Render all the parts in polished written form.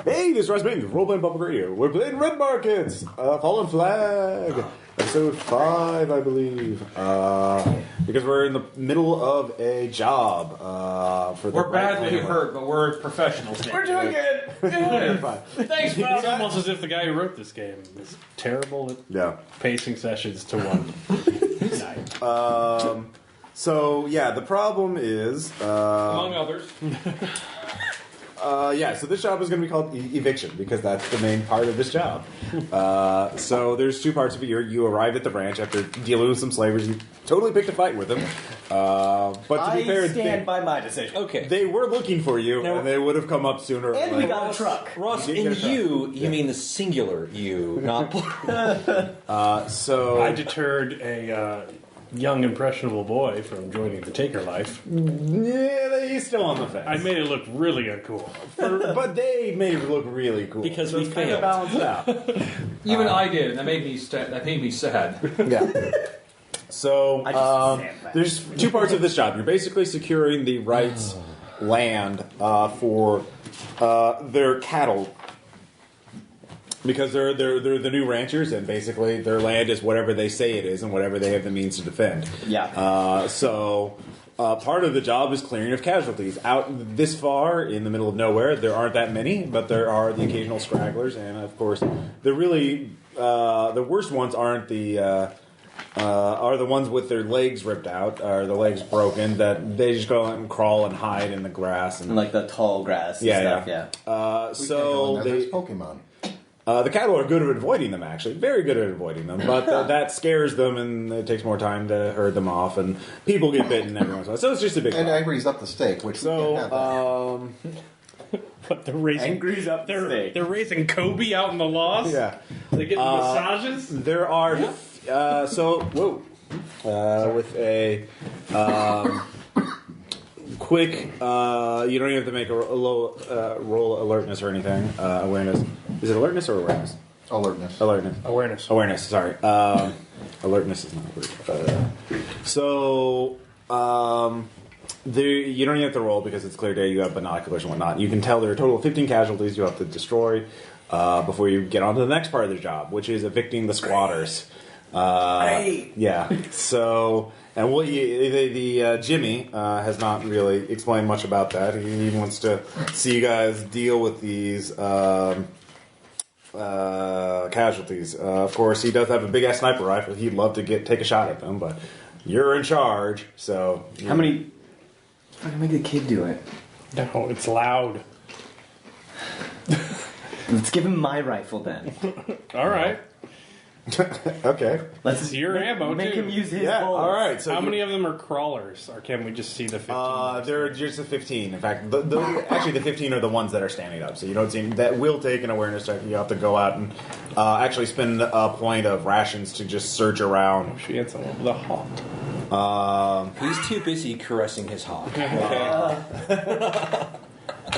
Hey, this is Ross Bain, Role-Playing Public Radio. We're playing Red Markets, Fallen Flag, episode 5, I believe. Because we're in the middle of a job for the We're badly hurt, but we're professionals. We're doing it! Thanks, It's man! almost as if the guy who wrote this game is terrible at pacing sessions to one night. So, yeah, the problem is... Among others. So this job is going to be called eviction because that's the main part of this job. So there's two parts of it. You arrive at the ranch after dealing with some slavers. You totally picked a fight with them. But to be fair, I stand by my decision. Okay. they were looking for you, and they would have come up sooner. And we got a truck. Ross, You did in get a you mean the singular you, not So I deterred a young, impressionable boy from joining the Taker life. yeah, he's still on the fence. I made it look really uncool. But they made it look really cool Because so we it's kind of failed. balanced out. Even I did, and that made me sad. Yeah. So I just stand back. there's two parts of this job. You're basically securing the rights land for their cattle. Because they're the new ranchers, and basically their land is whatever they say it is, and whatever they have the means to defend. Yeah. So part of the job is clearing of casualties. Out this far in the middle of nowhere, there aren't that many, but there are the occasional stragglers, and of course, the really the worst ones aren't the. Are the ones with their legs ripped out, or the legs broken, that they just go out and crawl and hide in the grass and like the tall grass and stuff, yeah. So There's they. Pokemon. The cattle are good at avoiding them, actually. Very good at avoiding them. But that scares them, and it takes more time to herd them off, and people get bitten every once in a while. So it's just a big And problem. Angry's up the stake, which we can't have that. But they're raising Angry's up the stake. They're raising Kobe out in the lost. Yeah. They're getting massages. There are... with a... quick... you don't even have to make a low roll alertness or anything. Awareness. Is it alertness or awareness? Alertness. Awareness, sorry. Alertness is not a word. You don't even have to roll because it's clear day. You have binoculars and whatnot. You can tell there are a total of 15 casualties you have to destroy before you get on to the next part of the job, which is evicting the squatters. Yeah. So, and Jimmy has not really explained much about that. He wants to see you guys deal with these casualties. Of course, he does have a big ass sniper rifle. He'd love to take a shot at them, but you're in charge. So, How many... Fucking make the kid do it. No, it's loud. Let's give him my rifle then. All right. Okay. It's your ammo, Make too. him use his Yeah. bullets. All right. So How many of them are crawlers, or can we just see the 15? There are just the 15. In fact, actually the 15 are the ones that are standing up. So you don't see that will take an awareness check. You have to go out and actually spend a point of rations to just search around. She had someone with a hawk. He's too busy caressing his hawk.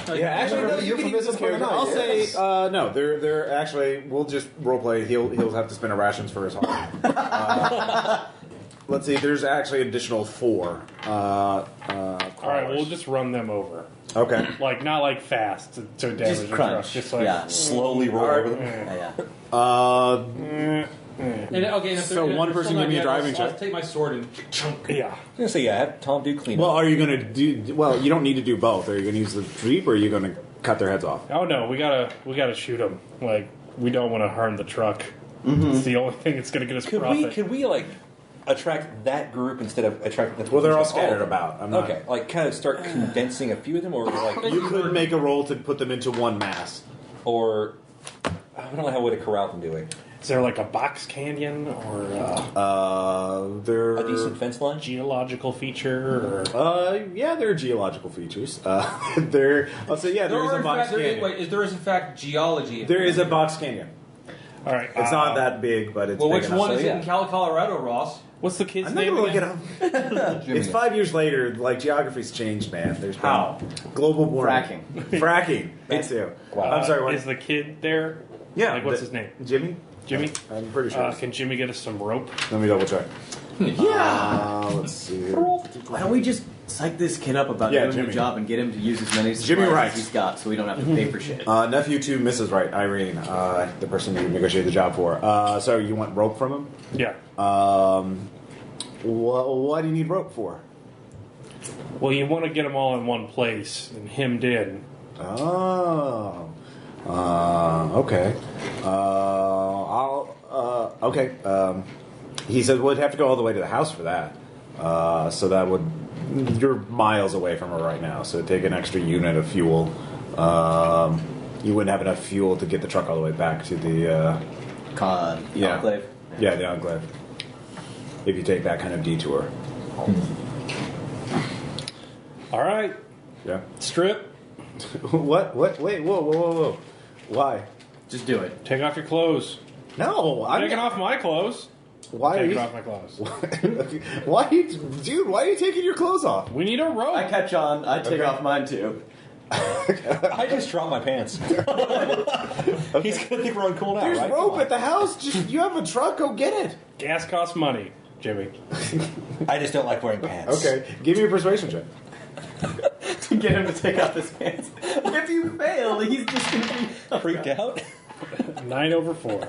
Yeah, actually, no, you can use this character. I'll say no. They're actually. We'll just roleplay. He'll have to spend a rations for his hawk. Let's see. There's actually an additional 4. All right, we'll just run them over. Okay. Like, not like fast to damage Just the truck. crunch. Just like, Yeah. Slowly roll over them. Yeah. And So one person give me a driving I'll check. take my sword and chunk. yeah. I was going to say, have Tom do clean Well, up. are you going to do? Well, you don't need to do both. Are you going to use the jeep, or are you going to cut their heads off? Oh no, we gotta shoot them. Like, we don't want to harm the truck. It's the only thing that's gonna get us profit. Could we, like, attract that group instead of attracting the Well, they're all of scattered them? about. I'm not. Okay, like, kind of start condensing a few of them, or, like... You could make a roll to put them into one mass. Or... I don't know how to corral them doing. Is there like a box canyon or They're A decent fence line? geological feature? Or yeah, there are geological features. There, I'll say, yeah, there is a box canyon. There is in fact geology. There is a box canyon. all right, It's not that big, but it's Well, big which enough. one So, is yeah. it in Colorado, Ross? What's the kid's I'm not name gonna look it again? up. It's 5 years later. Like, geography's changed, man. There's been How? global warming. Fracking. Fracking. That's it. I'm sorry. What? Is the kid there? Yeah. Like, what's his name? Jimmy. Jimmy? I'm pretty sure. Can Jimmy get us some rope? Let me double check. Let's see here. Why don't we just psych this kid up about doing Jimmy. the job and get him to use as many Jimmy supplies Wright. as he's got so we don't have to pay for shit? Nephew to Mrs. Wright, Irene, the person you negotiated the job for. So you want rope from him? Yeah. Why do you need rope for? Well, you want to get them all in one place and hemmed in. Oh. Okay. Okay. He said we'd have to go all the way to the house for that. So that would... You're miles away from her right now, so it'd take an extra unit of fuel. You wouldn't have enough fuel to get the truck all the way back to the... Enclave? Yeah, the enclave. If you take that kind of detour. All right. Yeah. Strip. What? Wait, whoa. Why? Just do it. Take off your clothes. No, I'm taking off my clothes. Why are Taking you... off my clothes. Why are you taking your clothes off? We need a rope. I catch on. I take off mine too. I just dropped my pants. He's gonna think we're uncool now, There's right? rope at the house. Just you have a truck. Go get it. Gas costs money, Jimmy. I just don't like wearing pants. Okay, give me a persuasion check. To get him to take off his pants. If you fail, he's just going to be Freaked out? 9 over 4.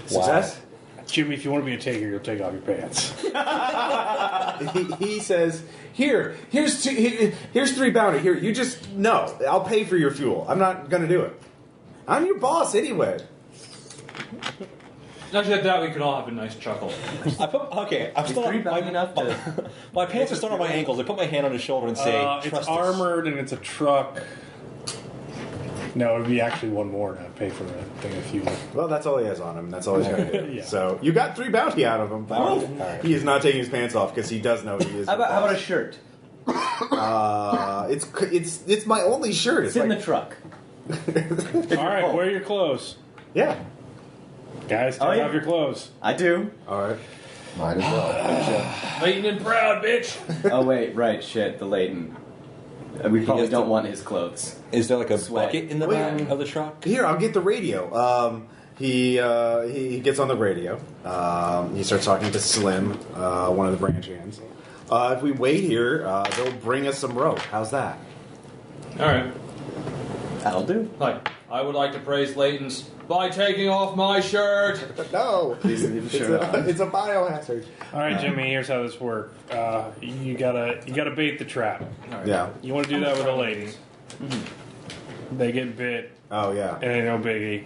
Success. Jimmy, if you want to be a taker, you'll take off your pants. He says, here's 3 bounty. Here, you just no. I'll pay for your fuel. I'm not gonna do it. I'm your boss anyway. Actually, at that we could all have a nice chuckle. I'm still three bound enough to... My pants are still on my ankles. I put my hand on his shoulder and say, It's trust us. armored and it's a truck. No, it would be actually one more to pay for a thing of fuel. Well, that's all he has on him. That's all he's gonna do. Yeah. So you got 3 bounty out of him. But All right. he is not taking his pants off because he does know he is. How about a shirt? It's my only shirt. It's in the truck. All right, wear your clothes. Yeah. Guys, take off your clothes. I do. All right. Might as well. Latent and proud, bitch. Oh, wait, right, shit, the Leighton. We probably don't want his clothes. Is there like a Sweat. bucket in the back of the truck? Here, I'll get the radio. He gets on the radio. He starts talking to Slim, one of the branch hands. If we wait here, they'll bring us some rope. How's that? All right. That'll do. Hi. I would like to praise Layton's by taking off my shirt. No, Leave the shirt on. it's a biohazard. All right, Jimmy. Here's how this works. You gotta bait the trap. Yeah. You want to do that with a lady. They get bit, Oh yeah. and ain't no biggie.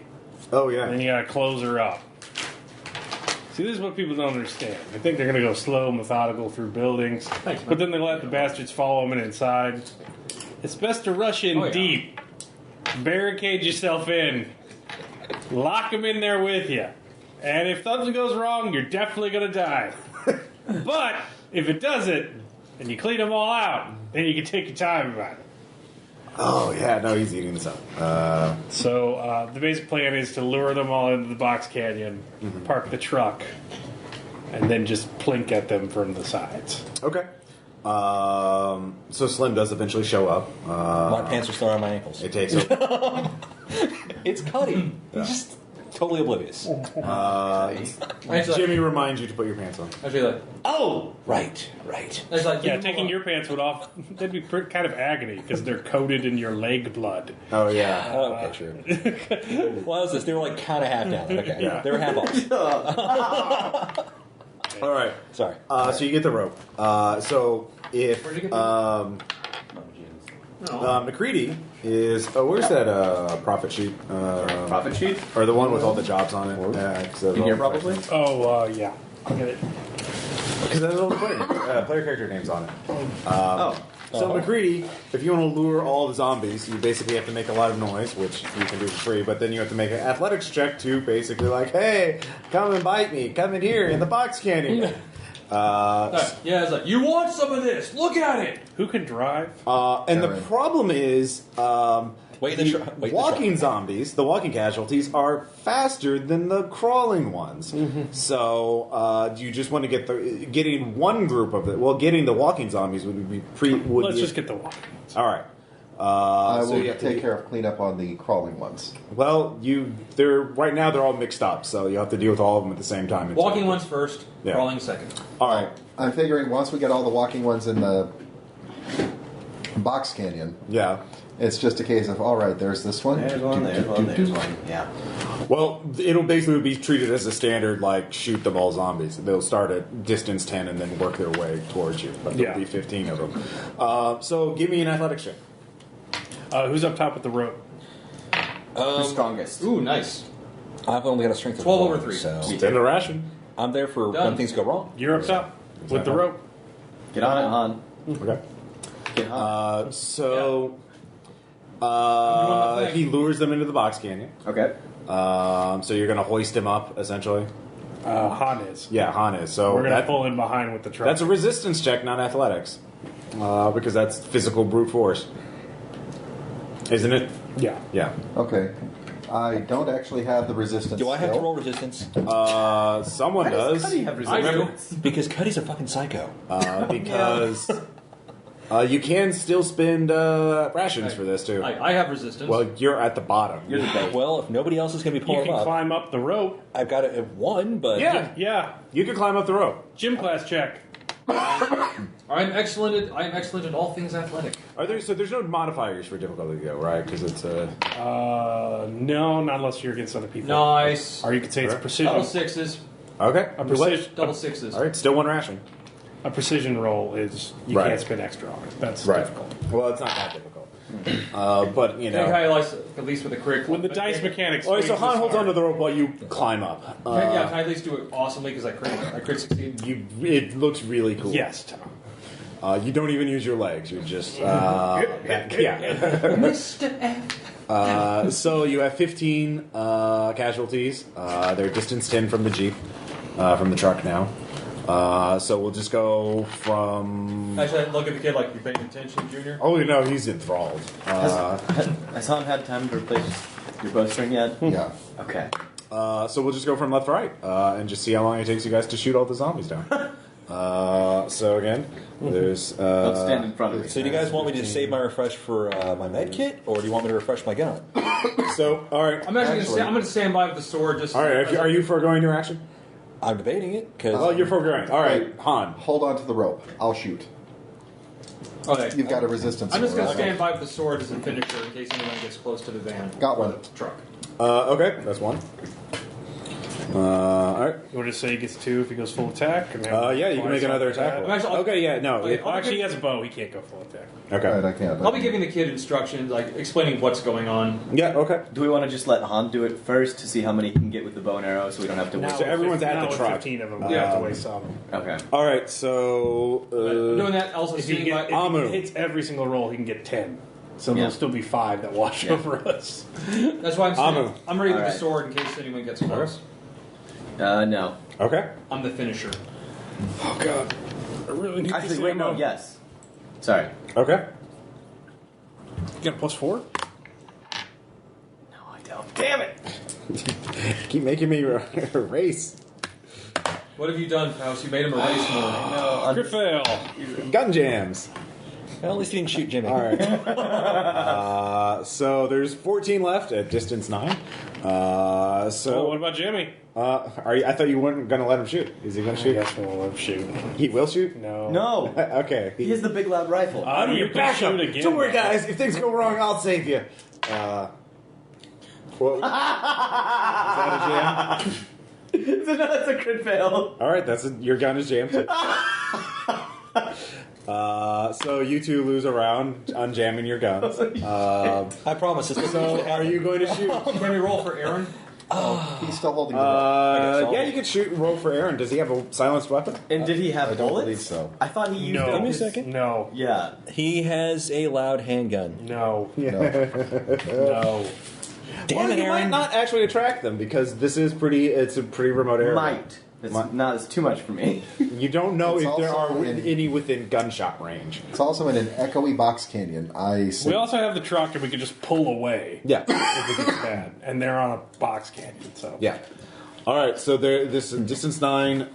Oh And then yeah. you gotta close her up. See, this is what people don't understand. They think they're gonna go slow, methodical through buildings, Thanks, man. but then they let the bastards follow them inside. It's best to rush in Oh, yeah. deep, barricade yourself in, lock them in there with you, and if something goes wrong, you're definitely gonna die. But if it doesn't, and you clean them all out, then you can take your time about it. Oh yeah. No, he's eating this up. So the basic plan is to lure them all into the box canyon, park the truck, and then just plink at them from the sides. Okay. So Slim does eventually show up. My pants are still on my ankles. It takes a, It's Cuddy. He's just totally oblivious. Jimmy reminds you to put your pants on. Actually, like, Oh, right. it's like Yeah, taking your pants would off, that'd be kind of agony because they're coated in your leg blood. Oh yeah. Oh, okay, sure. Well, how's this? They were like kind of half down. Okay. Yeah. They were half off. All right. Sorry. So you get the rope. So if Where'd you get the- McCready is where's that profit sheet? Profit sheet? Or the one with all the jobs on it? Yeah, In here, probably? Oh, yeah. I'll get it. Because there's all the player character names on it. Oh. So McCready, if you want to lure all the zombies, you basically have to make a lot of noise, which you can do for free. But then you have to make an athletics check to basically like, hey, come and bite me, come in here in the box canyon. yeah, it's like, you want some of this? Look at it. Who can drive? And the problem is, the walking zombies, the walking casualties, are faster than the crawling ones. So you just want to get getting one group of it. Well, getting the walking zombies would be Let's just get the walk. all right. I so will you have take to, care of cleanup on the crawling ones. Well, right now they're all mixed up, so you have to deal with all of them at the same time. Walking ones first, Yeah. crawling second. All right. I'm figuring once we get all the walking ones in the box canyon, Yeah. it's just a case of, all right, there's this one. There's one, there's one, there's one. Yeah. Well, it'll basically be treated as a standard, like, shoot them all zombies. They'll start at distance 10 and then work their way towards you. But there'll Yeah. be 15 of them. So give me an athletics check. Who's up top with the rope? Who's strongest? Ooh, nice. I've only got a strength of 12 1, over 3. so Stand a ration. I'm there for Done. when things go wrong. You're up top with the rope. Get on it, Han. Okay. Get on. He lures them into the box canyon. Okay. So you're going to hoist him up, essentially. Han is. Yeah, Han is. So We're going to pull in behind with the truck. that's a resistance check, not athletics. Because that's physical brute force. Isn't it? Yeah. Yeah. Okay. I don't actually have the resistance. Do I have to skill. roll resistance? Someone does. How do you have I do. resistance? Because Cuddy's a fucking psycho. Because you can still spend rations for this, too. I have resistance. Well, you're at the bottom. You're the bait. Well, if nobody else is going to be You pulling can up, climb up the rope. I've got it at 1, but Yeah. Yeah. You can climb up the rope. Gym class check. I'm excellent at all things athletic. So there's no modifiers for difficulty, though, right? Because it's No, not unless you're against other people. Nice. Or you could say it's Sure. precision. Double sixes. okay. A precision. Double sixes. All right, still one ration. A precision roll is you Right. can't spend extra on it. That's Right. difficult. Well, it's not that difficult. But you I think know. I like at least with a critical. When the dice mechanics. All right, so makes Han this holds hard. onto the rope while you climb up. Yeah, can I at least do it awesomely because I crit succeed? It looks really cool. Yes, Tom. You don't even use your legs. You just yeah. Mr. F. So you have 15 casualties. They're distance 10 from the jeep, from the truck now. So we'll just go from. Actually, I look at the kid like, you paying attention, Junior? Oh no, he's enthralled. Has Han had time to replace your bowstring yet? Yeah. Okay. So we'll just go from left to right and just see how long it takes you guys to shoot all the zombies down. So again, there's. Don't stand in front of me. So do you guys want me to save my refresh for my med kit, or do you want me to refresh my gun? So all right, I'm going to stand by with the sword. Just all right. Are you foregoing your action? I'm debating it, because... Well, you're foregoing. All right, Han. Hold on to the rope. I'll shoot. Okay. You've got a resistance. I'm just going to skill. stand by with the sword as a finisher in case anyone gets close to the van. Got one. Truck. Okay, that's one. All right. You want to say he gets 2 if he goes full attack? And then Yeah, you can make another attack roll. I'm actually- Okay, yeah, no. Okay, Well, actually, he has a bow. He can't go full attack. Okay. Right, I can't. I'll be giving the kid instructions, like explaining what's going on. Yeah, okay. Do we want to just let Han do it first to see how many he can get with the bow and arrow so we don't have to Now waste So everyone's at now the with truck. 15 of them. Yeah. We have to waste some. Okay. All right, so. Doing that, also If he, seeing if Amu. he hits every single roll, he can get 10. So Yeah. there'll still be 5 that wash Yeah. over us. That's why I'm saying Amu. I'm ready with Alright. the sword in case anyone gets close. No. Okay. I'm the finisher. Oh, God. I really need Actually, this wait, no, ammo. yes. Sorry. Okay. You got a +4? No, I don't. Damn it! Keep making me race. What have you done, Faust? You made him erase more. No, Crit fail. Gun jams. Well, at least he didn't shoot Jimmy. All right. So there's 14 left at distance 9. Oh, So what about Jimmy? are you? I thought you weren't going to let him shoot. Is he going to shoot? Yes, we'll let him shoot. He will shoot. No. No! Okay. He has the big loud rifle. I'm your backup again. Don't worry, guys. If things go wrong, I'll save you. Well, is that a jam? No, that's a crit fail. All right, your gun is jammed. So you two lose a round unjamming your guns. I promise this So are you going to shoot? Can we roll for Aaron? He's still holding the rope. Yeah, you can shoot and roll for Aaron. Does he have a silenced weapon? And did he have I don't bullets? believe so. I thought he used No. them. Give me a second. No. Yeah. He has a loud handgun. No. No. No. Damn Well, it, you might Aaron. not actually attract them because it's a pretty remote area. Might. That's too much for me. You don't know It's if there are also in- any within gunshot range. It's also in an echoey box canyon. I see. We also have the truck and we could just pull away Yeah. if it gets bad. And they're on a box canyon, so. Yeah. All right. So this is distance 9.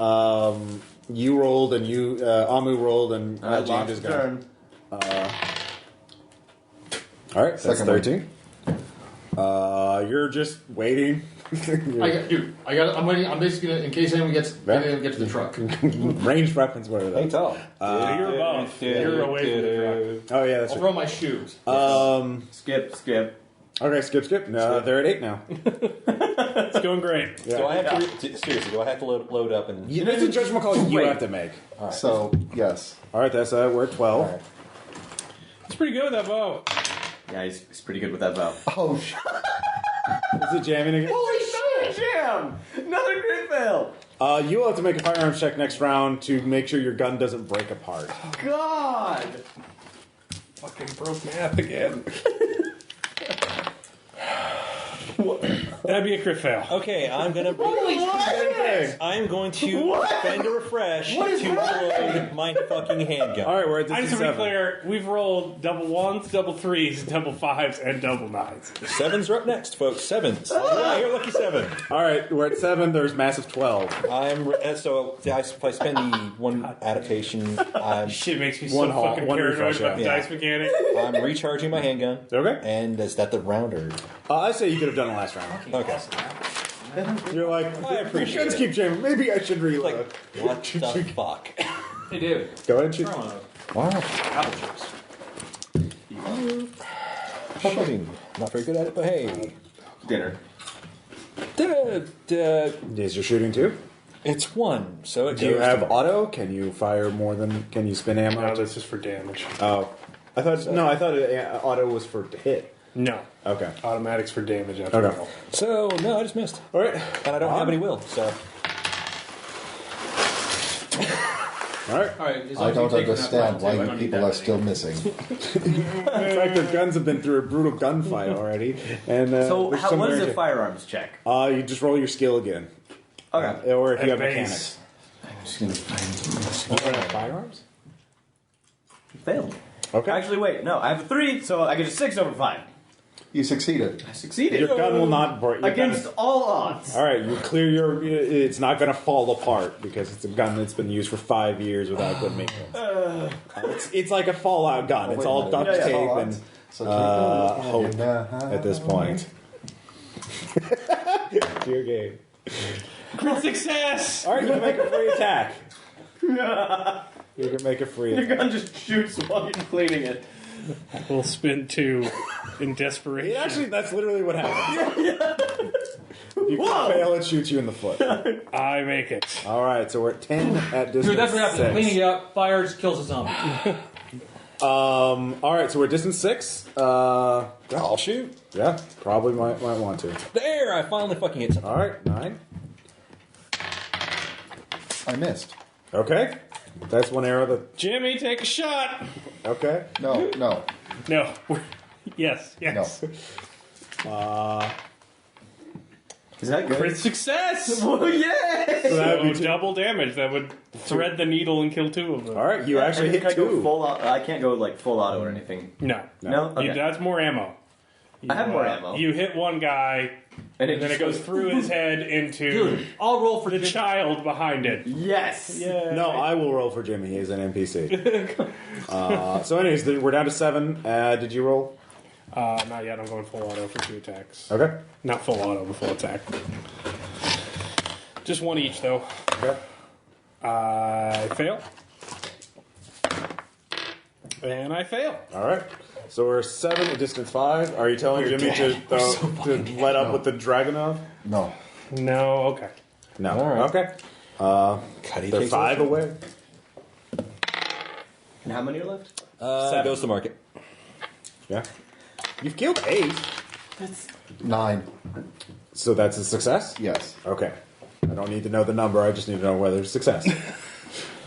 You rolled and Amu rolled and jammed his gun. Turn. All right, that's Second one. 13. You're just waiting. I'm waiting. I'm basically gonna, in case anyone gets to the truck. Ranged weapons, whatever that Hey, is. tall. You're above. You're away from the truck. Oh, yeah, that's I'll right. throw my shoes. Skip. Okay, skip. No, they're at 8 now. It's going great. Yeah. Do I have to seriously? Do I have to load up and? It's a judgment call you have to make. So, yes. All right, that's we're at 12. All right. It's pretty good with that bow. Yeah, he's pretty good with that bow. Oh, shit. Is it jamming again? Holy shit! Jam! Another crit fail! You will have to make a firearms check next round to make sure your gun doesn't break apart. God! Fucking broke math again. That'd be a crit fail. Okay, I'm gonna. I'm going to spend a refresh to reload my fucking handgun. All right, we're at I just to be 7. clear, we've rolled double ones, double threes, double fives, and double nines. Sevens are up next, folks. Sevens. Yeah, you're lucky 7. All right, we're at 7. There's massive 12. So if I spend the one adaptation, Shit makes me One so haul- fucking one paranoid refresh, about the yeah. dice mechanic. I'm recharging my handgun. Okay. And is that the rounder? I say you could have done it last round. Okay. You're like, I appreciate guns it. keep jamming. Maybe I should reload. Like, what the fuck? Hey, David. Go ahead and shoot. Throw on Wow. apple chips. Shooting. Not very good at it, but hey. Dinner. Is your shooting too? It's 1, so it Do you goes have to- auto? Can you fire more than? Can you spin ammo? No, this is for damage. Oh, I thought auto was for hit. No. Okay. Automatics for damage after Okay. roll. So, no, I just missed. All right. And I don't have any will, so. All right. All right. as I long as don't you take understand enough why rounds, I you don't need people that are many. still missing. In fact, their guns have been through a brutal gunfight already, and So, there's what somewhere is in a here. firearms check? You just roll your skill again, Okay. or if you At have base. mechanics. Firearms. Failed. Okay. Actually, wait. No, I have a 3, so I get a 6 over 5. You succeeded. I succeeded. Your gun will not break. your gun Against is- all odds. All right, you clear your. It's not going to fall apart because it's a gun that's been used for 5 years without good maintenance. It's like a Fallout gun. It's all duct Yeah, tape Fallout. and So hope at this point. Dear game. Crit success! All right, you can make a free attack. You can make a free Your attack. gun just shoots while you're cleaning it. We'll spin 2 in desperation. Actually, that's literally what happens. You can fail, it shoots you in the foot. I make it. All right, so we're at 10 at distance. Dude, that's what happens. 6. Cleaning it up, fires, kills a zombie. All right, so we're at distance 6. I'll shoot. Yeah, probably might want to. There, I finally fucking hit something. All right, 9. I missed. Okay, that's one arrow that. Jimmy, take a shot! Okay. No. No. Yes. Is that good? Crit success! Oh, yeah! So that would So be double damage. That would thread the needle and kill 2 of them. All right, you actually Can I hit go 2. full I can't go like full auto or anything. No. No? Okay. That's more ammo. I have more ammo. You hit one guy, and and then it goes through his head into Dude, I'll roll for the Jimmy. child behind it. Yes! Yeah. No, I will roll for Jimmy. He is an NPC. So, anyways, we're down to 7. Did you roll? Not yet. I'm going full auto for 2 attacks. Okay. Not full auto, but full attack. Just 1 each, though. Okay. I fail. And I fail. All right. So we're 7 at distance 5. Are you telling Jimmy to let up with the Dragunov? No. No, okay. No. All right. Okay. Cuddy They're takes 5 it. away. And how many are left? Goes to market. Yeah. You've killed 8. 9. So that's a success? Yes. Okay. I don't need to know the number. I just need to know whether it's success.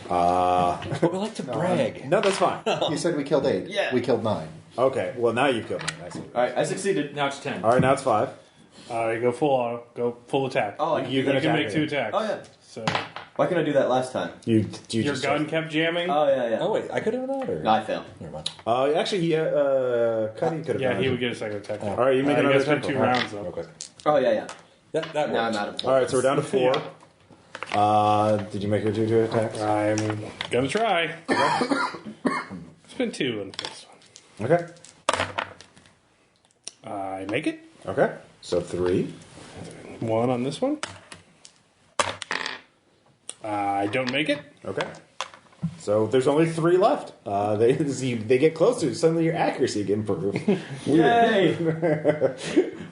But we like to brag. No, that's fine. You said we killed 8. Yeah. We killed 9. Okay. Well, now you've killed me. I see. Alright, I succeeded. Now it's 10. All right, now it's 5. You go full auto. Go full attack. Oh, You You can attack make 2 again. attacks. Oh, yeah. So Why couldn't I do that last time? You your just gun kept jamming. Oh, yeah. Oh, wait, I could have not, or? No, I failed. Never mind. Actually, Cuddy could have Yeah, done he it. would get a second attack. All right, you make You another gotta spend attempt. 2 rounds, though. Okay. Oh, yeah. That Now works. I'm out of All right, so we're down to 4. Did you make your 2 attacks? I'm gonna try. Spend 2 on the first one. Okay. I make it. Okay. So 3. 1 on this one. I don't make it. Okay. So there's only 3 left. They get closer. Suddenly your accuracy get improved. Yay!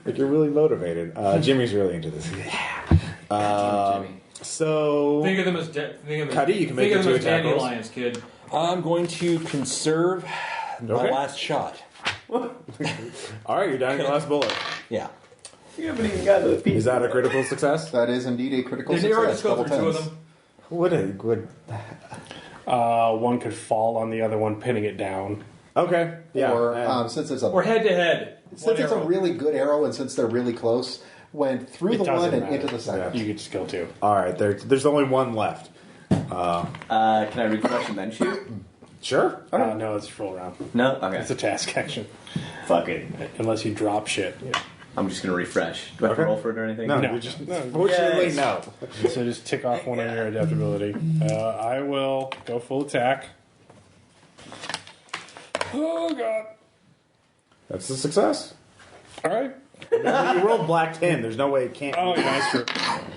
Like you're really motivated. Jimmy's really into this. Jimmy. So Think of them as Cuddy, you can make think it of them two as attack rolls. dandelions, kid. I'm going to conserve my Okay. last shot. all right, you're down to your last bullet. Yeah. You haven't even got to the piece. Is that a critical success? That is indeed a critical Did they already success. just go Double through 2 of tens. them? Would One could fall on the other one, pinning it down. okay. Yeah. Or since it's a Or head to head? since it's a really good arrow and since they're really close, went through It the one doesn't and matter. into the second. You could just kill 2. all right. There's only 1 left. Can I refresh and then shoot? Sure. No, it's full round. No? Okay. It's a task action. Fuck it. Unless you drop shit. I'm just gonna refresh. Do I have to Okay. roll for it or anything? No, No. you just fortunately Yes. no. So just tick off 1 on your adaptability. I will go full attack. Oh, God. That's a success. All right. You rolled black 10. There's no way it can't. Oh, be. yeah, that's true.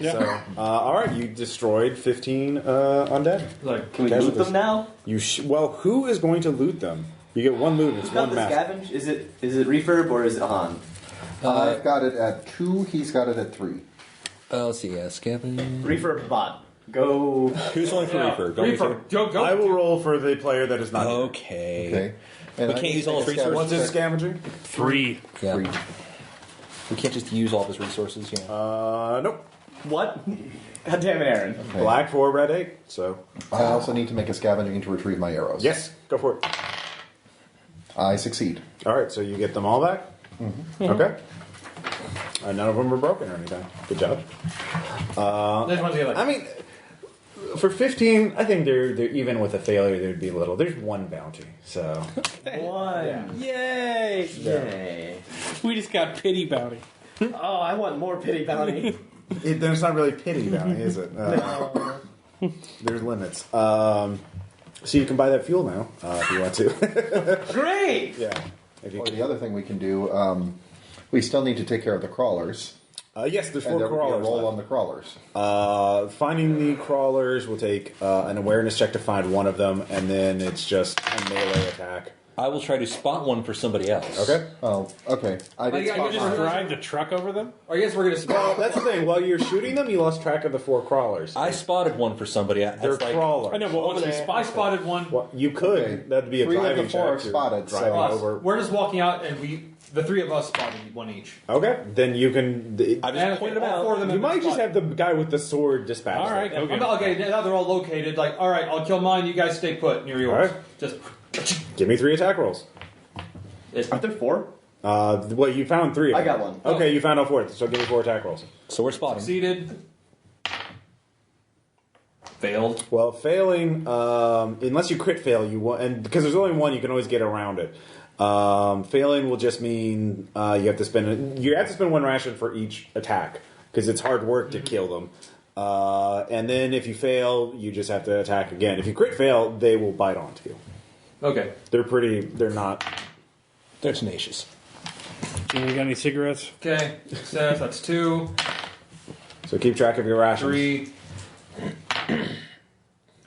Yeah. So, all right, you destroyed 15 undead. Like, Can we Guys, loot this- them now? Well, who is going to loot them? You get 1 loot. It's Who's got 1 the mask. scavenge? Is it refurb or is it Han? I've got it at 2. He's got it at 3. Let's see. Scavenge. Refurb bot. Go. Who's going for yeah, Reaper? Don't we Reaper. say- Go. I will roll for the player that is not. here. Okay. Okay. And We I can't need use to all make a three What's his scavenging? 3. Yeah. 3. We can't just use all of his resources. You know. Nope. What? God damn it, Aaron. Okay. Black 4, red 8. So, I also need to make a scavenging to retrieve my arrows. yes, go for it. I succeed. All right, so you get them all back? Okay. None of them are broken or anything. Good job. There's ones that I mean, for 15, I think they're even with a failure, there'd be little. There's 1 bounty, so. One. Yay! Yay. We just got pity bounty. Oh, I want more pity bounty. There's not really pity bounty, is it? There's limits. So you can buy that fuel now if you want to. Great! Yeah. If you Or can. the other thing we can do, we still need to take care of the crawlers. Yes, there's And 4 there will be a crawlers. roll left. on the crawlers. Finding the crawlers will take an awareness check to find one of them, and then it's just a melee attack. I will try to spot one for somebody else. Okay. Oh, okay. I did Yeah, spot you mine. just Drive the truck over them? I guess we're gonna. Well, that's the thing. While you're shooting them, you lost track of the 4 crawlers. I spotted one for somebody. That's They're like, crawlers. I know, but once we I spotted one. Well, you could. Okay. That'd be a 3 of the driving 4 are check. to spotted, driving so- over. We're just walking out, and the 3 of us spotted 1 each. Okay, then you can. I And just pointed them all 4 out. of them You have might been just spotted. have the guy with the sword dispatch. All right, them. okay. Okay, now they're all located. Like, all right, I'll kill mine. You guys stay put near yours. All right. Just. Give me 3 attack rolls. Aren't there 4? Well, you found 3. I got one. Okay, you found all 4. So give me 4 attack rolls. So we're spotting. Succeeded. Failed. Well, failing, unless you crit fail, you won't, and because there's only 1, you can always get around it. Failing will just mean you have to spend 1 ration for each attack because it's hard work to kill them. And then if you fail, you just have to attack again. If you crit fail, they will bite onto you. Okay. They're not. They're tenacious. You got any cigarettes? Okay. Success. That's 2, So keep track of your rations. 3.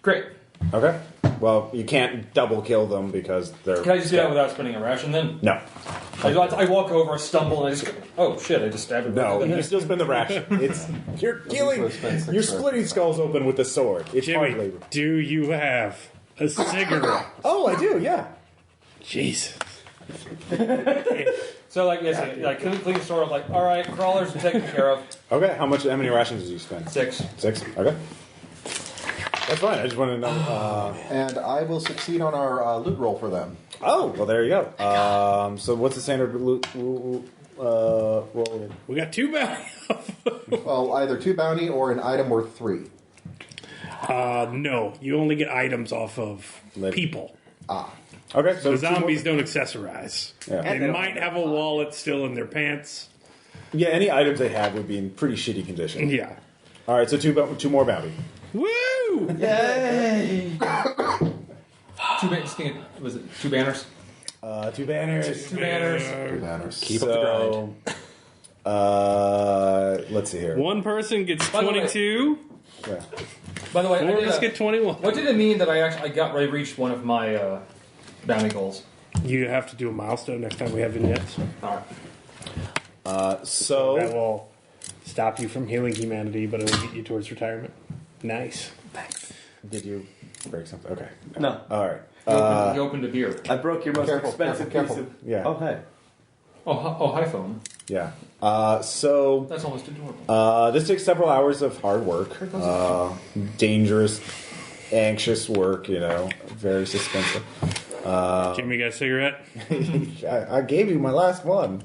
Great. Okay. Well, you can't double kill them because they're. Can I just do that without spending a ration then? No. I walk over, stumble, and I just. Oh shit! I just stabbed him. No, you can still spend the ration. You're killing. You're splitting skulls open with a sword. It's hard Jimmy, labor. do you have a cigarette? Oh, I do. Yeah. Jesus. So like, yes, like clean the store. Like, all right, crawlers are taken care of. Okay. How many rations did you spend? 6. 6. Okay. That's fine. I just want to know. And I will succeed on our loot roll for them. Oh, well, there you go. So what's the standard loot roll? We got 2 bounty. Well, either 2 bounty or an item worth 3. No, you only get items off of Live. people. Okay. So The zombies don't accessorize. Yeah. They might have a wallet still in their pants. Yeah. Any items they have would be in pretty shitty condition. Yeah. All right. So 2 more bounty. Woo! Yay! 2 banners. Was it 2 banners? 2 banners. 2 banners. 2 banners. Keep up the grind. Let's see here. One person gets By the way- 22. Yeah. By the way, Four of us get 21. what did it mean that I reached one of my bounty goals? You have to do a milestone next time we have vignettes. Alright. That So, will stop you from healing humanity, but it will get you towards retirement. Nice. did you break something? Okay. No. All right. You opened a beer. I broke your most expensive careful. piece of... Yeah. Oh, hey. Hi phone. Yeah. So, That's almost adorable. this takes several hours of hard work. Dangerous, anxious work, very suspensive. Jimmy, got a cigarette? I gave you my last one.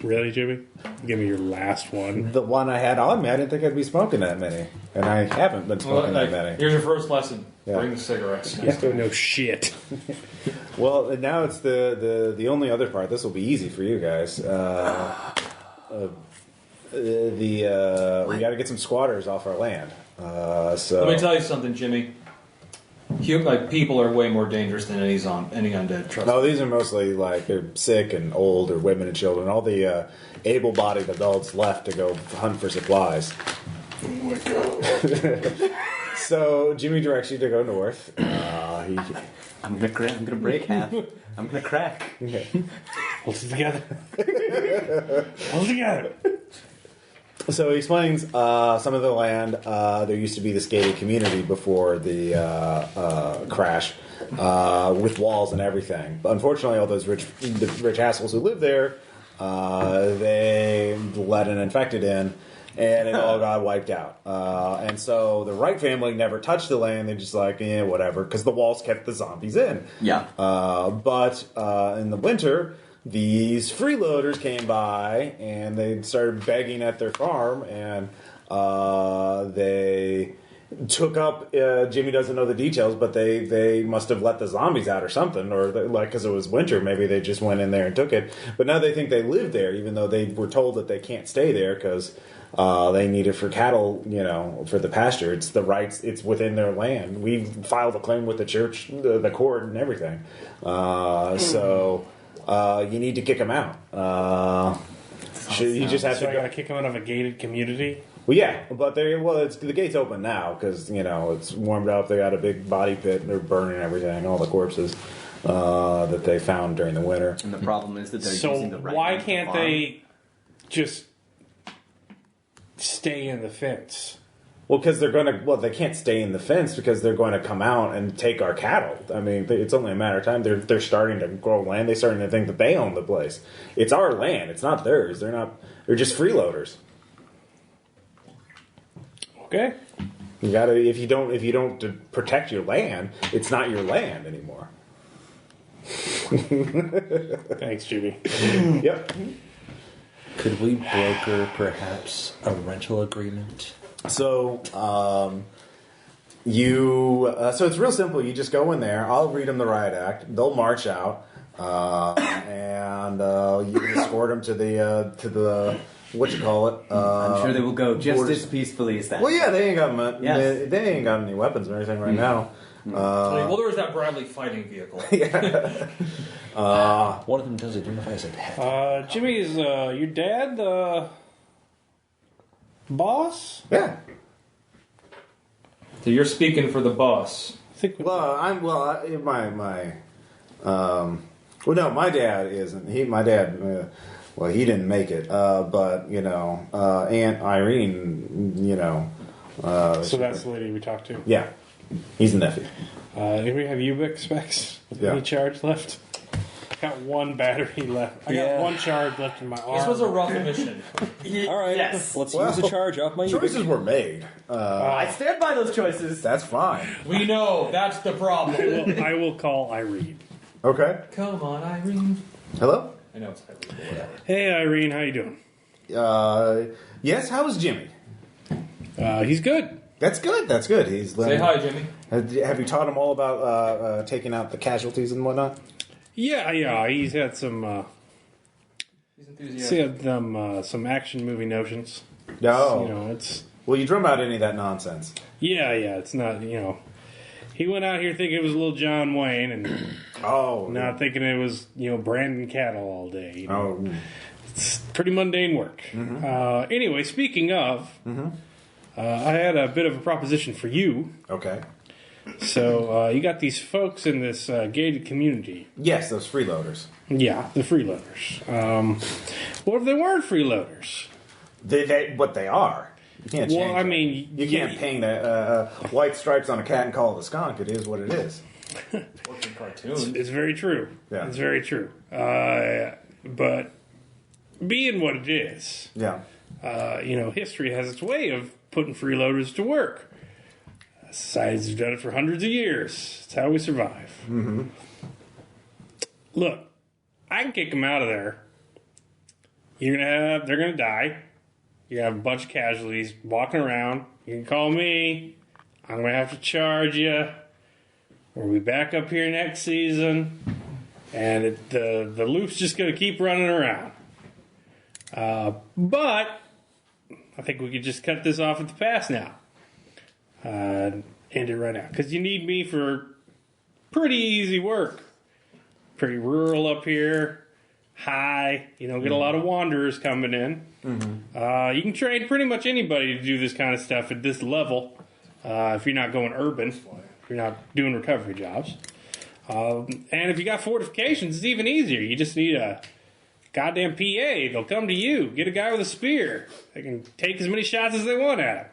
Really, Jimmy? Give me your last one. The one I had on me, I didn't think I'd be smoking that many. And I haven't been smoking that many. Here's your first lesson. Yeah. Bring the cigarettes. No shit. Well, and now it's the only other part. This will be easy for you guys. We got to get some squatters off our land. So Let me tell you something, Jimmy. People are way more dangerous than any undead. Trust me. No, these are mostly they're sick and old, or women and children. All the able-bodied adults left to go hunt for supplies. Oh my god. So Jimmy directs you to go north. I'm gonna break half. I'm gonna crack. Hold it together. Hold it together. So he explains some of the land. There used to be this gated community before the crash, with walls and everything. But unfortunately, all those the rich assholes who live there, they let an infected in, and it all got wiped out. And so the Wright family never touched the land. They're just whatever, because the walls kept the zombies in. Yeah. But in the winter, these freeloaders came by and they started begging at their farm, and they took up. Jimmy doesn't know the details, but they must have let the zombies out or something, or because it was winter, maybe they just went in there and took it. But now they think they live there, even though they were told that they can't stay there because they need it for cattle, for the pasture. It's the rights. It's within their land. We filed a claim with the church, the court, and everything. So. You need to kick them out. You just have So to I gotta kick him out of a gated community? Well, yeah, but the gate's open now because it's warmed up. They got a big body pit. And they're burning everything, all the corpses that they found during the winter. And the problem is that they're So using the right why hand to can't farm. they just stay in the fence? Well, because they can't stay in the fence because they're going to come out and take our cattle. I mean, it's only a matter of time. They're starting to grow land. They're starting to think that they own the place. It's our land. It's not theirs. They're just freeloaders. Okay. You gotta if you don't protect your land, it's not your land anymore. Thanks, Jimmy. Yep. Could we broker perhaps a rental agreement? So, so it's real simple. You just go in there. I'll read them the riot act. They'll march out, and you can escort them to the what you call it. I'm sure they will go just borders. as peacefully as that. Well, yeah, they ain't got Yes. they ain't got any weapons or anything right now. Well, there was that Bradley fighting vehicle. One of them does identify as a pet. Jimmy, is your dad the boss? Yeah. So you're speaking for the boss. I think My dad isn't. He didn't make it. But Aunt Irene, so that's the lady we talked to. yeah, he's the nephew. Anybody have Ubix specs? Yeah. Any charge left? I got one battery left. I got one charge left in my arm. This was a rough mission. All right, Yes. let's use the charge off my Choices were made. I stand by those choices. That's fine. We know that's the problem. I will call Irene. Okay. Come on, Irene. Hello. I know it's Irene. Hey, Irene, how you doing? Yes. How's Jimmy? He's good. That's good. That's good. He's Say learning. hi, Jimmy. Have you taught him all about taking out the casualties and whatnot? Yeah. He's had some. He's He's enthusiastic. had some action movie notions. No. It's. Will you drum out any of that nonsense? Yeah. It's not. He went out here thinking it was a little John Wayne, and Oh, Not thinking it was, branding cattle all day. Oh, It's pretty mundane work. Anyway, speaking of, I had a bit of a proposition for you. okay. So you got these folks in this gated community. Yes, those freeloaders. Yeah, the freeloaders. What if they weren't freeloaders? What they are. You can't change Well, I that. mean, You can't paint white stripes on a cat and call it a skunk. It is what it is. Works in cartoons. It's very true. Yeah. It's very true. But being what it is, Yeah. history has its way of putting freeloaders to work. Societies have done it for hundreds of years. It's how we survive. Mm-hmm. Look, I can kick them out of there. They're gonna die. You have a bunch of casualties walking around. You can call me. I'm gonna have to charge you. We'll be back up here next season, and the loop's just gonna keep running around. But I think we could just cut this off at the pass now. End it right now. Because you need me for pretty easy work. Pretty rural up here. High. Get a lot of wanderers coming in. You can train pretty much anybody to do this kind of stuff at this level. If you're not going urban. If you're not doing recovery jobs. And if you got fortifications, it's even easier. You just need a goddamn PA. They'll come to you. Get a guy with a spear. They can take as many shots as they want at him.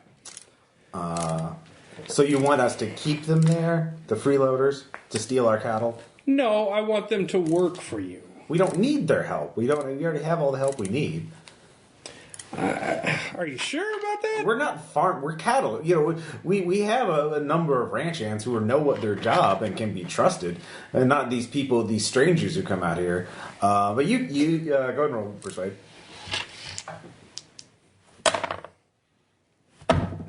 So you want us to keep them there, the freeloaders, to steal our cattle? No, I want them to work for you. We don't need their help. We already have all the help we need. Are you sure about that? We're not we're cattle. We have a number of ranch hands who know what their job and can be trusted, and not these people, these strangers who come out here. But you go ahead and roll persuade.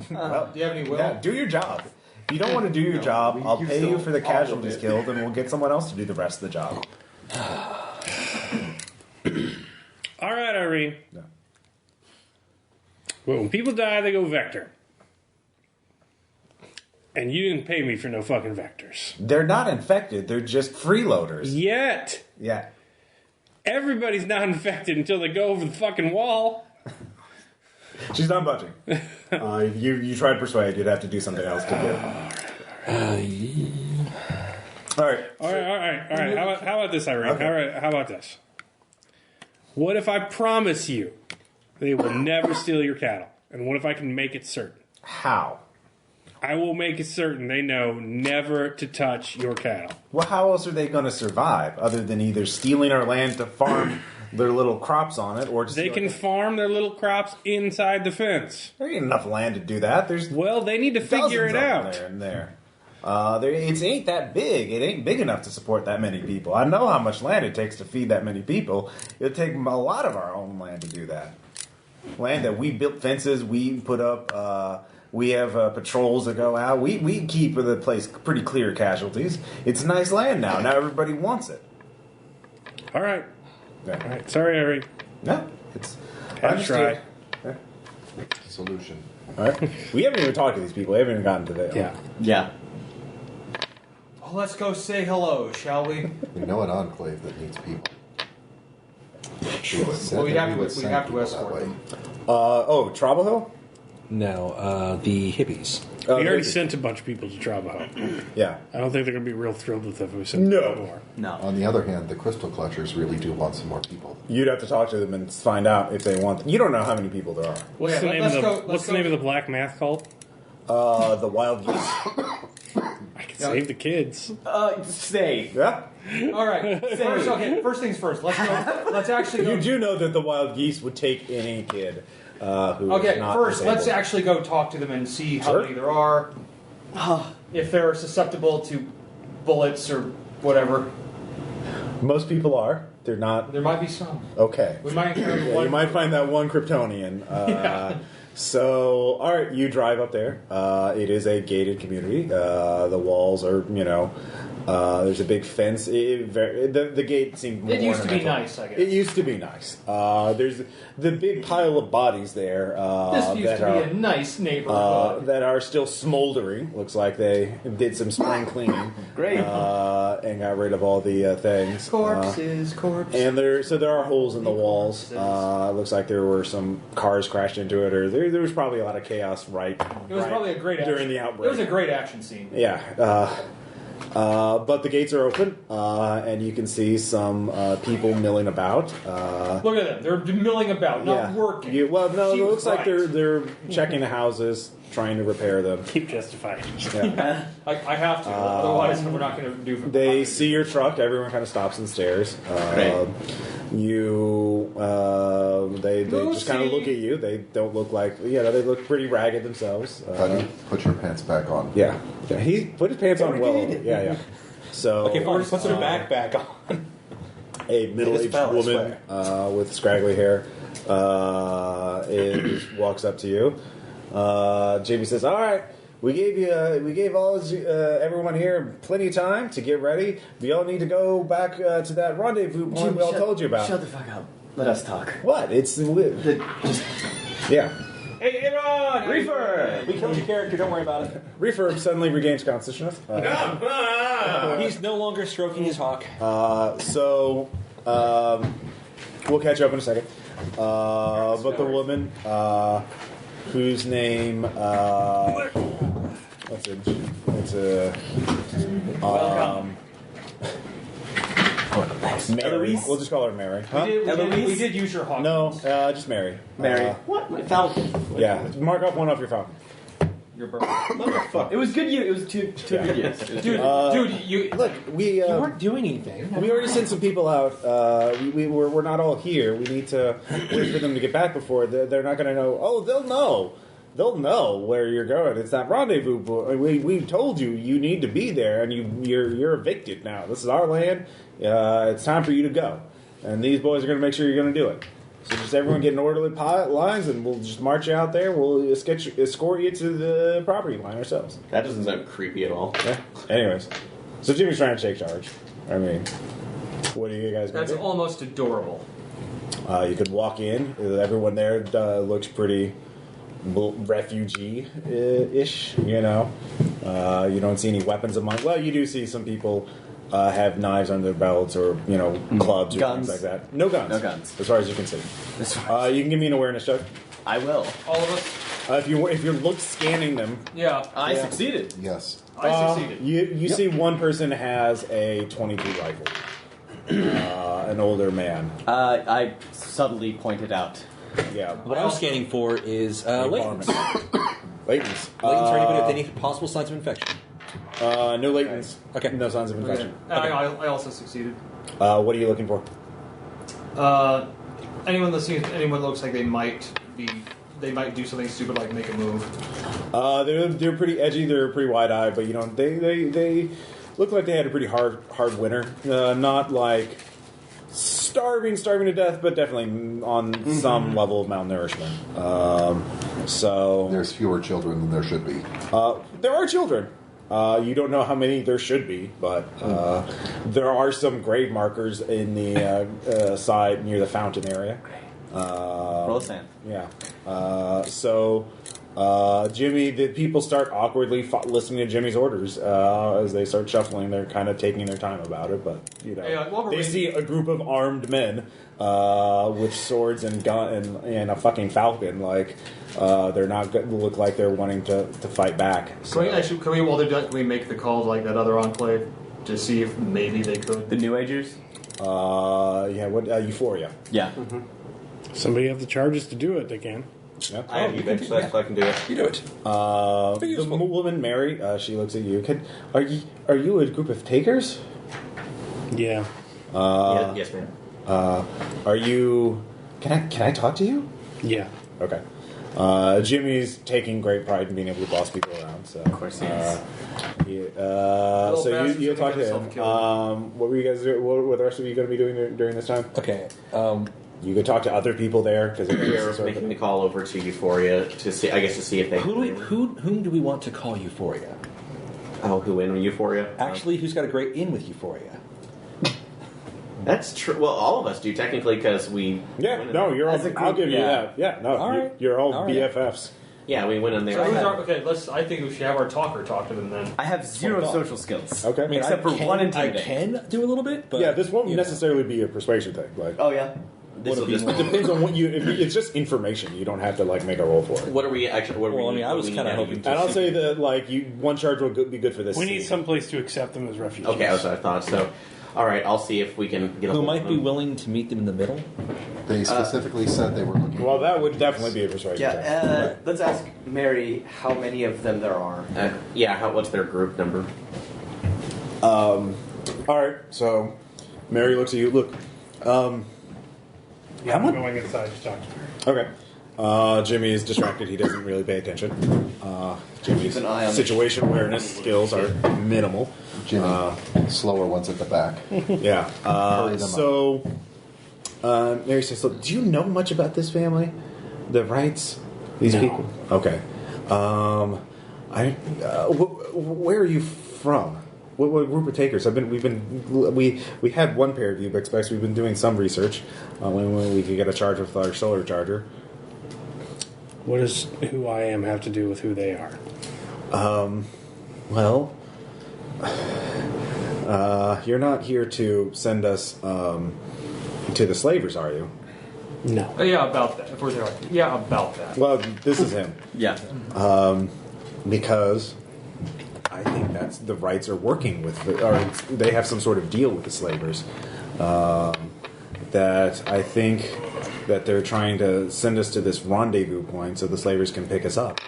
Well, Do you have any will? yeah, do your job. If you don't want to do your job, I'll you pay you still for the all of casualties it. killed, and we'll get someone else to do the rest of the job. All right, Irene. No. Well, when people die, they go vector. And you didn't pay me for no fucking vectors. They're not infected. They're just freeloaders. Yet. Yeah. Everybody's not infected until they go over the fucking wall. She's not budging. You tried to persuade. You'd have to do something else to do. All right. All right. How about this, Irene? Okay. All right, how about this? What if I promise you they will never steal your cattle? And what if I can make it certain? How? I will make it certain they know never to touch your cattle. Well, how else are they going to survive other than either stealing our land to farm their little crops on it, or to They steal can farm their little crops inside the fence. There ain't enough land to do that. There's Well, they need to figure it dozens of out. them there. It ain't that big. It ain't big enough to support that many people. I know how much land it takes to feed that many people. It'll take a lot of our own land to do that. Land that we built fences, we put up. We have patrols that go out. We keep the place pretty clear of casualties. It's nice land now. Now everybody wants it. All right. Yeah. All right. Sorry, Harry. No, it's Had to try. Yeah. Solution. All right. We haven't even talked to these people. We haven't even gotten to the. Yeah. Yeah. Well, let's go say hello, shall we? We know an enclave that needs people. Well, we'd have to escort them. Trouble Hill. No, the hippies. We already sent a bunch of people to Travaho. Yeah. I don't think they're going to be real thrilled with it if we send No. more. No. On the other hand, the Crystal Clutchers really do want some more people. You'd have to talk to them and find out if they want them. You don't know how many people there are. What's the name of the black math cult? The Wild Geese. I can save the kids. Stay. Yeah. All right. First things first. Let's actually go. You do know that the Wild Geese would take any kid who Okay, is not first, disabled. let's actually go talk to them and see how Sure. many there are. If they're susceptible to bullets or whatever. Most people are. They're not. There might be some. Okay. We might encounter Yeah, one. you might find that one Kryptonian. So, all right, you drive up there. It is a gated community. The walls are, there's a big fence. The gate seemed more It used to be ornamental. nice, I guess. It used to be nice. There's the big pile of bodies there. This used to be a nice neighborhood. that are still smoldering. Looks like they did some spring cleaning. Great. And got rid of all the things. Corpses. And there are holes in the walls. Looks like there were some cars crashed into it, or there was probably a lot of chaos. Right. It was probably a great during action. the outbreak. It was a great action scene. Yeah. But the gates are open, and you can see some people milling about. Look at them. They're milling about, not working. It looks like right. they're checking the houses, trying to repair them. Keep justifying. Yeah. I have to, otherwise we're not going to do. They see your truck. Everyone kind of stops and stares. Great. They just kind of look at you. They don't look like they look pretty ragged themselves. Honey, put your pants back on. Yeah, he put his pants on well. Yeah. So Okay, fine. Put their backpack on. a middle-aged fell, I woman with scraggly hair walks up to you. Jamie says, "All right, we gave everyone here plenty of time to get ready. We all need to go back to that rendezvous point we all told you about." Shut the fuck up. Let us talk. What? It's yeah. Hey, Aaron! Reefer! We killed your character. Don't worry about it. Reefer suddenly regains consciousness. He's no longer stroking his hawk. So we'll catch up in a second. But the woman, whose name, Mary. Eloise? We'll just call her Mary. Huh? We did use your hawk. No, just Mary. Mary. What? My Falcon. Yeah, mark off one off your phone. Your bird. It was good. It was two good years. Dude, you Look, we You weren't doing anything. we already sent some people out. We're not all here. We need to wait for them to get back before they're not going to know. Oh, they'll know. They'll know where you're going. It's that rendezvous. We told you need to be there, and you're evicted now. This is our land. It's time for you to go. And these boys are going to make sure you're going to do it. So just everyone get in orderly lines, and we'll just march you out there. We'll escort you to the property line ourselves. That doesn't sound creepy at all. Yeah. Anyways, so Jimmy's trying to take charge. I mean, what are you guys going That's to do? almost adorable. You could walk in. Everyone there looks pretty refugee-ish, You don't see any weapons among. Well, you do see some people have knives under their belts, or clubs or Guns. things like that. No guns. No guns. As far as you can see. You can give me an awareness check. I will. All of us? If you're scanning them. Yeah. I succeeded. Yes. I succeeded. You see one person has a .22 rifle. An older man. I subtly pointed out. Yeah. What I was scanning for is latents. Latents. Latents are anybody with any possible signs of infection. No latents. Okay. No signs of infection. I also succeeded. What are you looking for? Anyone looks like they might do something stupid like make a move. They're pretty edgy. They're pretty wide-eyed, but they look like they had a pretty hard winter. Not like starving to death, but definitely on some level of malnourishment. So There's fewer children than there should be. there are children. You don't know how many there should be, but there are some grave markers in the side near the fountain area. Roll sand. Yeah. Jimmy, the people start awkwardly listening to Jimmy's orders as they start shuffling. They're kind of taking their time about it, but they see a group of armed men with swords and gun and a fucking falcon. Like they're not look like they're wanting to fight back. So. Can we while they're done, can we make the call to like that other enclave to see if maybe they could? The New Agers? Yeah. What? Euphoria. Yeah. Somebody have the charges to do it. They can. Yeah. I have evict, so I can do it. You do it. The woman Mary, she looks at you. Are you a group of takers? Yeah. Yes, ma'am. Are you? Can I talk to you? Yeah. Okay. Jimmy's taking great pride in being able to boss people around. So of course he is. So you'll talk to him. What were you guys doing? What the rest of you going to be doing during this time? Okay. You could talk to other people there because We're making the call over to Euphoria to see. I guess to see if they. Whom do we want to call Euphoria? Oh, who in Euphoria? Actually, who's got a great in with Euphoria? That's true. Well, all of us do technically because we. Yeah, no, you're all. I'll give you that. Yeah, no, All right. you're all All right. BFFs. Yeah, we went in there. So I think we should have our talker talk to them then. I have zero social skills. Okay. I mean, Except for one intimidate. I can do a little bit, but Yeah, this won't you know. necessarily be a persuasion thing. Like, Oh yeah. This will just. it depends on what you. It's just information. You don't have to like make a roll for it. What are we actually? What are Well, we, I mean, I was kind of hoping And I'll say that like one charge will be good for this. We need scene. some place to accept them as refugees. Okay, that's what I thought. So, all right, I'll see if we can get. Who hold might of be them. willing to meet them in the middle? They specifically said they were looking. Well, that would definitely be a persuasion. check. Yeah. Let's ask Mary how many of them there are. Yeah, what's their group number? All right. So, Mary looks at you. Look. Yeah, I'm going inside to talk to her. Okay. Jimmy is distracted. He doesn't really pay attention. Jimmy's Keep an eye on situation awareness skills are minimal. Jimmy, slower ones at the back. Yeah. Hurry them So, Mary says, "Look, do you know much about this family? The Wrights? These No. people? Okay. Where are you from? What group of takers? We had one pair of U-Bix specs. We've been doing some research when we could get a charge with our solar charger. What does who I am have to do with who they are? Well, you're not here to send us to the slavers, are you? No. Yeah, about that. If we're there, yeah, about that. Well, this is him. Yeah. Because I think that's the Wrights are working with, or they have some sort of deal with the slavers. That I think that they're trying to send us to this rendezvous point so the slavers can pick us up.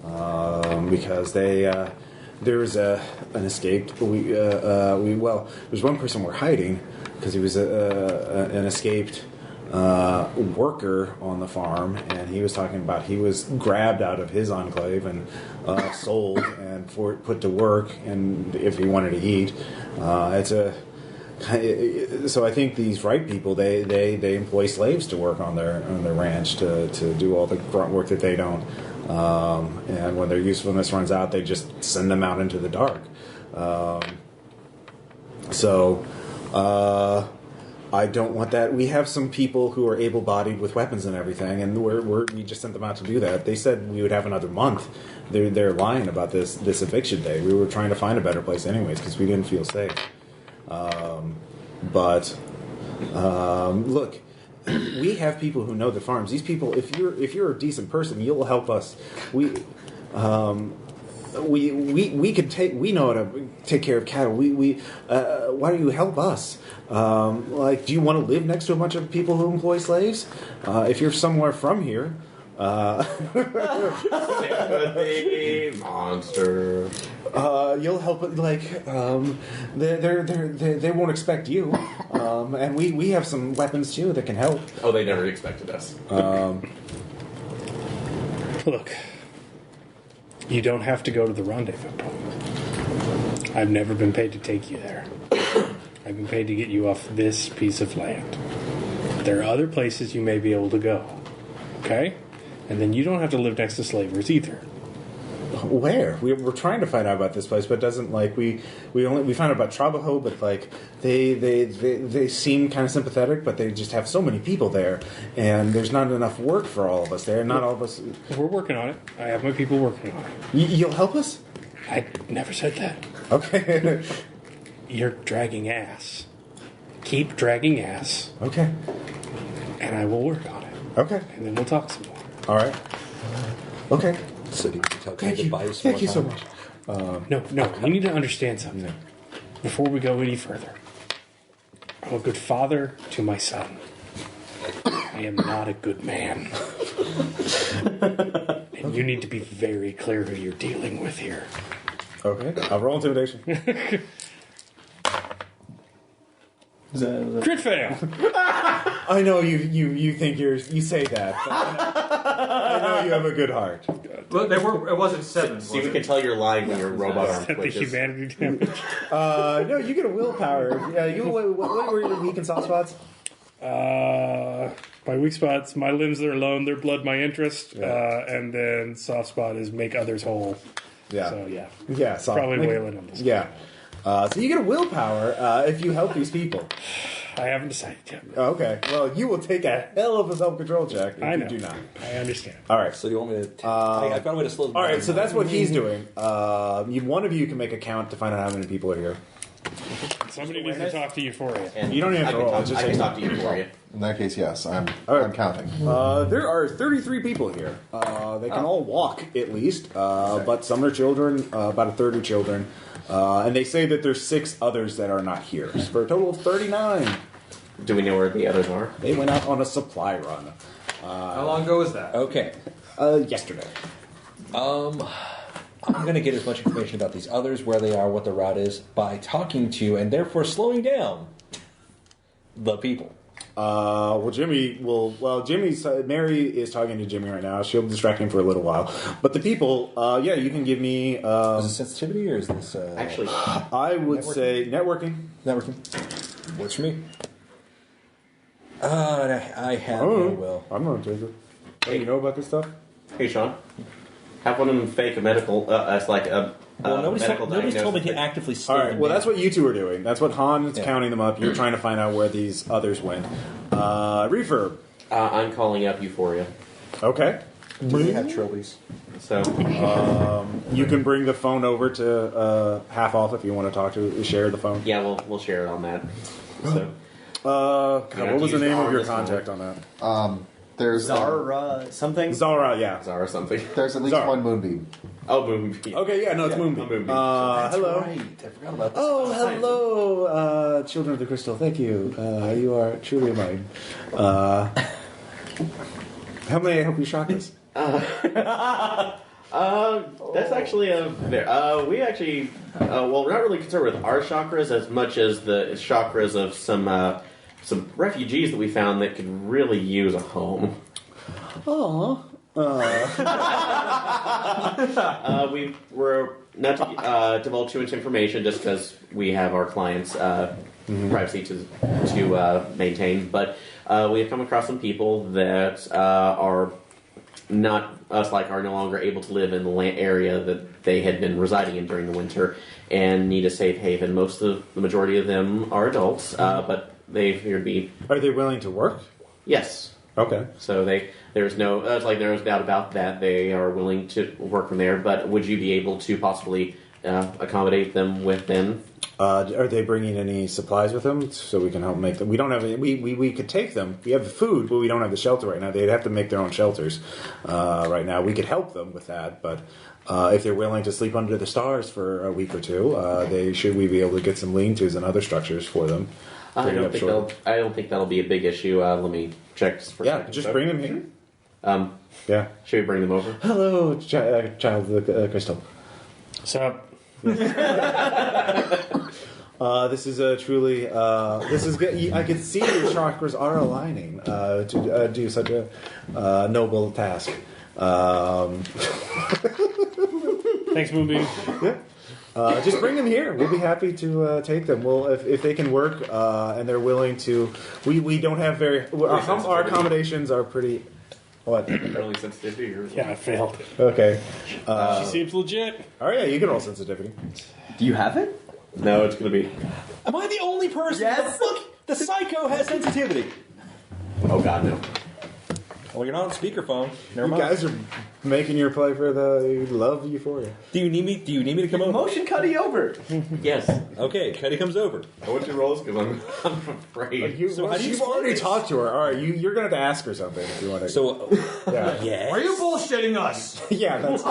Because there's an escaped. There's one person we're hiding because he was an escaped worker on the farm, and he was talking about he was grabbed out of his enclave and sold and put to work, and if he wanted to eat, so I think these Wright people they employ slaves to work on their ranch to do all the grunt work that they don't, and when their usefulness runs out, they just send them out into the dark. I don't want that. We have some people who are able-bodied with weapons and everything, and we just sent them out to do that. They said we would have another month. They're lying about this eviction day. We were trying to find a better place anyways because we didn't feel safe. Look, we have people who know the farms. These people, if you're a decent person, you'll help us. We can take. We know how to take care of cattle. Why don't you help us? Do you want to live next to a bunch of people who employ slaves? If you're somewhere from here, Sympathy, monster. you'll help. They won't expect you, and we have some weapons too that can help. Oh, they never expected us. Look, you don't have to go to the rendezvous point. I've never been paid to take you there. I've been paid to get you off this piece of land. There are other places you may be able to go. Okay? And then you don't have to live next to slavers either. Where? We're trying to find out about this place, but it doesn't we found out about Trabajo, but they seem kind of sympathetic, but they just have so many people there, and there's not enough work for all of us there. Not all of us. We're working on it. I have my people working on it. You'll help us? I never said that. Okay. You're dragging ass. Keep dragging ass, Okay. and I will work on it. Okay. And then we'll talk some more. All right. Okay. So do you tell Thank Caleb you. to buy us Thank more you so time? much. No, you need to understand something. Before we go any further, I'm a good father to my son. I am not a good man. And you need to be very clear who you're dealing with here. Okay. I'll roll intimidation. Crit fail! I know you think you say that. But I know you have a good heart. Well, it wasn't 7. See, we can tell you're lying when your robot arm The twitches. humanity damage. No, you get a willpower. Yeah, what were your weak and soft spots? My weak spots, my limbs are alone, their blood, my interest, and then soft spot is make others whole. Yeah. So yeah, Yeah. probably wailing on this. Yeah. So you get a willpower if you help these people. I haven't decided yet. Oh, okay. Well, you will take a hell of a self-control check if I know. you do not. I understand. All right. So do you want me to? I found a way to slow them All down. right. So that's what he's doing. One of you can make a count to find out how many people are here. Somebody needs to talk to Euphoria. And You don't even have I to can roll, talk- it's just I can a- talk to you for you. In that case, yes, I'm right. counting. There are 33 people here. They can all walk, at least, but some are children, about a third are children. And they say that there's 6 others that are not here, for a total of 39. Do we know where the others are? They went out on a supply run How long ago was that? Okay. yesterday. I'm going to get as much information about these others, where they are, what the route is, by talking to and therefore slowing down the people. Jimmy's Mary is talking to Jimmy right now. She'll distract him for a little while. But the people, you can give me. Is this sensitivity or is this Actually, I would say networking. networking? Works for me. I have no will. I'm going to take it. Oh, you know about this stuff? hey Sean, have one of them fake a medical as like a Well, nobody's medical told me diagnosis. to actively slow All right. them Well, down. that's what you two are doing. That's what Han's Yeah. counting them up. You're trying to find out where these others went. Refurb. I'm calling up Euphoria. Okay. Do they have trophies? So You can bring the phone over to half off if you want to talk to share the phone. yeah, we'll share it on that. So God, have what was to the use name of your arm this contact on that? There's Zara something? Zara, yeah. Zara or something. there's at least Zara. one moonbeam. Oh, boom. Okay, yeah, no, it's Moonbeam. Moonbeam. Hello. Right. I forgot about this. Oh, hello, children of the crystal. Thank you. You are truly mine. How may I help you, chakras? That's actually we actually we're not really concerned with our chakras as much as the chakras of some refugees that we found that could really use a home. Oh. We were not to divulge too much information just because we have our clients' privacy to maintain, but we have come across some people that are not are no longer able to live in the area that they had been residing in during the winter and need a safe haven. The majority of them are adults, but they appear to be. Are they willing to work? Yes. Okay. So there's no doubt about that. They are willing to work from there. But would you be able to possibly accommodate them within? Are they bringing any supplies with them so we can help make them? We don't have any. We could take them. We have the food, but we don't have the shelter right now. They'd have to make their own shelters right now. We could help them with that, but if they're willing to sleep under the stars for a week or two, we be able to get some lean-tos and other structures for them. I don't think that'll be a big issue. Let me check. For a second. Just bring them here. Yeah. Should we bring them over? Hello, child of the crystal. What's up? This is truly. This is good. I can see your chakras are aligning to do such a noble task. Thanks, Moonbeam. Just bring them here. We'll be happy to take them. Well, if they can work and they're willing to, we don't have very. Our accommodations are pretty. What? Early sensitivity. Or Yeah, I failed. Okay. She seems legit. Oh yeah, you can roll sensitivity. Do you have it? No, it's going to be. Am I the only person? Yes. The psycho has sensitivity. Oh God, no. Well, you're not on speakerphone. Never You mind. guys are making your play for the love Euphoria. Do you need me? Do you need me to come over? Motion Cuddy over. Yes. Okay, Cuddy comes over. I want you to roll this because I'm afraid. So how do you you've explain already this? talked to her. All right, you're going to have to ask her something if you want to. So, yeah, yes. Are you bullshitting us? yeah. That's,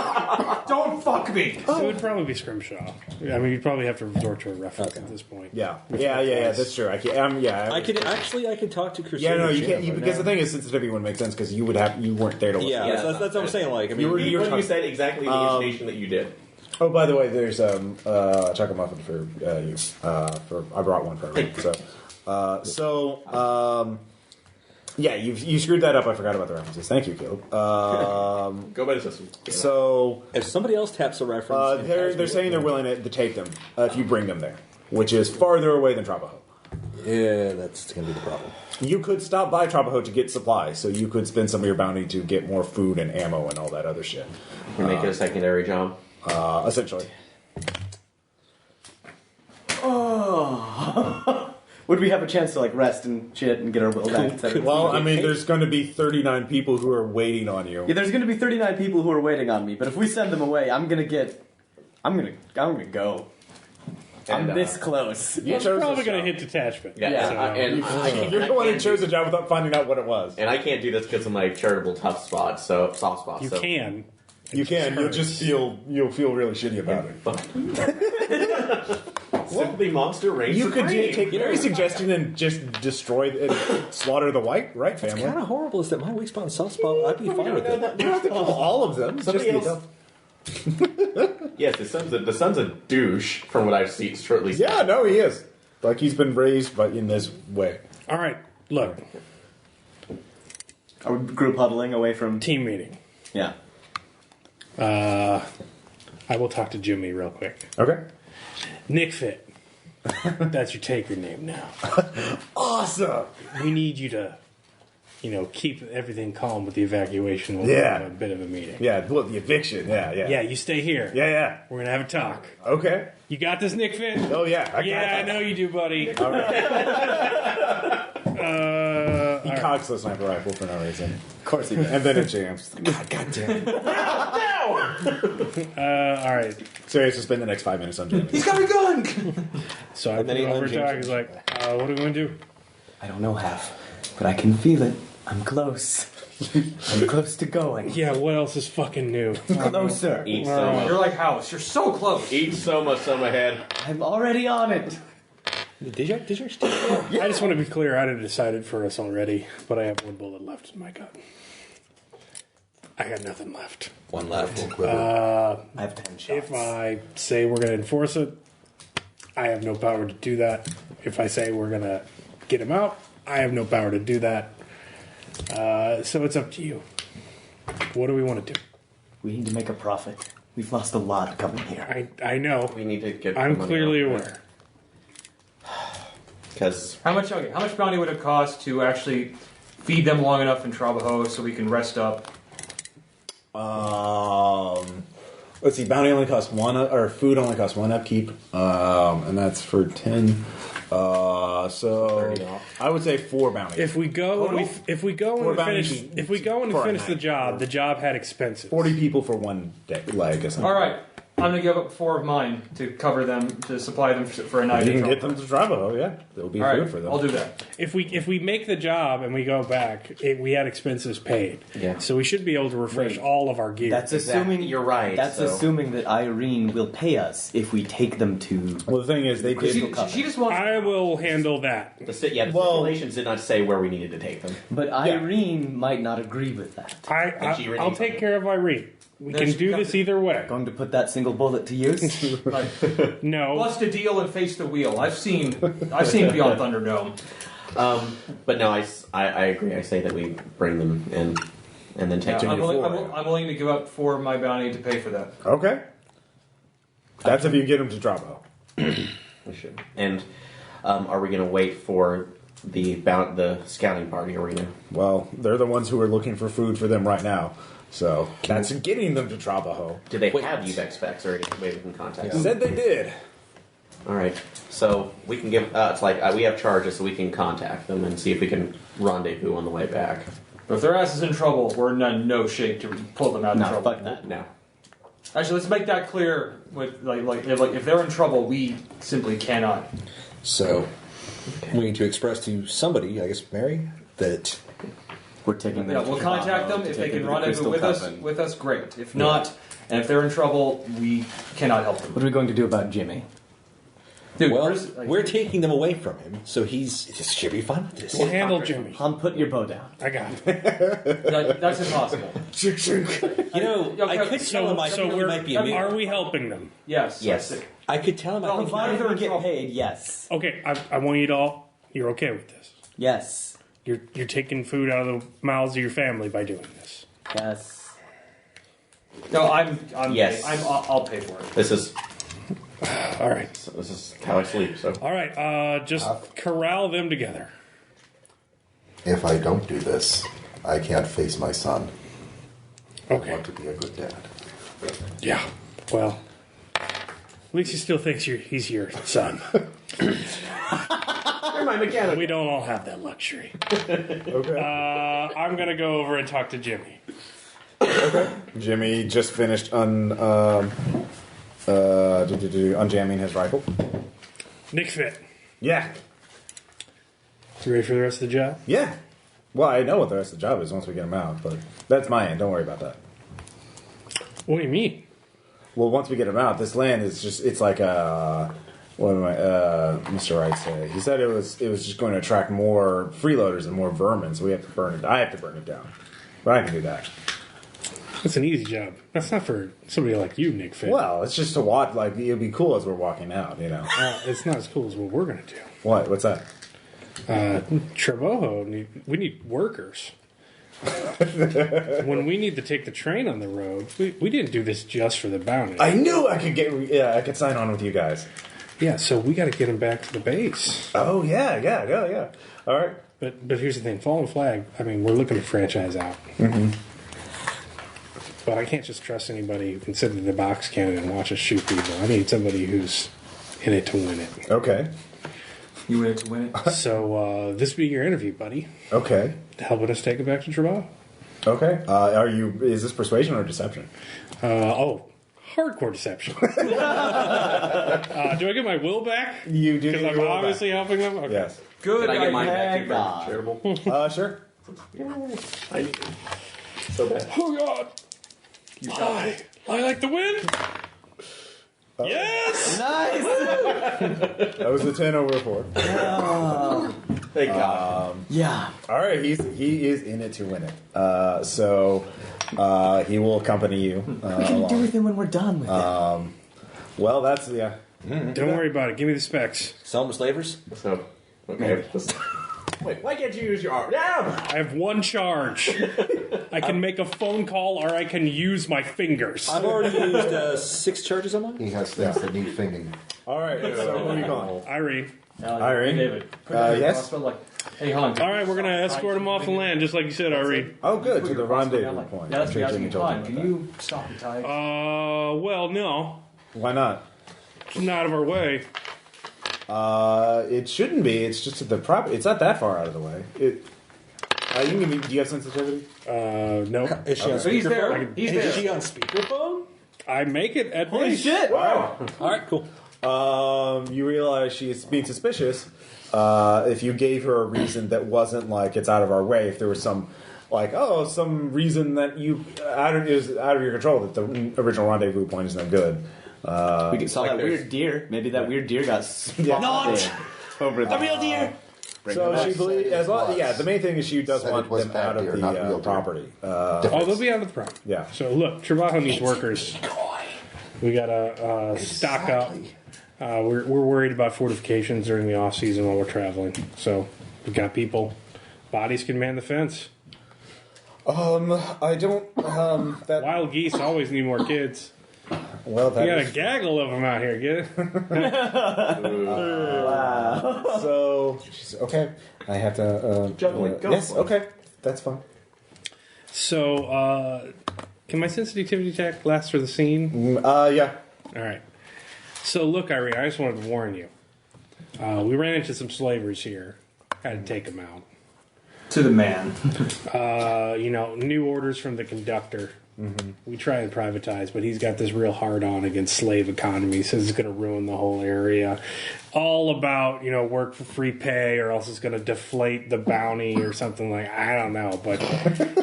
Don't fuck me. It would probably be Scrimshaw. I mean, you'd probably have to resort to a reference at this point. yeah. That's true. I could I could talk to Christina. Yeah, no, you can't. right Because now. the thing is, sensitivity wouldn't make sense because you weren't there to listen. Yeah, that's what I'm saying. Like, I mean, When you're you talking- said exactly the intonation that you did. Oh, by the way, there's chocolate muffin for you. I brought one for everyone. Yeah, you screwed that up. I forgot about the references. Thank you, Caleb. Go by the system. So if somebody else taps a reference, and has they're me saying they're look willing to take them if you bring them there, which is farther away than Trabajo. Yeah, that's going to be the problem. You could stop by Trabajo to get supplies, so you could spend some of your bounty to get more food and ammo and all that other shit. You make it a secondary job. Essentially. Oh. Would we have a chance to like rest and shit and get our will back? Well, I mean, there's going to be 39 people who are waiting on you. Yeah, there's going to be 39 people who are waiting on me. But if we send them away, I'm gonna go. I'm this close. You It's chose probably this going to job. hit detachment. Yeah, So, You're the one who chose the job without finding out what it was. And I can't do this because of my charitable soft spots. you so. can. You can. You'll just you'll feel really shitty about it. Simply monster reigns You could supreme. take Mary's suggestion and just destroy and slaughter the white, right, family? Kind of horrible is that my weak spot and soft spot, I'd be fine with it. You don't have to kill all of them. Somebody Just else. Yes, the son's a douche from what I've seen. Shortly. Yeah, no, he is. Like he's been raised, but in this way. All right, look, Are we group huddling away from? team meeting. Yeah. I will talk to Jimmy real quick. Okay. Nick Fit. That's your taker name now. Awesome. We need you to, keep everything calm with the evacuation. We'll Yeah. have a bit of a meeting. Yeah, well, the eviction. Yeah. Yeah, you stay here. Yeah. We're going to have a talk. Okay. You got this, Nick Fit? Oh, yeah. I I know you do, buddy. All right. He All right. cocks the sniper rifle for no reason. Of course he does. And then it jams. God damn it. All right. So he has to spend the next 5 minutes on jamming. He's got a gun. So I And then put he over unjams talk. He's like, what are we going to do? I don't know half, but I can feel it. I'm close. I'm close to going. Yeah, what else is fucking new? Closer. Eat Soma. You're like House. You're so close. Eat Soma head. I'm already on it. Did you I just want to be clear. I had decided for us already, but I have one bullet left in my gun. I got nothing left. One left. I have 10 shots. If I say we're going to enforce it, I have no power to do that. If I say we're going to get him out, I have no power to do that. So it's up to you. What do we want to do? We need to make a profit. We've lost a lot coming here. I know. We need to get. I'm the money clearly out. aware. Because How much bounty would it cost to actually feed them long enough in Trabajo so we can rest up? Let's see. Bounty only costs one, or food only costs one upkeep, and that's for 10. So 30 off. I would say 4 bounties. If we go and Four bounties finish for a finish the night. job, the job had expenses. 40 people for one day, like essentially. All right, I'm gonna give up 4 of mine to cover them, to supply them for a night. You in can get Trabajo. them to Trabajo, yeah. There'll be All food right, for them. I'll do that. If we make the job and we go back, we had expenses paid. Yeah. So we should be able to refresh Wait. all of our gear. That's Exactly. assuming You're right, That's so- assuming that Irene will pay us if we take them to. Well, the thing is, they She, did. she just wants. I will handle that. the Well- stipulations did not say where we needed to take them. But Irene might not agree with that. I'll take care of Irene. We Then can she do becomes- this either way. Going to put that single bullet to use. Like, No. bust a deal and face the wheel. I've seen Beyond Thunderdome. But no, I agree. I say that we bring them in and then take I'm them. I'm willing to give up 4 of my bounty to pay for that. Okay. That's if you get them to Trabajo. We should. And are we going to wait for the scouting party? Are we going to? Well, they're the ones who are looking for food for them right now. So that's getting them to Trabajo. Do they have UVEX specs or any way we can contact them? Said they did. All right. So we can give. It's like we have charges, so we can contact them and see if we can rendezvous on the way back. But if their ass is in trouble, we're in no shape to pull them out of No, trouble. fuck that. No. Actually, let's make that clear. With if they're in trouble, we simply cannot. So, we need to express to somebody, I guess Mary, that We're taking them. Yeah, to we'll Toronto contact them to if they take can them to the rendezvous Crystal with us. Coven. Great. If not, and if they're in trouble, we cannot help them. What are we going to do about Jimmy? Dude, well, where's- we're taking them away from him, so he's should be fine with this. We'll handle Jimmy. Put your bow down. I got it. that's impossible. You know, I could tell him I think he might be a Are we helping them? Yes. Yes. that's it. I could tell him I No, think fine. Provided we get trouble. paid, yes. Okay, I want you to all. You're okay with this? Yes. You're taking food out of the mouths of your family by doing this. Yes. No, I'm Yes. I'll pay for it. This is. All right. So this is how I sleep. So All right. Just corral them together. If I don't do this, I can't face my son. I Okay. want to be a good dad. Yeah. Well, at least he still thinks he's your son. you're my mechanic. We don't all have that luxury. Okay. I'm gonna go over and talk to Jimmy. Jimmy just finished unjamming his rifle. Nick Fit. Yeah. You ready for the rest of the job? Yeah. Well, I know what the rest of the job is once we get him out, but that's my end. Don't worry about that. What do you mean? Well, once we get him out, this land is just—it's like a. What am I? Mr. Wright say? He said it was just going to attract more freeloaders and more vermin, so we have to burn it. I have to burn it down, but I can do that. That's an easy job. That's not for somebody like you, Nick Fit. Well, it's just to watch. Like it'd be cool as we're walking out, you know. It's not as cool as what we're gonna do. What? What's that? Trabojo, we need workers. When we need to take the train on the road, we didn't do this just for the bounty. I knew I could get. Yeah, I could sign on with you guys. Yeah, so we got to get him back to the base. Oh yeah. All right. But here's the thing, Fallen Flag. I mean, we're looking to franchise out. Mm-hmm. But I can't just trust anybody who can sit in the box cannon and watch us shoot people. I need somebody who's in it to win it. Okay. You in it to win it? So this be your interview, buddy. Okay. Helping us take it back to Trabojo. Okay. Is this persuasion or deception? Hardcore deception. Do I get my will back? You do. Because I'm obviously helping them? Okay. Yes. Good. Did I get mine back too God. for charitable? Sure. I need so bad. Oh, God. I like the win. Yes! Nice! That was a 10 over 4. Thank God. Yeah. All right, he is in it to win it. So he will accompany you. We can do with him when we're done with it. Well, that's yeah. Don't worry about it. Give me the specs. Sell them to slavers? So okay. Wait, why can't you use your arm? Yeah. I have one charge. I can make a phone call or I can use my fingers. I've already used 6 charges on mine. He has things that need finging. All right. So who are you calling? Irene. Irene? David. Yes. Like, hey, hon. All right, we're going to escort him off the land, just like you said, Irene. Oh, good. To the rendezvous point. Yeah, that's I'm me sure Jimmy asking. told Hon, you can about you stop and tie? Well, no. that. Why not? It's out of our way. It shouldn't be. It's just that the property. It's not that far out of the way. Do you have sensitivity? No. Is she on So he's there. speakerphone? He's Is there. she on speakerphone? I make it at Holy base. shit! Wow. All right, cool. You realize she is being suspicious. If you gave her a reason that wasn't like it's out of our way, if there was some some reason that is out of your control, that the original rendezvous point is no good. We saw like that there's- weird deer. Maybe that weird deer got Not over the real deer. So she believes, as long, yeah. The main thing is she does Said want it was them bad out of deer, not real the deer. property. Oh, they'll be out of the problem. Yeah. So look, Trabajo needs workers. We got to stock up. We're worried about fortifications during the off season while we're traveling. So we've got people. Bodies can man the fence. I don't. That Wild geese always need more kids. well. That We got is- a gaggle of them out here. Get it? So she's okay. I have to. Juggling, go yes. for it. Okay. That's fine. So, can my sensitivity check last for the scene? Yeah. All right. So, look, Irene, I just wanted to warn you. We ran into some slavers here. Had to take them out. To the man. New orders from the conductor. Mm-hmm. We try and privatize, but he's got this real hard on against slave economy. Says it's going to ruin the whole area. All about, work for free pay or else it's going to deflate the bounty or something like, I don't know. But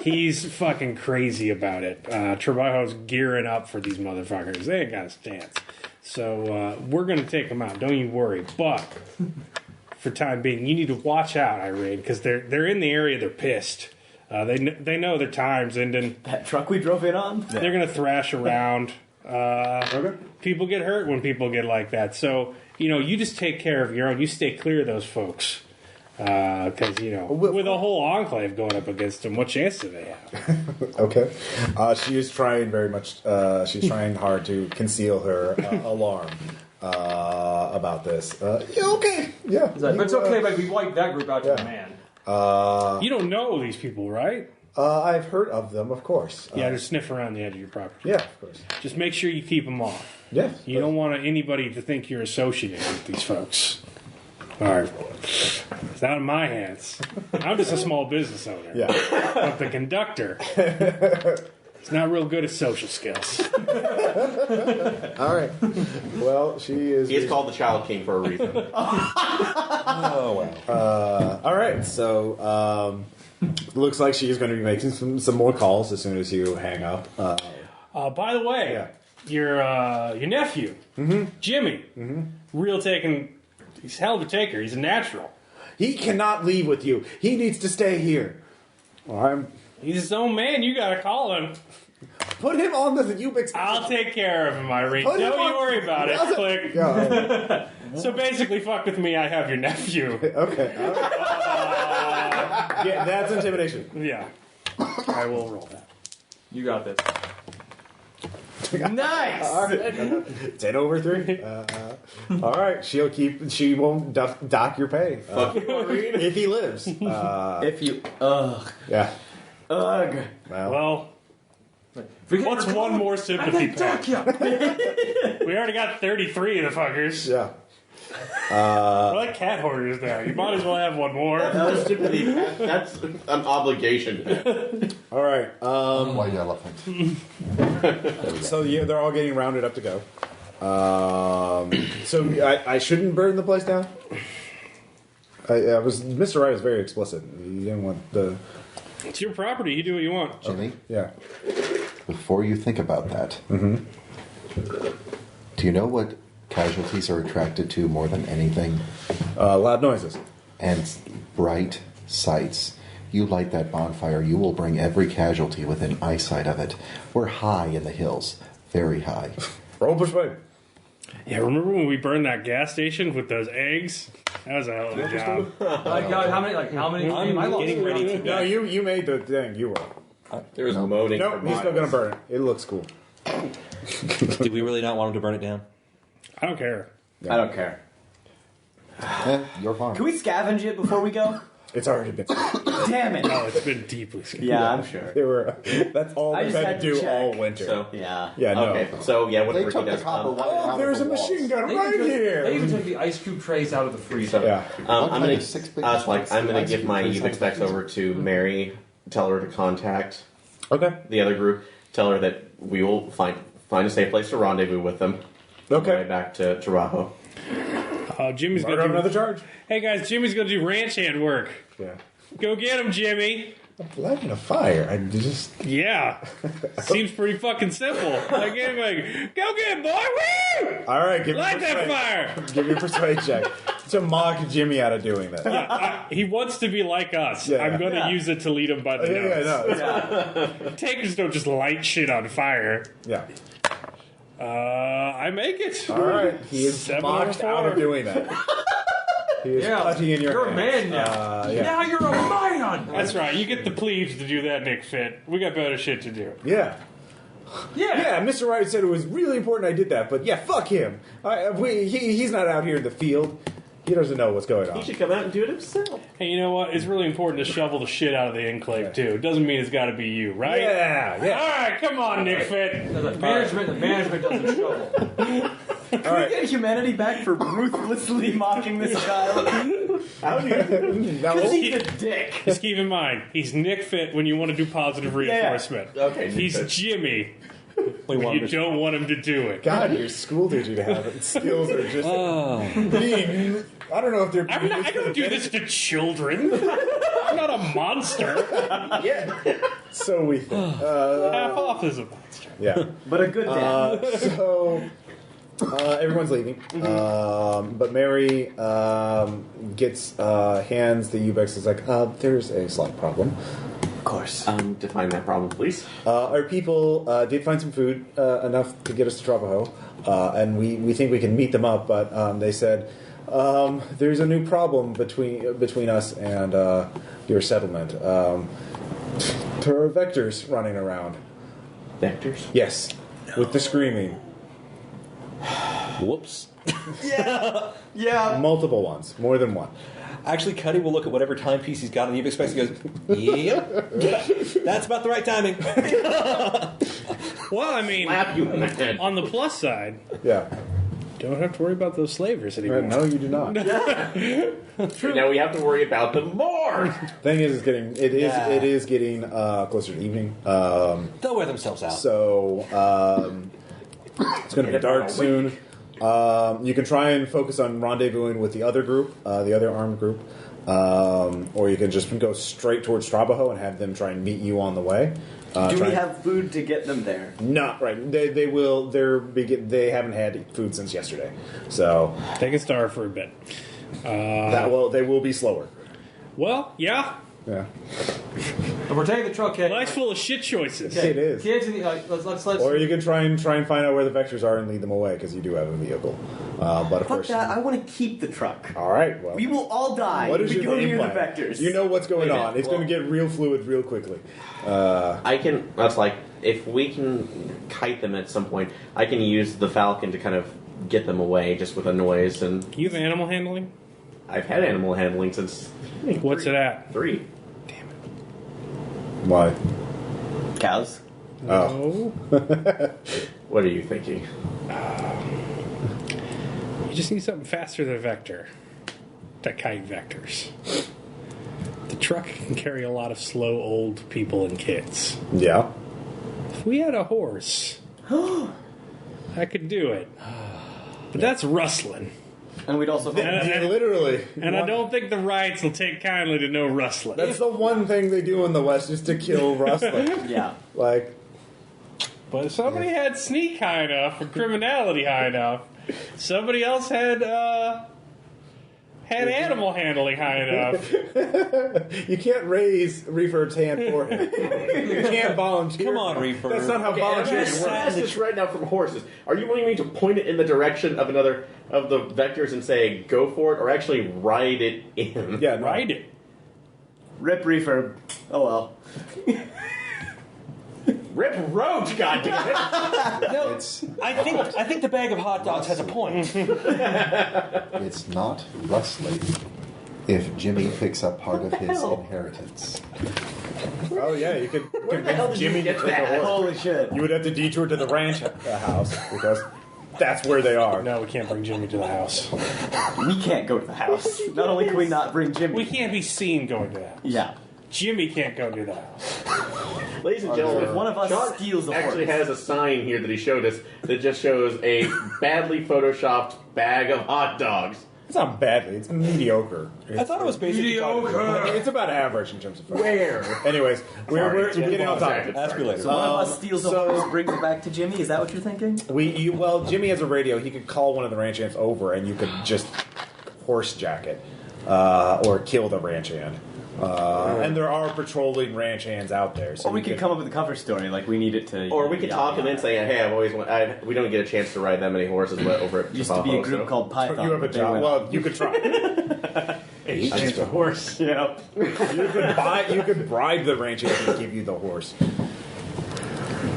he's fucking crazy about it. Trabajo's gearing up for these motherfuckers. They ain't got a stance. So we're going to take them out. Don't you worry. But for time being, you need to watch out, Irene, because they're in the area. They're pissed. They know their time's ending. That truck we drove in on? They're going to thrash around. Okay. People get hurt when people get like that. So, you just take care of your own. You stay clear of those folks. Because, with a whole enclave going up against them, what chance do they have? Okay. She is trying very much. She's trying hard to conceal her alarm. about this. Yeah, okay. Yeah. But it's okay, but we wiped that group out to a man. You don't know these people, right? I've heard of them, of course. Yeah, just sniff around the edge of your property. Yeah, of course. Just make sure you keep them off. Yeah. You don't want anybody to think you're associated with these folks. All right. It's out of my hands. I'm just a small business owner. Yeah. But the conductor, he's not real good at social skills. All right. Well, she is. He is called the Child King for a reason. Oh, wow. All right. So, looks like she's going to be making some more calls as soon as you hang up. By the way, Yeah. your nephew, Jimmy, he's a hell of a taker. He's a natural. He cannot leave with you. He needs to stay here. He's his own man. You gotta call him. Put him on the Ubix. I'll take care of him, Irene. Put Don't him you on- worry about it. Click. Yeah. So basically, fuck with me. I have your nephew. Okay. All right. Yeah, that's intimidation. Yeah. I will roll that. You got this. Nice! All right. 10 over 3. All right. She won't dock your pay. If he lives. If you. Ugh. Yeah. Ugh. Well, What's one more sympathy pack? We already got 33 of the fuckers. yeah. We're like cat hoarders now. You might as well have one more. No sympathy. That's an obligation. All right. White elephant. So yeah, they're all getting rounded up to go. So I shouldn't burn the place down. Mr. Wright was very explicit. He didn't want the. It's your property. You do what you want. Jimmy, Yeah. before you think about that, do you know what casualties are attracted to more than anything? Loud noises. And bright sights. You light that bonfire, you will bring every casualty within eyesight of it. We're high in the hills, very high. Roll persuade. Yeah, remember when we burned that gas station with those eggs? That was a hell of a job. God, how many? I'm I lost getting ready to No, you made the thing. You were. There was moaning. Nope. for He's still gonna miles. burn it. It looks cool. Did we really not want him to burn it down? I don't care. I don't care. You're fine. Can we scavenge it before we go? It's already been. Damn it. Oh, it's been deeply scary. Yeah, I'm sure. They were. That's all I they've just had had to to do check. all winter. So, Yeah. Yeah. No. okay. So, yeah, what They Ricky took the does. copper wire Oh, out there's a of the walls. machine gun They right even, took, here. they even took the ice cube trays out of the freezer. Yeah. I'm What gonna kind of six big I'm gonna ice give cube my trays evic specs over to Mary. Tell her to contact Okay. the other group. Tell her that we will find a safe place to rendezvous with them. On the way Okay. back to Raho. Jimmy's Murder gonna of do another charge. Hey guys, Jimmy's gonna do ranch hand work. Yeah. Go get him, Jimmy. I'm lighting a fire. I just. Yeah. Seems pretty fucking simple. I get him like, go get him, boy. Woo! All right. Give me Light that persuade. fire. Give me a persuade check to mock Jimmy out of doing this. He wants to be like us. Yeah. I'm gonna use it to lead him by the Yeah, nose. no. Takers don't just light shit on fire. Yeah. I make it. All right. He is 7 mocked over 4. out of doing that. He is Yeah, putty in your you're a hands. man now. Yeah. Now you're a man. That's right. You get the plebes to do that, Nick Fit. We got better shit to do. Yeah. Yeah. Yeah, Mr. Wright said it was really important I did that, but yeah, fuck him. He's not out here in the field. He doesn't know what's going He on. should come out and do it himself. Hey, you know what? It's really important to shovel the shit out of the enclave too. It doesn't mean it's got to be you, right? Yeah, yeah. All right, come on, Nick Fit. The management doesn't shovel. Can we get humanity back for ruthlessly mocking this child? How do you? Because he's a dick. Just keep in mind, he's Nick Fit when you want to do positive reinforcement. Okay, Nick He's Fit. Jimmy We when want you don't want him to do it. God, your school teacher having skills are just being. I don't know if they're. I don't do this to children. I'm not a monster. So we think. Half off is a monster. Yeah. But a good dad. So everyone's leaving, but Mary gets hands the Ubex. Is like, there's a slight problem. Of course. Define that problem, please. Our people did find some food enough to get us to Travajo, and we think we can meet them up. But they said there's a new problem between us and your settlement. There are vectors running around. Vectors? Yes, with the screaming. Whoops. Yeah. Multiple ones, more than one. Actually, Cuddy will look at whatever timepiece he's got on the expects and goes, yep, that's about the right timing. Well, I mean, Slap you in the head. on the plus side, Yeah. don't have to worry about those slavors anymore. No, you do not. Now we have to worry about them more. Thing is, it is getting closer to evening. They'll wear themselves out. So it's going to be dark soon. You can try and focus on rendezvousing with the other group, the other armed group, or you can just go straight towards Strabaho and have them try and meet you on the way. Do we have food to get them there? Not right. They will. They haven't had food since yesterday, so They can starve for a bit. they will be slower. Well, yeah. Yeah, But we're taking the truck head. Life's full of shit choices. it is. Kids, let's Or you can try and find out where the vectors are and lead them away because you do have a vehicle. But of Fuck course, that. I want to keep the truck. all right. Well, We will all die what if is we your go game near plan? the vectors. You know what's going Wait a on. minute, It's going to get real fluid real quickly. I can. That's like if we can kite them at some point. I can use the falcon to kind of get them away just with a noise. And You have animal handling? I've had animal handling since What's it at? 3. Why? Cows. Oh. No. What are you thinking? You just need something faster than a vector to kite vectors. The truck can carry a lot of slow old people and kids. Yeah. If we had a horse, I could do it. But that's rustling. And we'd also... Literally. And I don't think the riots will take kindly to no rustling. That's the one thing they do in the West is to kill rustling. Yeah. Like, But if somebody had sneak high enough or criminality high enough, somebody else had animal handling high enough. you can't raise Reefer's hand for him. You can't volunteer. Come on, Reefer. That's not how Okay, I'm volunteering going to works. ask this right now from horses. Are you wanting me to point it in the direction of another of the vectors and say go for it, or actually ride it in? Yeah, no. Ride it. Rip refurb. Oh well. Rip roach, goddammit! No, It's I think the bag of hot dogs has a point. it's not rustling. If Jimmy picks up part of his hell? inheritance. Oh yeah, you could Where the hell convince did you Jimmy to get take a that? horse. Holy shit. You would have to detour to the ranch house because that's where they are. No, we can't bring Jimmy to the house. We can't go to the house. Not only can we not bring Jimmy. We can't be seen going to the house. Yeah. Jimmy can't go to the house. Ladies and gentlemen, If one of us Sean steals a actually horse. has a sign here that he showed us that just shows a badly photoshopped bag of hot dogs. It's not badly. It's mediocre. I thought it was basically It's about average in terms of photos. Where? Anyways, we're getting on topic. Ask you later. So one of us steals a so- horse, brings it back to Jimmy. Is that what you're thinking? Well, Jimmy has a radio. He could call one of the ranch hands over, and you could just horse jack it or kill the ranch hand. And there are patrolling ranch hands out there. So Or we you could come up with a cover story, like we need it to. Or we could talk and then say, "Hey, I've always we don't get a chance to ride that many horses over at Used to be a group so- called Python. You have a but they job. went- Well, you could try. It's a horse. Yeah. You could bribe the ranch hand to give you the horse.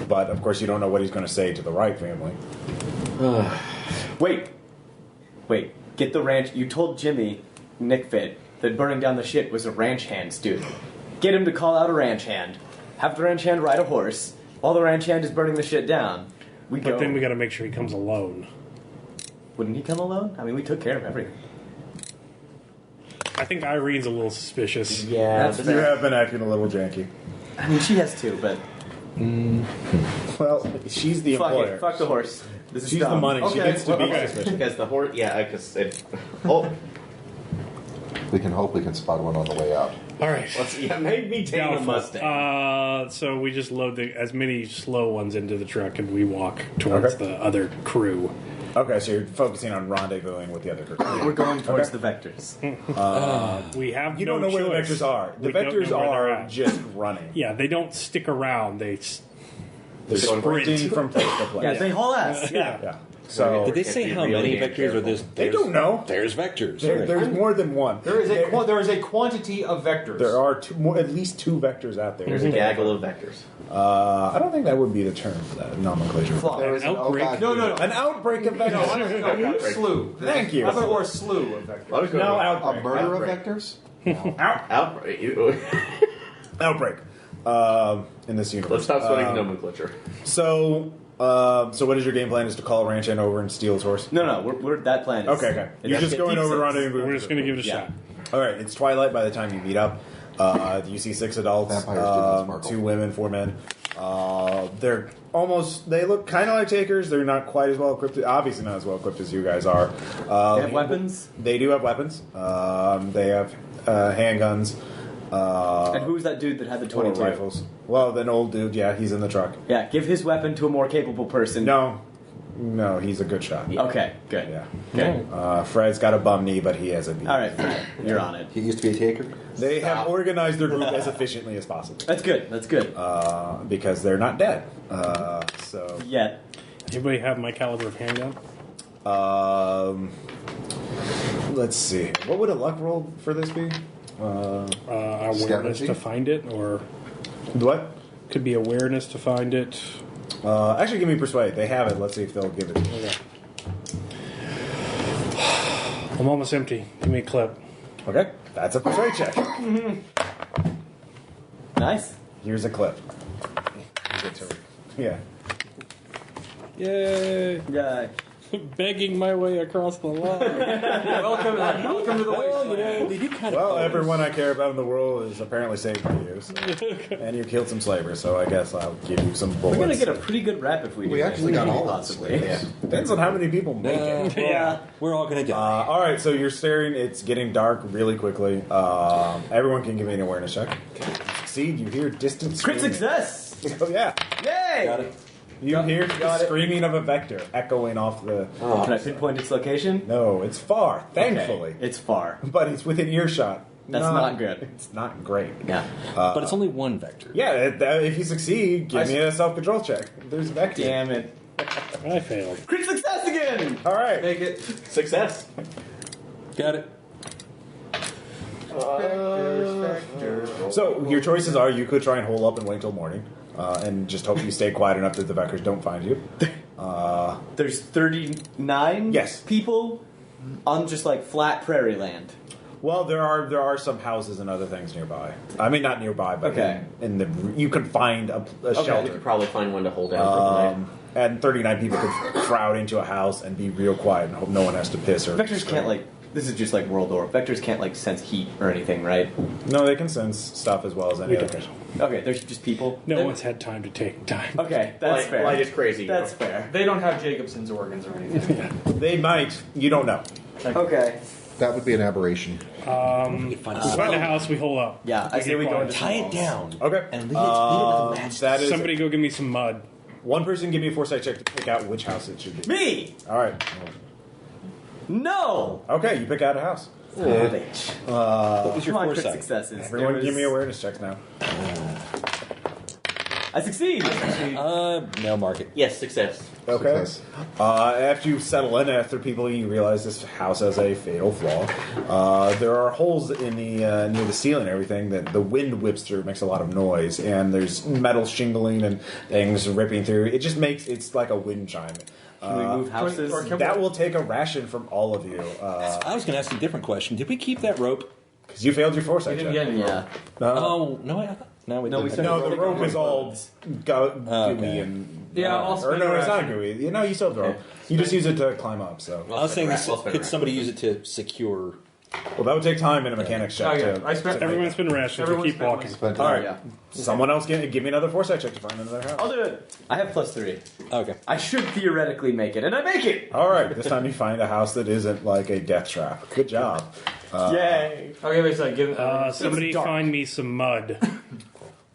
But of course, you don't know what he's going to say to the Wright family. Wait. Get the ranch. You told Jimmy, Nick Fit, that burning down the shit was a ranch hand student. Get him to call out a ranch hand. Have the ranch hand ride a horse while the ranch hand is burning the shit down. We go. But then we got to make sure he comes alone. Wouldn't he come alone? I mean, we took care of everything. I think Irene's a little suspicious. Yeah, That's but You fair. have been acting a little janky. I mean, she has too, but Well, she's the fuck employer. it. Fuck the horse. This is She's dumb. the money. She Okay, gets to be okay. suspicious. because the horse. Yeah, because it. Oh, We can hope we can spot one on the way out. All right. made me tame a Doubtful. Mustang. So we just load as many slow ones into the truck and we walk towards Okay. the other crew. Okay, so you're focusing on rendezvousing with the other group. We're going towards the vectors. We have You no don't know where the choice. vectors are. The We don't vectors know where they're are at. just running. Yeah, they don't stick around. They're They're sprint. sprinting from place to place. Yeah, they haul ass. Yeah. Yeah. So Did they say how many vectors are this? they don't know. There's vectors. There's more than one. There is a quantity of vectors. There are at least 2 vectors out there. There's a gaggle of vectors. I don't think that would be the term for that nomenclature. There is an outbreak. No. An outbreak of vectors. No, slew. Thank you. How about or slew of vectors? No a outbreak. murder Outbreak. of vectors? Outbreak. Outbreak. In this universe. Let's stop sweating nomenclature. So what is your game plan? Is to call Ranch Hand over and steal his horse? No, we're that plan is... Okay. You're just going over to rendezvous. We're just going to give it a Yeah. shot. All right. It's twilight by the time you meet up. You see 6 adults, Vampires do not sparkle. 2 women, 4 men. They look kind of like takers. They're not quite as well equipped. Obviously not as well equipped as you guys are. They have weapons? They do have weapons. They have handguns. And who's that dude that had the 22? Rifles. Well, an old dude. Yeah, he's in the truck. Yeah, give his weapon to a more capable person. No, he's a good shot. Okay, good. Yeah. Okay. Fred's got a bum knee, but he has a beat. All right, Fred, you're on it. He used to be a taker. They have organized their group as efficiently as possible. That's good. Because they're not dead. So. Yet. Anybody have my caliber of handgun? Let's see. What would a luck roll for this be? Awareness Scavenging? to find it, or What? could be awareness to find it. Actually, give me persuade. They have it. Let's see if they'll give it. Okay. I'm almost empty. Give me a clip. Okay, that's a persuade check. Nice. Here's a clip. Yeah. Yay! Yeah. Begging my way across the line. Welcome to the wasteland. They do kind Well, everyone I care about in the world is apparently saved by you. So. And you killed some slavers, so I guess I'll give you some bullets. We're gonna get a pretty good rap if we do. We actually got all of possibly. Yeah. Depends on how many people make it. Yeah. We're all gonna die. All right, so you're staring. It's getting dark really quickly. Everyone can give me an awareness check. If you succeed, you hear distant Crit screaming. success! Oh yeah, Yay! Got it. you hear the got it. screaming of a vector echoing off the. Can I pinpoint its location? No, it's far. Thankfully, Okay. It's far. but it's within earshot. That's not good. It's not great. Yeah. But it's only one vector. Yeah, if you succeed, give me a self-control check. There's a vector. Damn it. I failed. Crit success again! All right. Make it. Success. Got it. So your choices are: you could try and hole up and wait till morning, and just hope you stay quiet enough that the vectors don't find you. There's 39 Yes. people on just like flat prairie land. Well, there are some houses and other things nearby. I mean, not nearby, but Okay. in the you can find a We shelter. could probably find one to hold down for the night. And 39 people could crowd into a house and be real quiet and hope no one has to piss or. Vectors can't like. This is just like World War. Vectors can't like sense heat or anything, right? No, they can sense stuff as well as any other fish. Okay, there's just people. No one's had time to take time. Okay, that's fair. Light is crazy. That's fair. They don't have Jacobson's organs or anything. They might. You don't know. Okay. That would be an aberration. We find a house, we hole up. Yeah, I say we go into Tie it down. Okay. And leave it with a match. That is Somebody go give me some mud. one person. Give me a foresight check to pick out which house it should be. Me! All right. No! Okay, you pick out a house. Bitch. What was your Come on, crit foresight? successes. Everyone, There give me was- awareness checks now. I succeed! No, mark it. Yes, success. Okay. Success. After you settle in after people, you realize this house has a fatal flaw. There are holes in the near the ceiling and everything that the wind whips through, makes a lot of noise, and there's metal shingling and things ripping through. It just makes it's like a wind chime. Can we move houses? or can That will take a ration from all of you I was going to ask a different question. Did we keep that rope? because you failed your foresight You didn't check. get any. Yeah. Oh, no, I thought. No, we No, we didn't. said- No, the rope is all gooey Okay. and Yeah, I'll or spend no, a it's not ration. gooey. You know, you still have the rope. You just use it to climb up. So, I was saying, I'll spend a could rack. somebody use it to secure? well, that would take time in a mechanics Oh, check. yeah. to- I spent. Everyone's been rational, so Everyone's keep been walking. Spent All right. Yeah. Someone else give me another foresight check to find another house. I'll do it. I have +3. Okay. I should theoretically make it, and I make it! All right, this time you find a house that isn't like a death trap. Good job. Yay! Okay, wait a second. Give. Somebody dark. find me some mud.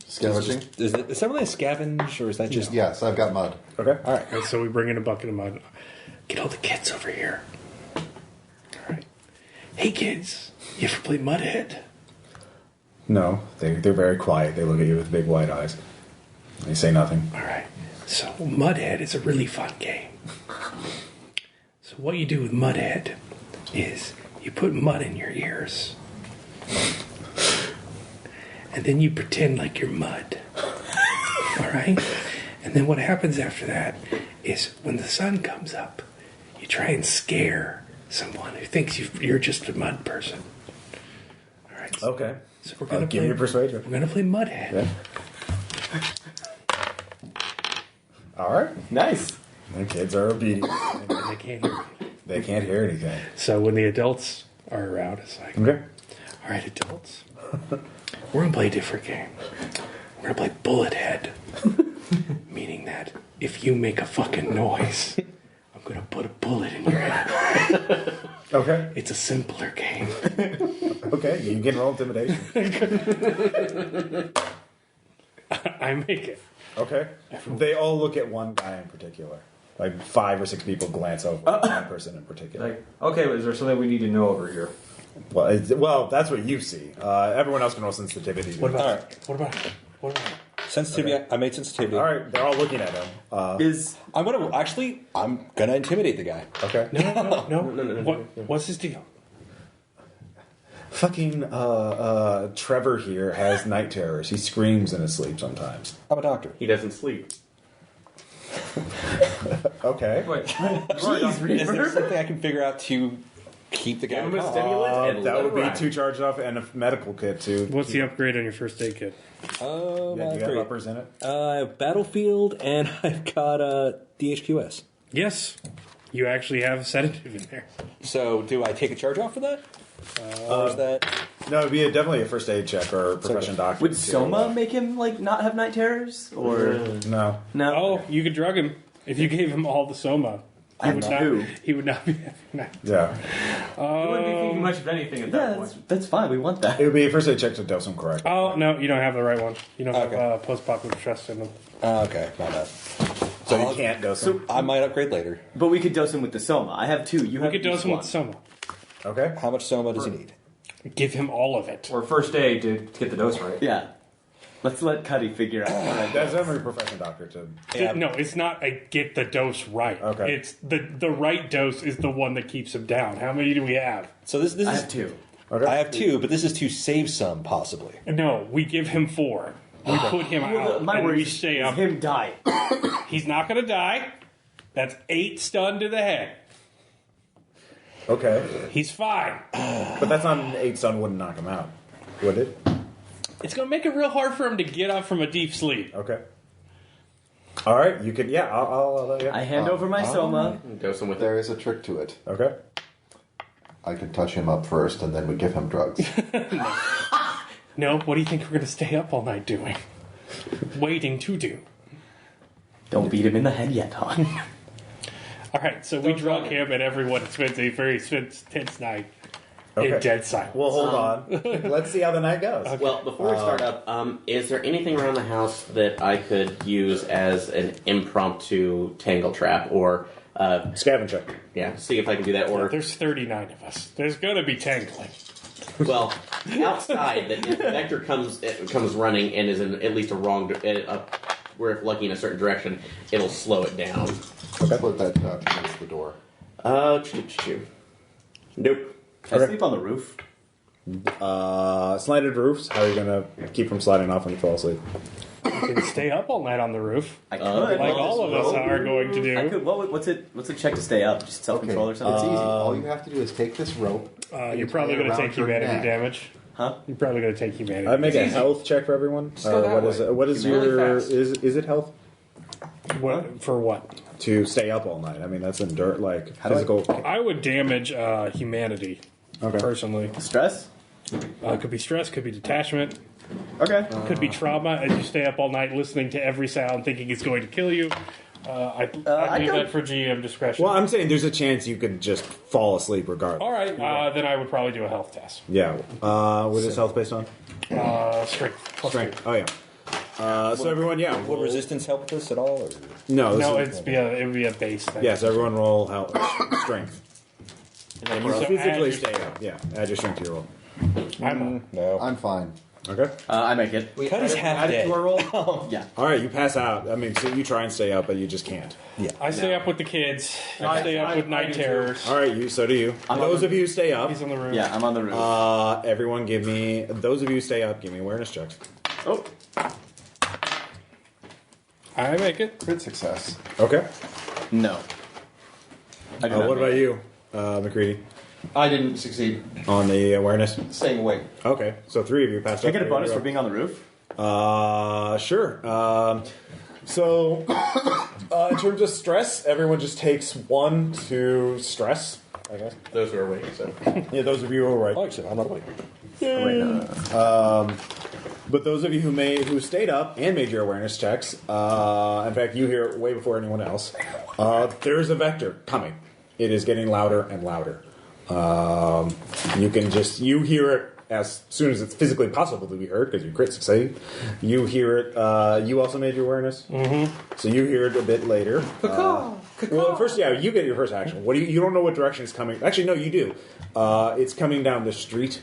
Scavenging? Is that really a scavenge, or is that just... Yes, I've got mud. Okay. All right. And so we bring in a bucket of mud. Get all the kids over here. All right. Hey kids, you ever play Mudhead? No, they're very quiet. They look at you with big white eyes. They say nothing. All right. So Mudhead is a really fun game. So what you do with Mudhead is you put mud in your ears. And then you pretend like you're mud. Alright? And then what happens after that is when the sun comes up, you try and scare someone who thinks you're just a mud person. Alright? Okay. So we're gonna give me a persuasion. We're gonna play Mudhead. Yeah. All right. Nice. The kids are obedient. They can't hear me. They can't hear anything. So when the adults are around, it's like, Okay. all right, adults, we're going to play a different game. We're going to play Bullet Head. Meaning that if you make a fucking noise, I'm going to put a bullet in your head. Okay. It's a simpler game. Okay. You can roll intimidation. I make it. Okay. They all look at one guy in particular. Like 5 or 6 people glance over at one person in particular. Like, okay, is there something we need to know over here? Well, that's what you see. Everyone else can roll sensitivity. What about All right. What about Sensitivity. Okay. I made sensitivity. All right, they're all looking at him. I'm gonna intimidate the guy. Okay. No. What's his deal? Fucking Trevor here has night terrors. He screams in his sleep sometimes. I'm a doctor. He doesn't sleep. Okay. Wait, Is there something I can figure out to keep the guy Give him a calm? stimulant and That let would it be ride. 2 charged off and a medical kit too. What's the upgrade on your first aid kit? Yeah, do you have uppers in it? I have Battlefield and I've got DHQS. Yes. You actually have a sedative in there. So do I take a charge off for that? Or is that... No, it'd be definitely a first aid check or a profession doctor. Would Soma make him like not have night terrors? Or No. no? Oh, you could drug him if you gave him all the soma. I have two. He would not be having night. Yeah. You wouldn't be thinking much of anything at that Yeah, point. that's fine. We want that. It would be a first aid check to dose him correctly. Oh, no, you don't have the right one. You don't Okay. have post-apocalyptic stress syndrome. Okay, my bad. So you can't dose him. I might upgrade later. But we could dose him with the Soma. I have 2. You We have could dose each him one. with soma. Okay. How much Soma does he need? Give him all of it. Or first aid to get the dose right. Yeah. Let's let Cuddy figure out. That's every profession doctor to. No, it's not a get the dose right. Okay. It's the right dose is the one that keeps him down. How many do we have? So this I is... have 2. Okay. I have 2, but this is to save some, possibly. No, we give him 4. We put him out My and worry we is stay up. him die. He's not going to die. That's 8 stun to the head. Okay. He's fine. But that's not an 8 stun wouldn't knock him out, would it? It's going to make it real hard for him to get up from a deep sleep. Okay. All right. You could. Yeah. I'll yeah. I hand over my Soma. Dose him with There is a trick to it. Okay. I could touch him up first, and then we give him drugs. No, what do you think we're going to stay up all night doing? Waiting to do. Don't beat him in the head yet, Hon. All right, so we drug him, and everyone spends a very tense night in dead silence. Well, hold on. Let's see how the night goes. Well, before we start up, is there anything around the house that I could use as an impromptu tangle trap or Scavenger. yeah, see if I can do that or There's 39 of us. There's going to be tangling. well, outside that if the vector comes running and is in at least a wrong we're lucky in a certain direction, it'll slow it down. Okay. Put that against the door. Nope. Can I sleep on the roof? Slanted roofs. How are you gonna keep from sliding off when you fall asleep? You can stay up all night on the roof, I could. like all of us are going to do. I could. What's it? What's a check to stay up? Just self-control or something? It's easy. All you have to do is take this rope. You're probably going to take humanity damage. Huh? You're probably going to take humanity. I'd make a health check for everyone. go that What is way. it? What is Really your? fast. Is it health For what? to stay up all night? I mean, that's endurance, like do I- physical. I would damage humanity, Okay. personally. Stress? Could be stress, could be detachment, Okay. could be trauma as you stay up all night listening to every sound thinking it's going to kill you. I leave that for GM discretion. Well, I'm saying there's a chance you could just fall asleep regardless. All right, then I would probably do a health test. Yeah. What is health based on? Strength. Plus Strength. Oh yeah. So everyone, yeah. Would resistance help with this at all? Or? No. No, This is, it would be a base thing. yes. Everyone roll health strength. So Physically add stay up. Yeah. Add your strength to your roll. I'm No. I'm fine. Okay. I make it. Cut his half dead. to our roll. Yeah. All right, you pass out. I mean, so you try and stay up, but you just can't. I stay up with the kids. I stay up with night terrors. All right, so do you. I'm Those on of you who stay up. He's on the roof. Yeah, I'm on the roof. Everyone, give me. Those of you who stay up, give me awareness checks. Oh. I make it. Crit success. Okay. No. I do not What make about it. you, McCready, I didn't succeed. on the awareness? Staying awake. Okay, so 3 of you passed Can I up. get a bonus for being on the roof? Sure. So, in terms of stress, everyone just takes 1 to stress, I guess. Those who are awake. So. Yeah, those of you who are right. Oh, actually, I'm not awake. But those of you who stayed up and made your awareness checks, in fact, you hear it way before anyone else. There's a vector coming. It is getting louder and louder. You hear it as soon as it's physically possible to be heard because you crit succeed. You hear it. You also made your awareness, so you hear it a bit later. Well, first, you get your first action. What do you don't know what direction it's coming. Actually, no, you do. It's coming down the street.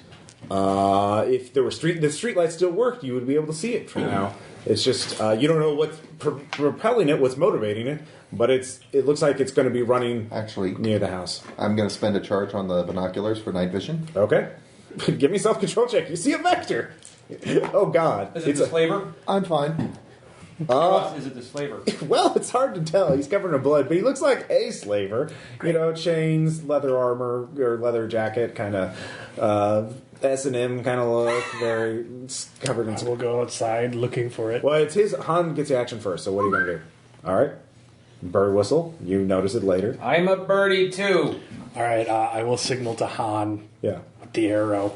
If there were the street lights still worked, you would be able to see it from now. It's just you don't know what's propelling it, what's motivating it, but it looks like it's going to be running Actually, near the house. I'm going to spend a charge on the binoculars for night vision. Okay, give me self-control check. You see a vector. Oh God! Is it the slaver? I'm fine. Is it the slaver? Well, it's hard to tell. He's covered in blood, but he looks like a slaver. You know, chains, leather armor, or leather jacket, kind of S&M kind of look. Very covered in. We'll go outside looking for it. Well, it's his. Han gets the action first. So what are you going to do? All right. Bird whistle. You notice it later. I'm a birdie too. All right, I will signal to Han Yeah. with the arrow.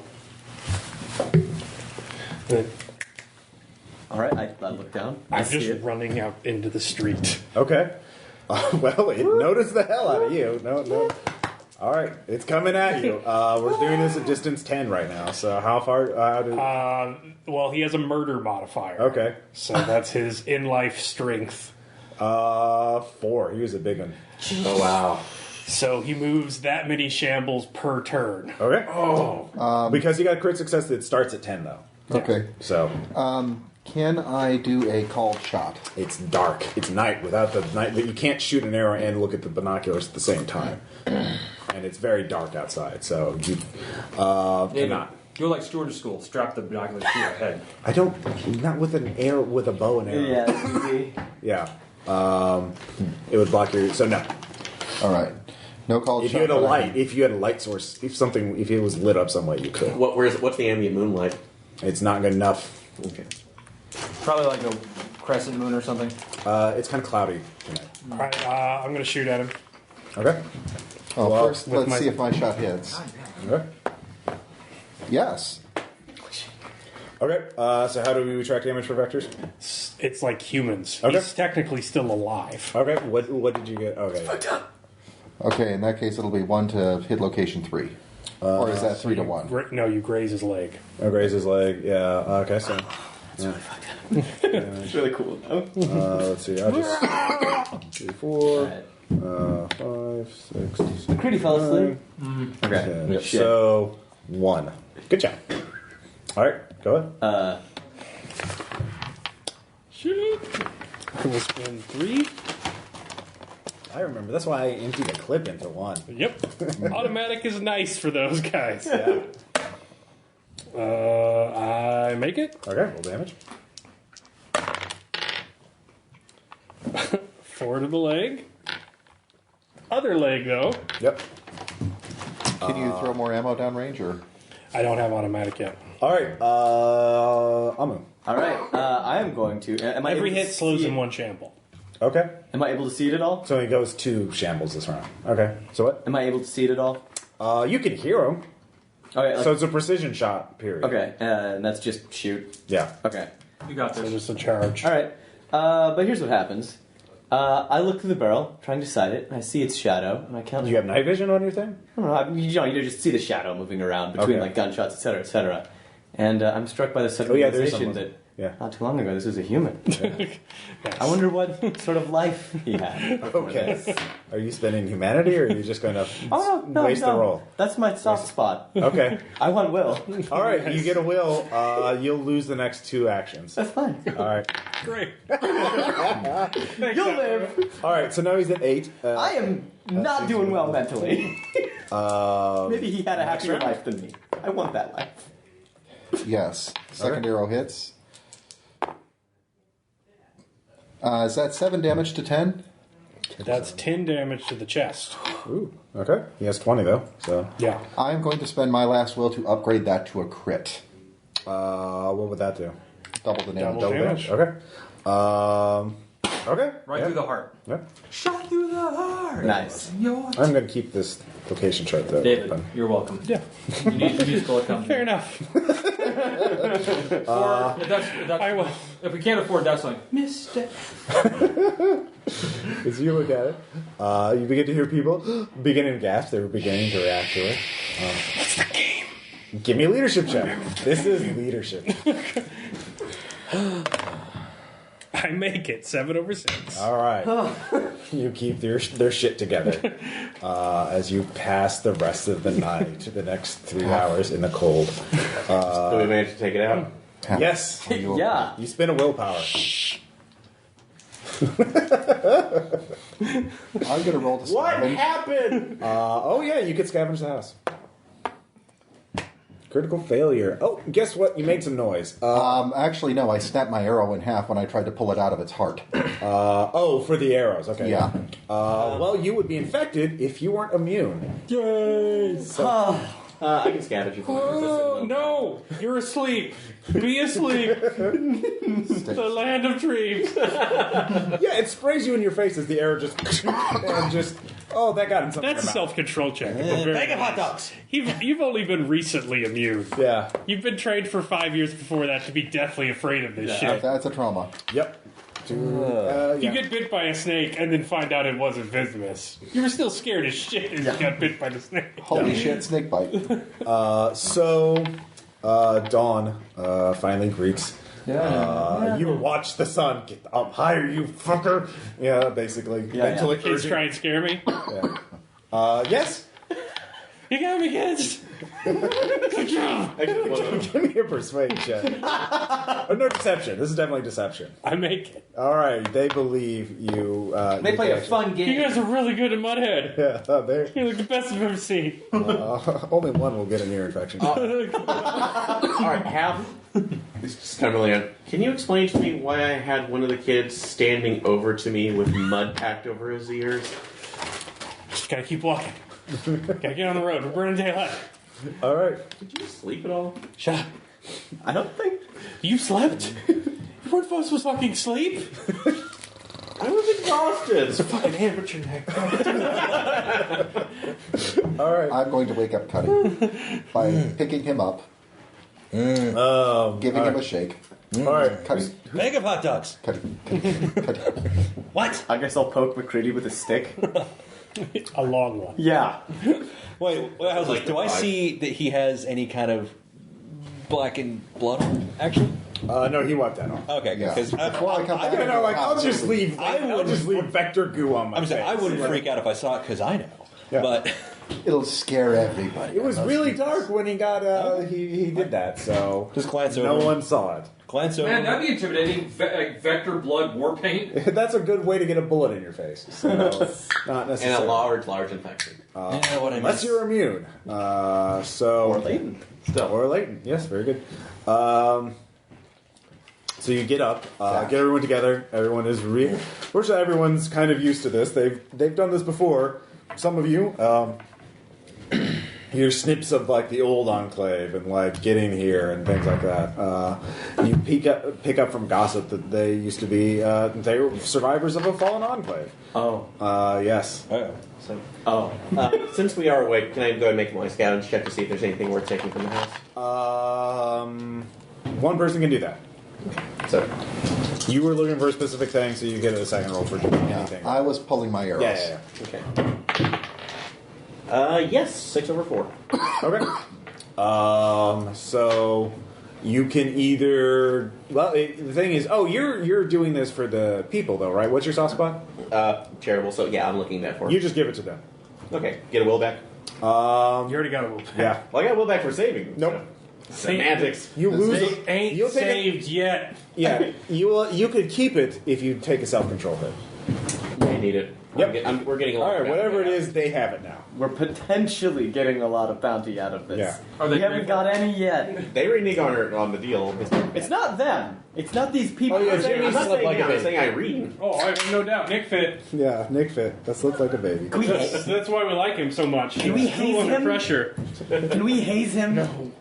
All right, I look down. I I'm see just it. running out into the street. Okay. Well, it noticed the hell out of you. No. All right, it's coming at you. We're doing this at distance 10 right now. So how far? Well, he has a murder modifier. Okay. So that's his in-life strength. 4. He was a big one. Oh wow. So he moves that many shambles per turn. Okay. Because he got crit success, it starts at 10 though. Okay. So Can I do a called shot? it's dark. It's night. Without the night, you can't shoot an arrow and look at the binoculars at the same time. And it's very dark outside, so you cannot. You're like stewardess school. Strap the binoculars to your head. I don't. Not with an arrow, with a bow and arrow. Yeah, that's easy. Yeah. It would block your. So no. All right. No called If shot. you had a but I light, if you had a light source, if it was lit up some way, you could. What's the ambient moonlight? It's not good enough. Okay. Probably like a crescent moon or something. It's kind of cloudy tonight. All right, I'm going to shoot at him. Okay. Oh, Well, first, with let's my- see if my shot hits. Okay. Yes. Okay. So how do we track damage for vectors? It's like humans. Okay. He's technically still alive. Okay. What did you get? Okay. Okay, in that case, it'll be 1 to hit location 3. Or is that 3 to 1? No, you graze his leg. Oh, graze his leg. Yeah. Okay. So. Yeah. It's really cool. Let's see. I'll just 3, 4, Alright. 5, 6, McCready fell asleep. 7, Okay. 10. Shit. So 1. Good job. All right. Go ahead. Shoot. I will spend 3. I remember. That's why I emptied a clip into 1. Yep. Automatic is nice for those guys. Yeah. I make it. Okay. Roll damage. 4 to the leg. Other leg, though. Yep. Can you throw more ammo downrange, or? I don't have automatic yet. All right. Amu. All right, I am going to. Am I Every able to hit slows see in it? 1 shamble. Okay. Am I able to see it at all? So he goes 2 shambles this round. Okay. So what? Am I able to see it at all? You can hear him. Okay. So it's a precision shot. Period. Okay, and that's just shoot. Yeah. Okay. You got So this. just a charge. All right. But here's what happens. I look through the barrel, trying to sight it, and I see its shadow, and I count. Do you have night vision on your thing? I don't know. You just see the shadow moving around between Okay. like gunshots, etc., etc. And I'm struck by the sudden Oh, yeah, there's realization someone. Yeah. Not too long ago, this was a human. I wonder what sort of life he had. Okay. Are you spending humanity, or are you just going to No, waste the roll? That's my soft spot. Okay. I want will. All right. You get a will. You'll lose the next 2 actions. That's fine. All right. Great. You'll live. All right. So now he's at 8. I am not doing well mentally. Maybe he had a happier life than me. I want that life. Yes. Second arrow hits. Is that 7 damage to 10? That's 10 damage to the chest. Ooh. Okay. He has 20 though. So. Yeah. I'm going to spend my last will to upgrade that to a crit. What would that do? Double the damage. Double damage. Okay. Okay. Right through the heart. Yeah. Shot through the heart. Nice. I'm going to keep this location chart though. David, open. you're welcome. Yeah. You need to musical accompaniment. Fair enough. Or if I will. If we can't afford that song, Mister. As you look at it, you begin to hear people beginning to gasp. They were beginning to react to it. What's the game? Give me a leadership check. This is leadership. I make it 7 over 6. All right. You keep their shit together as you pass the rest of the night, the next 3 hours in the cold. Do we manage to take it out? Yes. Yeah. You spin a willpower. I'm going to roll to What 7. happened? Oh, yeah, you could scavenge the house. Critical failure. Oh, guess what? You made some noise. Actually, no. I snapped my arrow in half when I tried to pull it out of its heart. For the arrows. Okay. Yeah. Well, you would be infected if you weren't immune. Yay! I can scavenge you. Oh, no! You're asleep. Be asleep. The land of dreams. Yeah, it sprays you in your face as the arrow just and just. Oh, that got him something. That's a in the mouth. self-control check. Bag of hot dogs. You've only been recently immune. Yeah. You've been trained for 5 years before that to be deathly afraid of this shit. That's a trauma. Yep. You get bit by a snake and then find out it wasn't venomous. You were still scared as shit as you got bit by the snake. Holy shit, snake bite. Dawn finally greets. You watch the sun get up higher, you fucker. Yeah, basically. Mentally Kids try and scare me. Yeah. Yes. You got me, kids. Give me a persuade check. No, deception. This is definitely deception. I make it. All right, they believe you. They play a fun You game. guys are really good at Mudhead. Yeah, You're like the best I've ever seen. only one will get an ear infection. All right, half. This is just kind of really. Can you explain to me why I had one of the kids standing over to me with mud packed over his ears? Just gotta keep walking. Gotta get on the road. We're burning daylight. All right. Did you sleep at all? Shut up. I don't think. You slept? You weren't supposed to fucking sleep? I was exhausted. It's a fucking amateur neck. All right. I'm going to wake up Cuddy by picking him up, giving him a shake. All right. Cuddy, Bag of hot dogs. Cuddy. What? I guess I'll poke McCready with a stick. A long one. Yeah. Wait, how's this? Do I see that he has any kind of blackened blood on him, actually? No, he wiped that off. Okay, Yeah. because Before I come back, You know, like I'll just leave. I'll just leave vector goo on my I'm face. saying I wouldn't freak out if I saw it because I know. Yeah. But it'll scare everybody. It was really dark when he got. He did that. So just glance no over. one saw it. Glance over. Man, that'd be intimidating. Vector blood war paint. That's a good way to get a bullet in your face. So not And necessarily. a large infection. Yeah, what I Unless miss. you're immune. Or latent. Still. Or latent. Yes, very good. So you get up, get everyone together. Everyone is fortunately, everyone's kind of used to this. They've done this before. Some of you hear snips of like the old enclave and like getting here and things like that. You pick up from gossip that they used to be they were survivors of a fallen enclave. Oh. Yes. Since we are awake, can I go and make my scavenge check to see if there's anything worth taking from the house? One person can do that. So you were looking for a specific thing, so you get a second roll for anything. I was pulling my arrows. Yeah. okay. Yes, 6 over 4. Okay. So You can either the thing is, you're doing this for the people though, right? What's your soft spot? Charitable. So yeah, I'm looking at that for. You just give it to them. Okay, get a will back. You already got a will back. Yeah. Well, I got a will back for saving. Nope. Semantics. You lose. They ain't You'll take saved yet. Yeah, you could keep it if you take a self-control hit. I need it. Yep. We're getting a lot. All right, of whatever it bounty. is, they have it now. We're potentially getting a lot of bounty out of this. Yeah. Are they We haven't got any yet. They renege on the deal. It's not them. It's not these people. Oh, yeah, I'm Jimmy's not saying like a them, I'm baby. saying Irene. Oh, I have no doubt. Nick Fit. Yeah, Nick Fit. That looks like a baby. That's why we like him so much. Can we He's haze under him? pressure. Can we haze him? No.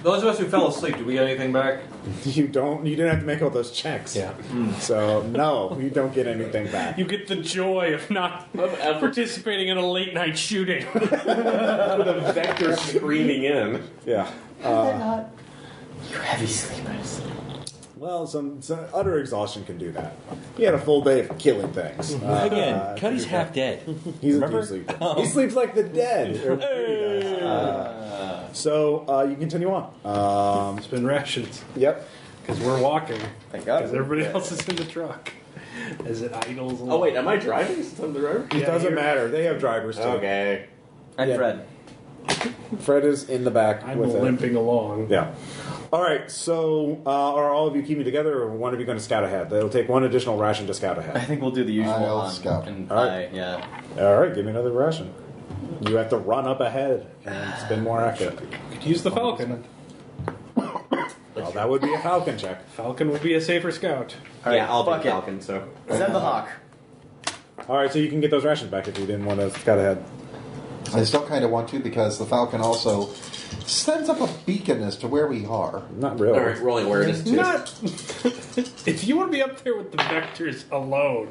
Those of us who fell asleep, do we get anything back? You didn't have to make all those checks. Yeah. So no, you don't get anything back. You get the joy of not participating in a late night shooting. With a vector screaming in. Yeah. You're heavy sleepers. Well, some utter exhaustion can do that. He had a full day of killing things. Again, Cuddy's half dead. He's a Remember? deep sleeper. He sleeps like the dead. So you continue on. It's been rations Yep. because we're walking. Thank God. Because everybody else is in the truck. As it idles. Oh wait, am I driving? Since I'm the driver? It doesn't matter. They have drivers too. Okay. And Yeah. Fred. Fred is in the back I'm with it. limping along. Yeah. All right. So are all of you keeping together, or one of you going to scout ahead? It'll take one additional ration to scout I ahead. think we'll do the usual I'll on. scout. And All right. yeah. All right. Give me another ration. You have to run up ahead and spin more active. Could use the Falcon. Well, that would be a Falcon check. Falcon would be a safer scout. All right, Yeah, I'll fuck be it. Falcon. So Send the hawk. All right. So you can get those rations back if you didn't want to scout ahead. I still kind of want to because the Falcon also sends up a beacon as to where we are. Not really. all right, rolling awareness too. Not. If you want to be up there with the vectors alone,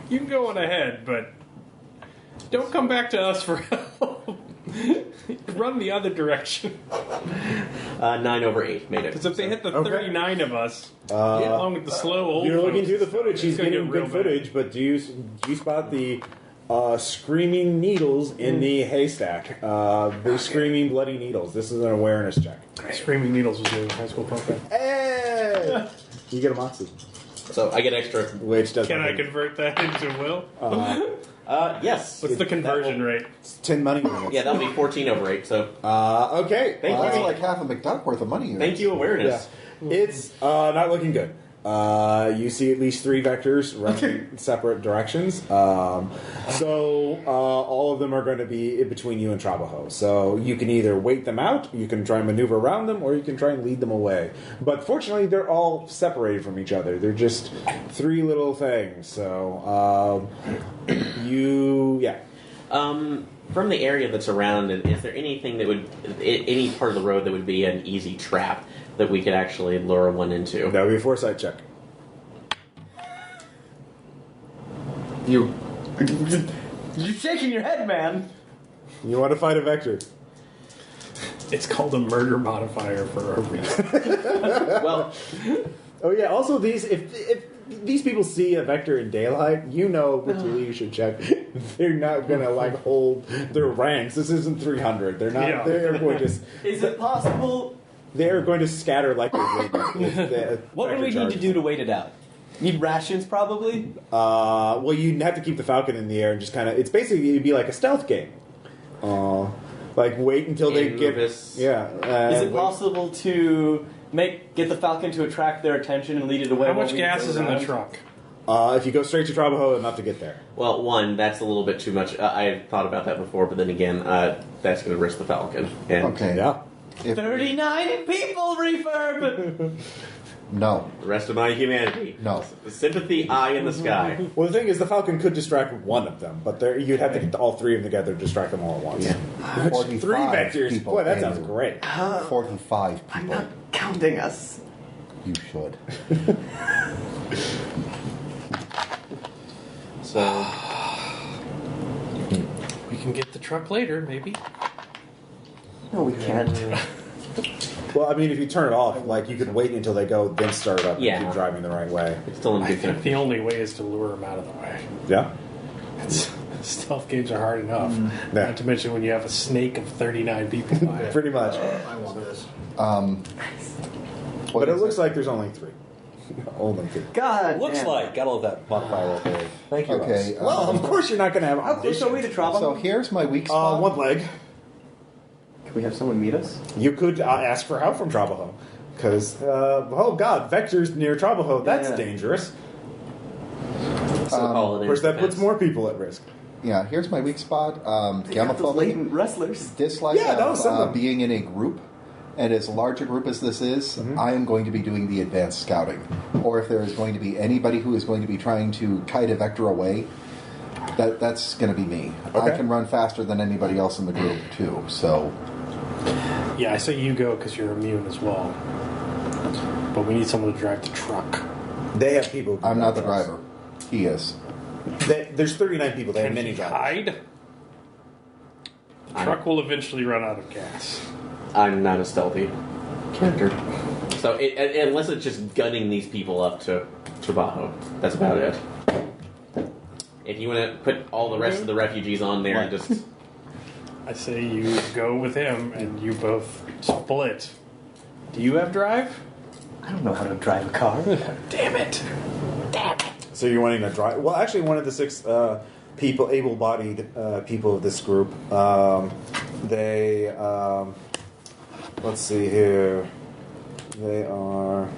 you can go on ahead, but don't come back to us for help. Run the other direction. 9/8 made it. Because if they hit the Okay. 39 of us, along with the slow old You're looking folks, through the footage. He's it's gonna getting get real good bad. footage, but do you spot the screaming needles in the haystack? The screaming bloody needles. This is an awareness check. Screaming Needles was doing high school punk band. Hey! You get a moxie, So I get extra. which does Can I nothing. convert that into will? Yes. What's the conversion rate? It's 10 money units. Yeah, that'll be 14/8. So Okay. Thank Well, that's you. like half a McDuck worth of money. thank you, awareness. It's not looking good. You see at least 3 vectors running in separate directions. So all of them are going to be in between you and Trabajo. So you can either wait them out, you can try and maneuver around them, or you can try and lead them away. But fortunately, they're all separated from each other. They're just 3 little things. So From the area that's around, is there anything that would, any part of the road that would be an easy trap that we could actually lure one into? that would be a foresight check. You're shaking your head, man. You want to fight a vector? It's called a murder modifier for a reason. Well, Oh yeah. Also, if these people see a vector in daylight, you know with your leadership check, they're not gonna like hold their ranks. This isn't 300. They're not. Yeah. They're going to. Is it possible? They're going to scatter like they're What would we need to do to wait it out? Need rations, probably. Well, you'd have to keep the Falcon in the air and just kind of. It's basically it'd be like a stealth game. Like wait until they get. Invis. Yeah. Is it possible to get the Falcon to attract their attention and lead it away? How while much we gas go is in the around? truck? If you go straight to Trabajo, enough to get there. well, one, that's a little bit too much. I had thought about that before, but then again, that's going to risk the Falcon. And Okay. Yeah. If, 39 people, refurb. no. the rest of my humanity. No. The sympathy eye in the sky. Well, the thing is, the Falcon could distract one of them, but you'd have to get all 3 of them together to distract them all at once. Yeah. 3 45 vectors. people, Boy, that sounds Andrew. great. 45 I'm people. not counting us. You should. So, We can get the truck later, maybe. No, we can't. Well, I mean, if you turn it off, like you could wait until they go, then start it up and Yeah. keep driving the right way. it's still in I good think the only way is to lure him out of the way. Yeah. Stealth games are hard enough. Yeah. Not to mention when you have a snake of 39 people by it. Pretty much. I want this. But it looks like there's only 3. Only 3. God. Looks damn. like. Gotta love that bonfire right there. Thank you. Okay. Russ. Well, of course you're not going to have How close are we to Traba? So here's my weak spot. one leg. Can we have someone meet us? You could ask for help from Trabajo. Because, oh god, vectors near Trabajo, that's Yeah. dangerous. Call it Of course, that puts defense. more people at risk. Yeah, here's my weak spot. Those Gamophobia. latent wrestlers. Dislike Yeah, no, of send them. being in a group. And as large a group as this is, I am going to be doing the advanced scouting. Or if there is going to be anybody who is going to be trying to kite a vector away, that's going to be me. I Okay. can run faster than anybody else in the group, too. So, Yeah, I say you go because you're immune as well. But we need someone to drive the truck. They have people. who I'm not the drive driver. He is. There's 39 people. They have Can many he drivers. hide? The truck will eventually run out of gas. I'm not a stealthy character. So unless it's just gunning these people up to Trabajo, that's about it. If you want to put all the rest of the refugees on there, and just I say you go with him and you both split. Do you have drive? I don't know how to drive a car. Damn it. So you're wanting to drive? Well, actually, one of the 6 people, able-bodied people of this group, they. Let's see here. They are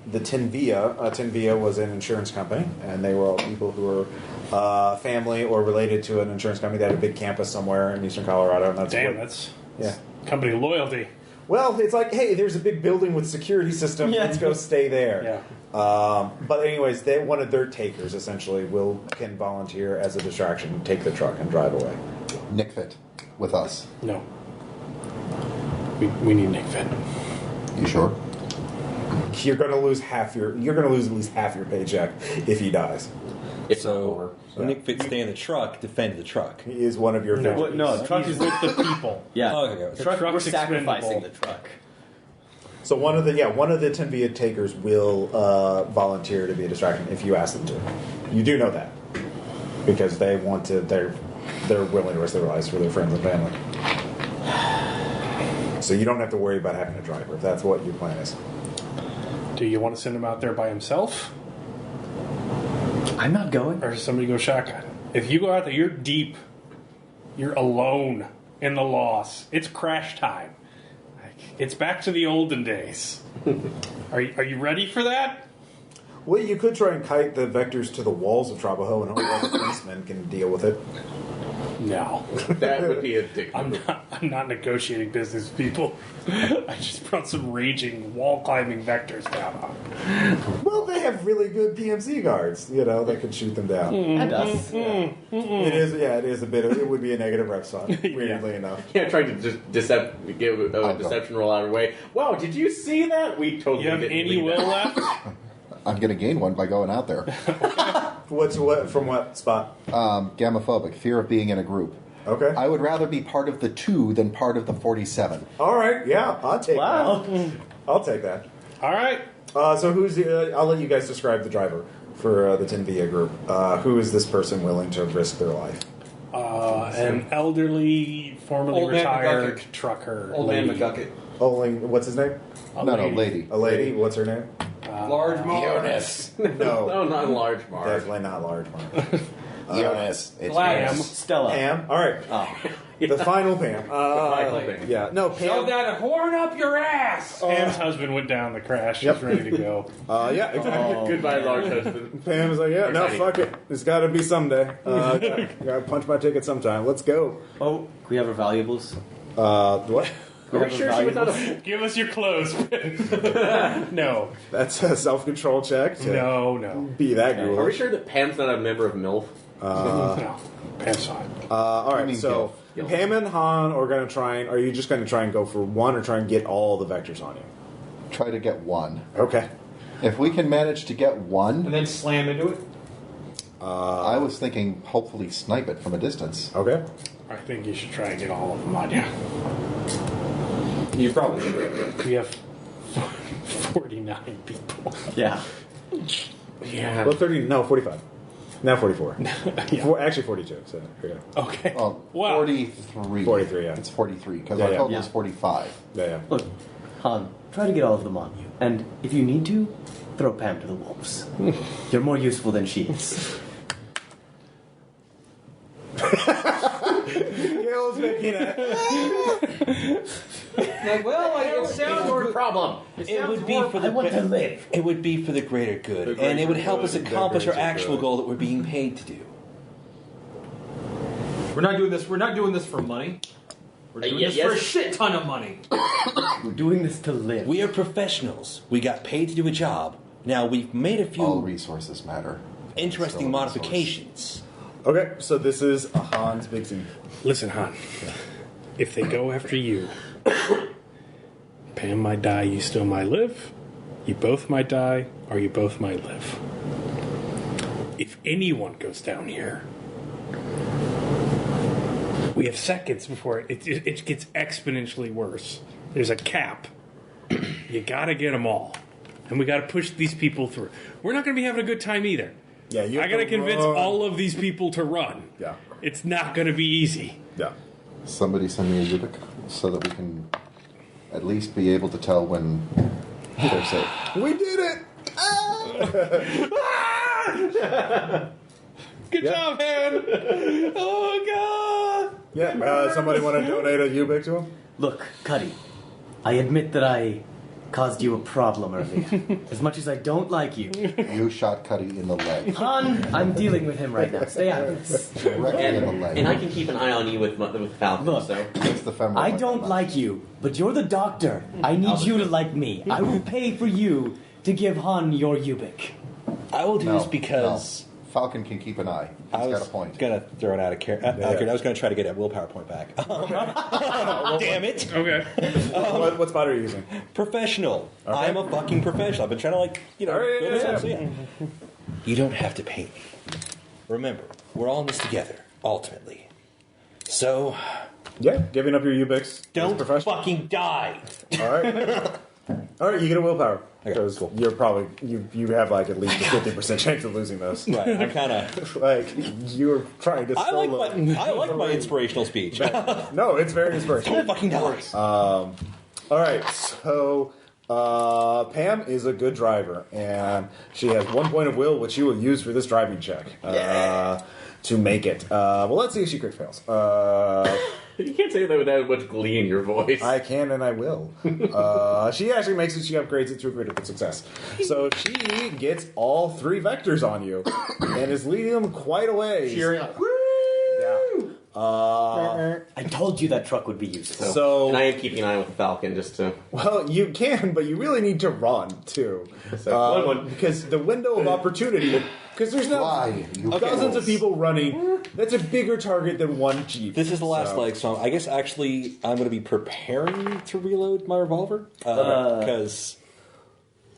the Tinvia. Tinvia was an insurance company, and they were all people who were family or related to an insurance company that had a big campus somewhere in eastern Colorado. And that's Damn, what- that's yeah. company loyalty. Well, it's like, hey, there's a big building with security systems. Yeah. Let's go stay there. Yeah. But anyways, one of their takers essentially can volunteer as a distraction, take the truck and drive away. Nick Fit with us. No. We need Nick Finn. You sure? You're going to lose You're going to lose at least half your paycheck if he dies. if not more. So Nick Fit stay in the truck, defend the truck. He is one of your. No, favorites. no, the truck He's is with the people. Yeah. Oh, okay, The truck, we're truck's sacrificing expendable. the truck. So one of the Tenvia takers will volunteer to be a distraction if you ask them to. You do know that because they want to. They're willing to risk their lives for their friends and family. So you don't have to worry about having a driver if that's what your plan is. Do you want to send him out there by himself? I'm not going. Or does somebody go shotgun? If you go out there, you're deep. You're alone in the loss. It's crash time. It's back to the olden days. Are you ready for that? Well, you could try and kite the vectors to the walls of Trabajo and hope all the policemen can deal with it. No. That would be a dick. I'm not negotiating business with people. I just brought some raging wall climbing vectors down. Well, they have really good PMC guards, that can shoot them down. And us. It is a bit of, it would be a negative rep spot, weirdly enough. Yeah, trying to just give a deception roll out of the way. Wow, did you see that? We totally You have didn't any leave will that. left? I'm going to gain one by going out there. From what spot? Gamophobic, fear of being in a group. Okay. I would rather be part of the 2 than part of the 47. All right, yeah, I'll take Wow. that. I'll take that. All right. So who's I'll let you guys describe the driver for the Tinvia group. Who is this person willing to risk their life? An elderly, formerly Old man retired McGucket. trucker. Old man lady. McGucket. What's his name? A No, lady. lady. A lady. What's her name? Large Mars. Jonas. No, No, not large bar. definitely not large one. Jonas. It's Gladys. Jonas. Stella. Pam. All right. Oh. The final Pam. final Pam. Yeah. No, Shove Pam. that horn up your ass. Pam's husband went down the crash. Yep. She's ready to go. Yeah. Exactly. Goodbye, large husband. Pam is like, yeah, no, Exciting. fuck it. It's got to be someday. Gotta punch my ticket sometime. Let's go. Oh, we have our valuables. What? Are we sure she was not a... Give us your clothes. No. That's a self-control check. to No. Be that Are we ghoulish. sure that Pam's not a member of MILF? No. Pam's fine. All I right, mean, so Gil. Pam and Han are going to try and... Are you just going to try and go for one or try and get all the vectors on you? Try to get one. Okay. If we can manage to get one, And then slam into it. I was thinking hopefully snipe it from a distance. Okay. I think you should try and get all of them on you. You probably should. We have 49 people. Yeah. Yeah. Well, 45. Now 44. Actually 42. So here we go. Okay. Well, Wow. 43. 43, yeah. It's 43, because Yeah, I yeah. told you it was 45. Yeah. Look, Han, try to get all of them on you. And if you need to, throw Pam to the wolves. You're more useful than she is. Gil's making it. It sounds Your problem. It would be for the I want to live. It would be for the greater good, and it would help us accomplish our actual goal that we're being paid to do. We're not doing this. We're not doing this for money. We're doing this for a shit ton of money. We're doing this to live. We are professionals. We got paid to do a job. Now we've made a few All resources matter. interesting Still a modifications. Okay, so this is Han's big scene. Listen, Han. If they go after you, Pam might die, you still might live. You both might die, or you both might live. If anyone goes down here, we have seconds before it gets exponentially worse. There's a cap. You gotta get them all. And we gotta push these people through. We're not gonna be having a good time either. Yeah, you I have gotta to convince run. all of these people to run. Yeah. It's not gonna be easy. Yeah. Somebody send me a Ubik so that we can at least be able to tell when they're safe. We did it! Good job, Han! Oh, God! Yeah, somebody want to donate a Ubik to him? Look, Cuddy, I admit that I caused you a problem earlier. As much as I don't like you. You shot Cuddy in the leg. Han, I'm dealing with him right now. Stay out of this. Directly in the leg. And I can keep an eye on you with Falcon. Look. So It's the femoral I leg. don't like you, but you're the doctor. I need you to like me. I will pay for you to give Han your Ubik. I will do No, this because no. Falcon can keep an eye. I He's was got a point. gonna throw it out of character. I was gonna try to get a willpower point back. Damn it! Okay. What spot are you using? Professional. Okay. I'm a fucking professional. I've been trying to All right, build yeah, this up, yeah. so yeah. You don't have to pay me. Remember, we're all in this together, ultimately. So, Yeah, giving up your Ubiks. don't professional. fucking die. All right. All right, you get a willpower. Okay, Because cool. you're probably you have like at least a 50% chance of losing those. Right, I'm kind of. Like you're trying to. I like solo. I like my inspirational speech. No, it's very inspirational. Don't fucking die. All right, so Pam is a good driver, and she has 1 point of will, which she will use for this driving check to make it. Well, let's see if she crit fails. you can't say that without much glee in your voice. I can and I will. She actually makes it. She upgrades it to a critical success. So she gets all 3 vectors on you, and is leading them quite a ways. Cheering up. Yeah. I told you that truck would be useful. So and I am keeping an eye with the Falcon just to. well, you can, but you really need to run too, one. because the window of opportunity. Because there's now Fly, you dozens fools. of people running. That's a bigger target than one Jeep. This is the last So- leg, so I guess actually I'm going to be preparing to reload my revolver because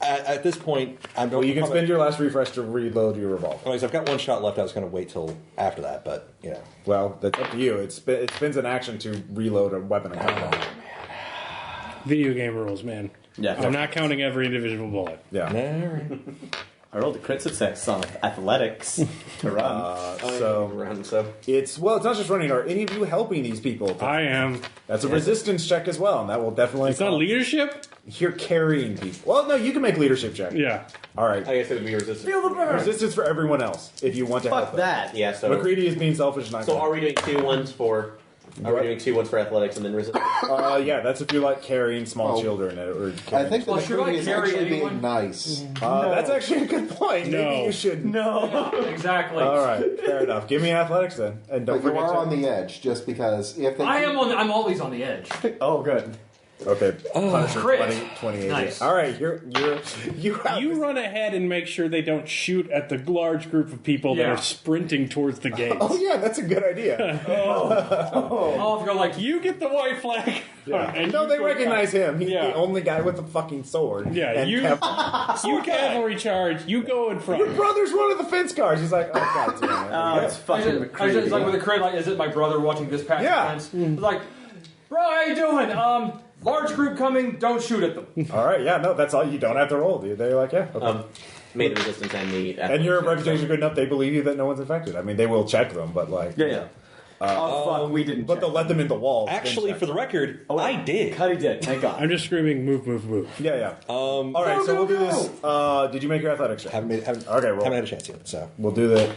at this point I'm. Well, you can spend your last refresh to reload your revolver. Anyways, I've got 1 shot left. I was going to wait till after that, but you know. Well, that's up to you. It spends an action to reload a weapon. Video game rules, man. Yeah. I'm not counting every individual bullet. Yeah. I rolled a crit success on athletics to run. So Run, so. it's not just running. Are any of you helping these people? I am. That's a resistance check as well, and that will definitely. It's not leadership? You're carrying people. Well, no, you can make leadership check. Yeah. All right. I guess it would be resistance. Feel the burn. Resistance for everyone else if you want to help Fuck them. that. Yeah, so. McCready is being selfish. Not So gonna- are we doing 2 ones for. Are we doing 2 ones for athletics and then resistance? Yeah, that's if you're like carrying small children or. I Carrying think the Well, should I McCready is carry actually anyone? being nice. That's actually a good point. No. Maybe you should. No. Exactly. All right, fair enough. Give me athletics then, and don't But you forget are to- on the edge, just because if they I'm always on the edge. Oh, good. Okay. Punishment Crit. 20 Nice. All right, you have You run ahead and make sure they don't shoot at the large group of people that Yeah. are sprinting towards the gates. Oh yeah, that's a good idea. I'll have to go like, You get the white flag. And No, you they go recognize him. He's Yeah. the only guy with a fucking sword. Yeah, And you cavalry charge. You go in front. Your brother's one of the fence cars. He's like, oh god damn it. Oh, it's fucking it's like with a crit, like, is it my brother watching this past Yeah. fence? It's like, bro, how you doing? Large group coming, don't shoot at them. All right, yeah, no, that's all. You don't have to roll. They're like, yeah. Okay. Made the resistance and the... And your reputation is good enough, they believe you that no one's infected. I mean, they will check them, but like... Yeah. Fuck, we didn't. But they'll let them in the walls. Actually, for the record, I did. Cuddy did, thank God. I'm just screaming, move, move, move. Yeah. All right, so we'll do this. Did you make your athletics check? Haven't Okay, roll. haven't had a chance yet. So We'll do that.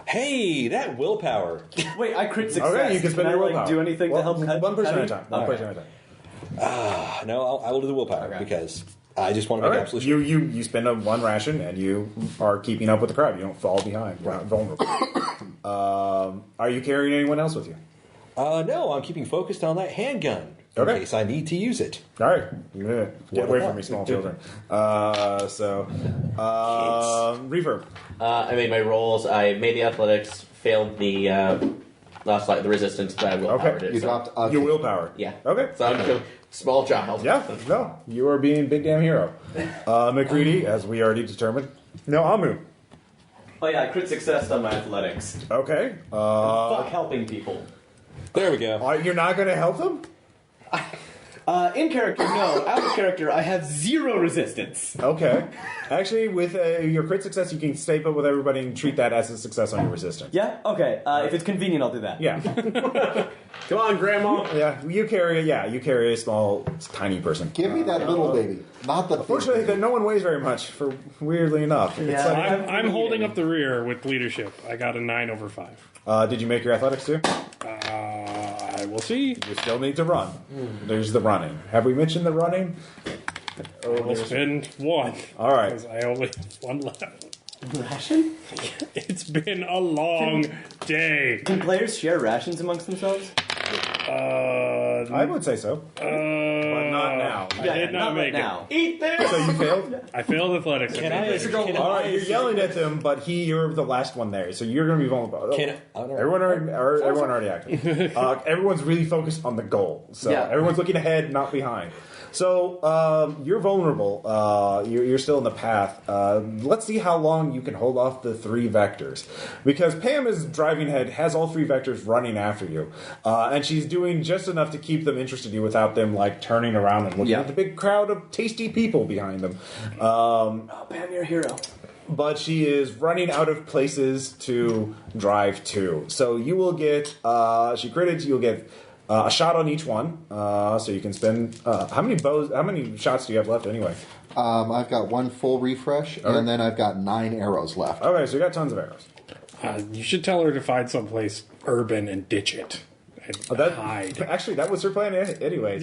Hey, that willpower. Wait, I crit success. Okay, you can spend I, your like, willpower. do anything to help cut? One person at a Cuddy? time. One person at a time. No, I will do the willpower because I just want to All make right. absolute sure. You spend one ration and you are keeping up with the crowd. You don't fall behind. You're not vulnerable. Are you carrying anyone else with you? No, I'm keeping focused on that handgun in Okay. case I need to use it. All right. Yeah. Get away from me, small children. Reverb. I made my rolls. I made the athletics, failed the last the resistance, but I willpowered it. You so- dropped Your willpower. Yeah. Okay. So I'm a small child. Yeah, no. You are being big damn hero. McCready, as we already determined. No, Amu. Oh yeah, I crit success on my athletics. Okay. Fuck helping people. There we go. You're not going to help them? In character, no. Out of character, I have 0 resistance. Okay. Actually, with your crit success, you can stay put with everybody and treat that as a success on your resistance. Yeah? Okay. If it's convenient, I'll do that. Yeah. Come on, Grandma. Yeah. You carry a small, tiny person. Give me that little baby, not the big Fortunately, baby. no one weighs very much. For weirdly enough, it's Yeah. like, I'm holding up the rear with leadership. I got a 9/5. did you make your athletics too? I will see. You still need to run. There's the running. Have we mentioned the running? We'll spend one. All right. Because I only have one left. Ration? It's been a long day. Can players share rations amongst themselves? I would say so, but not now. I did not make now. Eat this. So you failed. I failed athletics. Can I? All right, you're yelling at them, but you're the last one there, so you're going to be vulnerable. Everyone already acted. Everyone's really focused on the goal, so Yeah. everyone's looking ahead, not behind. So you're vulnerable. You're still in the path. Let's see how long you can hold off the 3 vectors, because Pam is driving ahead, has all 3 vectors running after you, and she's doing just enough to keep them interested in you without them like turning around and looking at the big crowd of tasty people behind them. Oh, Pam, you're a hero. But she is running out of places to drive to. So you will get, she critted, you'll get a shot on each one. So you can spend, how many shots do you have left anyway? I've got 1 full refresh, and then I've got 9 arrows left. Okay, so you got tons of arrows. You should tell her to find someplace urban and ditch it. And hide. Actually, that was her plan anyway.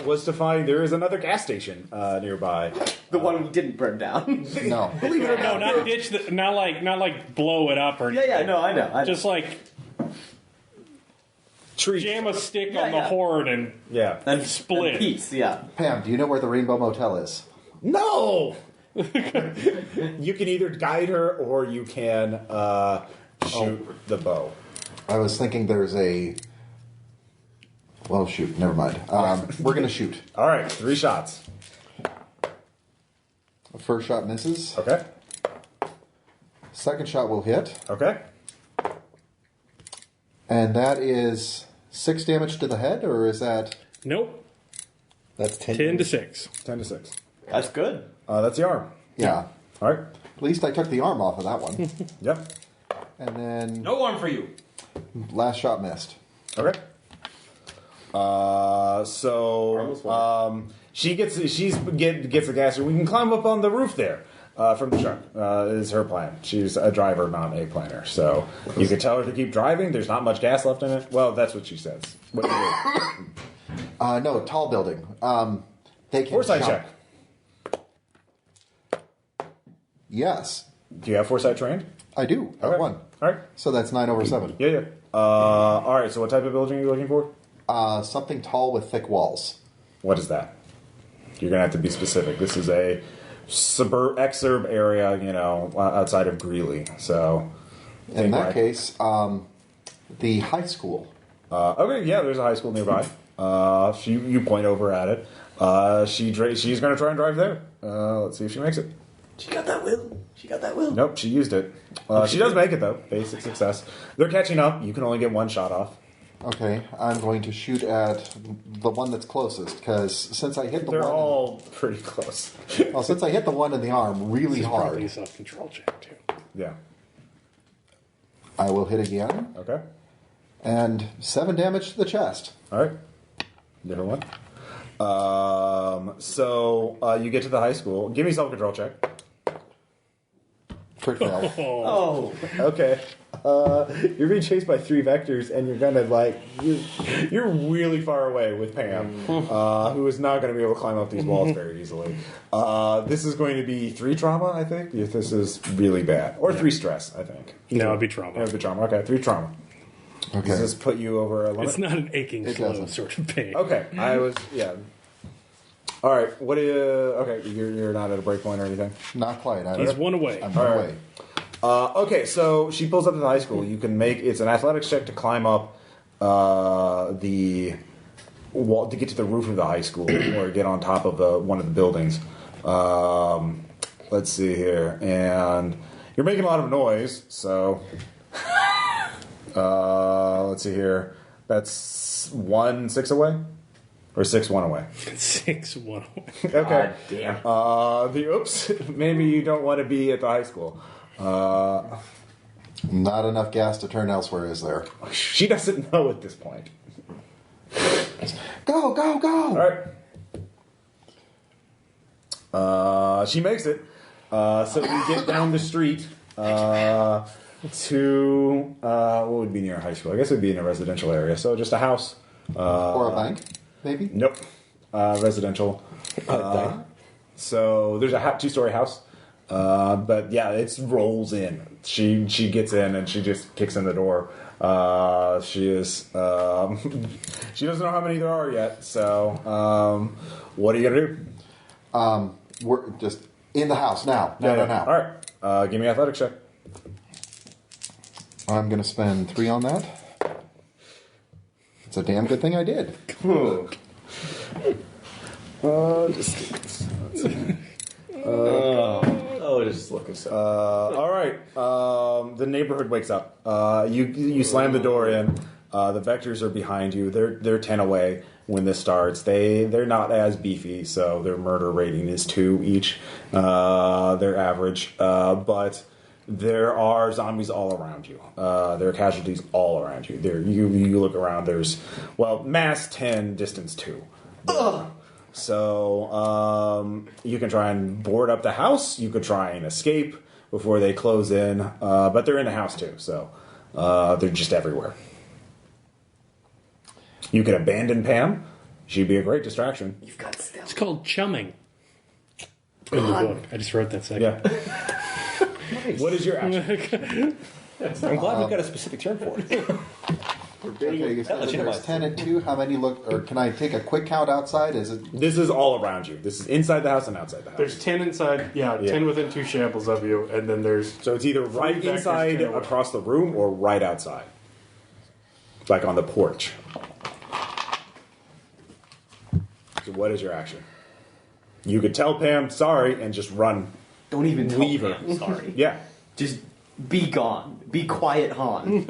Was to find, there is another gas station nearby. The one we didn't burn down. No. Believe it or No, not. not ditch. Not like blow it up or. Yeah, no, I know. Just like Trees. jam a stick Yeah, on the yeah. horn and Yeah. And split. And peace, yeah. Pam, do you know where the Rainbow Motel is? No! You can either guide her or you can shoot the bow. I was thinking there's a... Well, shoot, never mind. We're going to shoot. All right, 3 shots. First shot misses. Okay. Second shot will hit. Okay. And that is 6 damage to the head, or is that... Nope. That's 10 to 6. 10 to 6. That's good. That's the arm. Yeah. All right. At least I took the arm off of that one. Yep. And then No arm for you. last shot missed. Okay. She gets the gas. We can climb up on the roof there from the truck. Is her plan. She's a driver, not a planner. So you can tell her to keep driving. There's not much gas left in it. Well, that's what she says. What do you do? No, tall building. They can Foresight jump. check. Yes, Do you have foresight trained? I do. I have Okay. 1. All right. So that's 9 over 7. Yeah. All right. So what type of building are you looking for? Something tall with thick walls. What is that? You're gonna have to be specific. This is a exurb area, outside of Greeley. So In that case, the high school. okay, yeah, there's a high school nearby. You point over at it. She's gonna try and drive there. Let's see if she makes it. She got that will. Nope, she used it. She does make it though. Basic success. They're catching up. You can only get 1 shot off. Okay, I'm going to shoot at the one that's closest, because since I hit the They're one... all pretty close. Well, since I hit the one in the arm really Probably a hard, self-control check, too. Yeah. I will hit again, Okay. and 7 damage to the chest. All right. Different one. So you get to the high school. Give me a self-control check. Crit fail. Oh, Okay. You're being chased by 3 vectors, and you're kind of like you're really far away with Pam, who is not going to be able to climb up these walls very easily. This is going to be 3 trauma, I think. If this is really bad, or 3 stress, I think. No, it'd be trauma. It'd be trauma. Okay, 3 trauma. Okay. Does this put you over a limit? It's not an aching, It slow doesn't. sort of pain. Okay, All right. What do you? Okay, you're not at a break point or anything. Not quite. He's one away. I'm one All right. away. Okay, so she pulls up to the high school. You can make it's an athletics check to climb up the wall to get to the roof of the high school or get on top of one of the buildings. Let's see here, and you're making a lot of noise. So let's see here. That's 1-6 away, or 6-1 away. 6-1 away. Okay. damn. Oops. Maybe you don't want to be at the high school. Not enough gas to turn elsewhere, is there? She doesn't know at this point. Go, go, go! All right. She makes it. So you get down the street to what would be near high school? I guess it would be in a residential area. So just a house. Or a bank, maybe? Nope. Residential. So there's a 2-story house. But yeah, it rolls in. She gets in and she just kicks in the door. She is she doesn't know how many there are yet. So what are you gonna do? We're just in the house now. Now. All right. Give me an athletics check. I'm going to spend 3 on that. It's a damn good thing I did. Just looking so. All right. The neighborhood wakes up. You slam the door in. The vectors are behind you. They're 10 away when this starts. They're not as beefy, so their murder rating is 2 each. They're average, but there are zombies all around you. There are casualties all around you. You look around. There's mass 10, distance 2. So you can try and board up the house. You could try and escape before they close in, but they're in the house too, so they're just everywhere. You can abandon Pam. She'd be a great distraction. You've got stealth. It's called chumming. In the book. I just wrote that second. Yeah. What is your action? I'm glad we've got a specific term for it. Okay, so there's 10 and 2. How many look, or can I take a quick count outside? Is it? This is all around you. This is inside the house and outside the house. There's 10 inside, 10 within 2 shambles of you, and then there's... So it's either right vectors, inside 10 away. across the room or right outside. Like on the porch. So what is your action? You could tell Pam sorry and just run. Don't even tell Leave her. Pam sorry. Yeah. Just be gone. Be quiet, Han.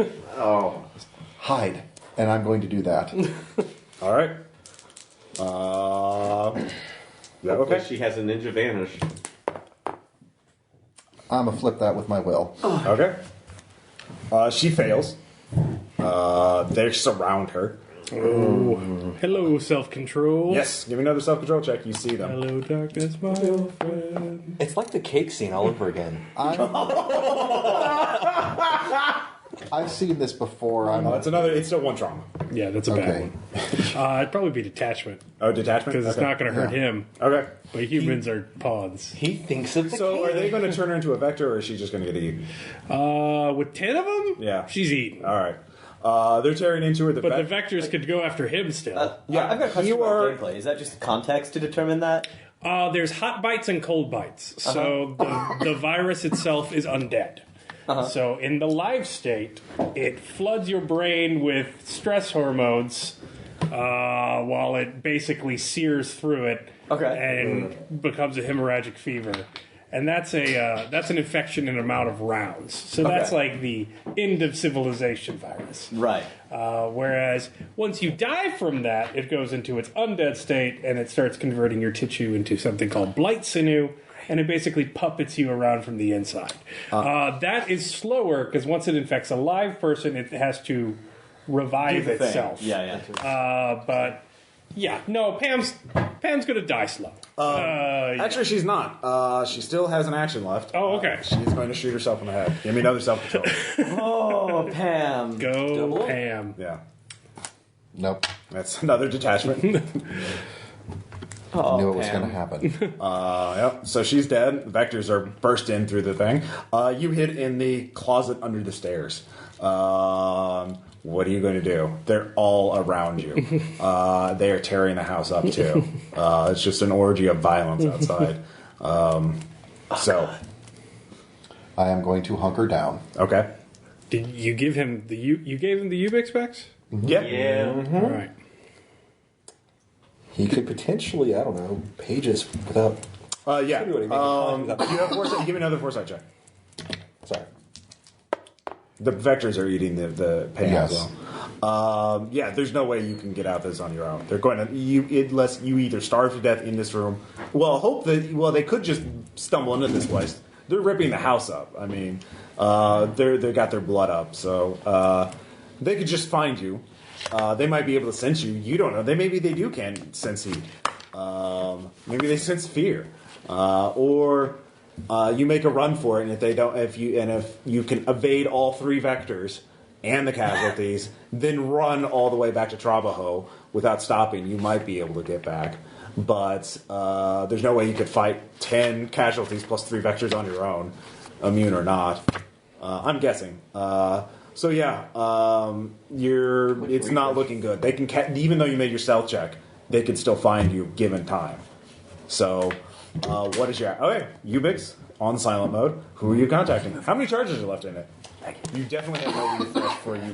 Hide. And I'm going to do that. All right. Yeah, okay. She has a ninja vanish. I'm going to flip that with my will. Okay. She fails. They surround her. Oh, hello, self-control. Yes, give me another self-control check. You see them. Hello, darkness, my old friend. It's like the cake scene all over again. I've seen this before. It's still 1 trauma. Yeah, that's a bad Okay. one. It'd probably be detachment. Oh, detachment? Because it's Okay. not going to hurt him. Okay. But humans are pawns. He thinks of the So cake. are they going to turn her into a vector, or is she just going to get eaten? With 10 of them? Yeah. She's eaten. All right. They're tearing into her. But the vectors could go after him still. Yeah, I've got a question you about are- gameplay. Is that just context to determine that? There's hot bites and cold bites. So the virus itself is undead. So in the live state, it floods your brain with stress hormones while it basically sears through it Okay. and becomes a hemorrhagic fever. and that's an infection in amount of rounds. So that's like the end of civilization virus. Right. Whereas once you die from that, it goes into its undead state, and it starts converting your tissue into something called blight sinew, and it basically puppets you around from the inside. That is slower, because once it infects a live person, it has to revive itself. Yeah. But yeah, no, Pam's gonna die slow. Actually, she's not. She still has an action left. Oh, okay. She's going to shoot herself in the head. Give me another self-control. Oh, Pam. Go Pam. Yeah. Nope. That's another detachment. Oh, Knew it was Pam. going to happen. Yep. So she's dead. The vectors are burst in through the thing. You hid in the closet under the stairs. What are you going to do? They're all around you. They are tearing the house up too. It's just an orgy of violence outside. So, I am going to hunker down. okay. Did you give him the you gave him the Ubix specs? Yep. Yeah. All right. He could potentially, I don't know, pages without. Yeah. Anyway, make a con without- You have foresight. Give me another foresight check. Sorry. The vectors are eating the pain Yes. as well. Yeah, there's no way you can get out this on your own. They're going to unless you either starve to death in this room. Well, they could just stumble into this place. They're ripping the house up. I mean, they got their blood up, so they could just find you. They might be able to sense you. You don't know. Maybe they can sense heat. Maybe they sense fear, or you make a run for it. And if you can evade all three vectors and the casualties, then run all the way back to Trabajo without stopping, you might be able to get back. But there's no way you could fight 10 casualties plus 3 vectors on your own, immune or not. I'm guessing. So yeah, it's not looking good. They can, even though you made your stealth check, they can still find you given time. So, what is your Ubix on silent mode? Who are you contacting? How many charges are left in it? You definitely have no refresh for you.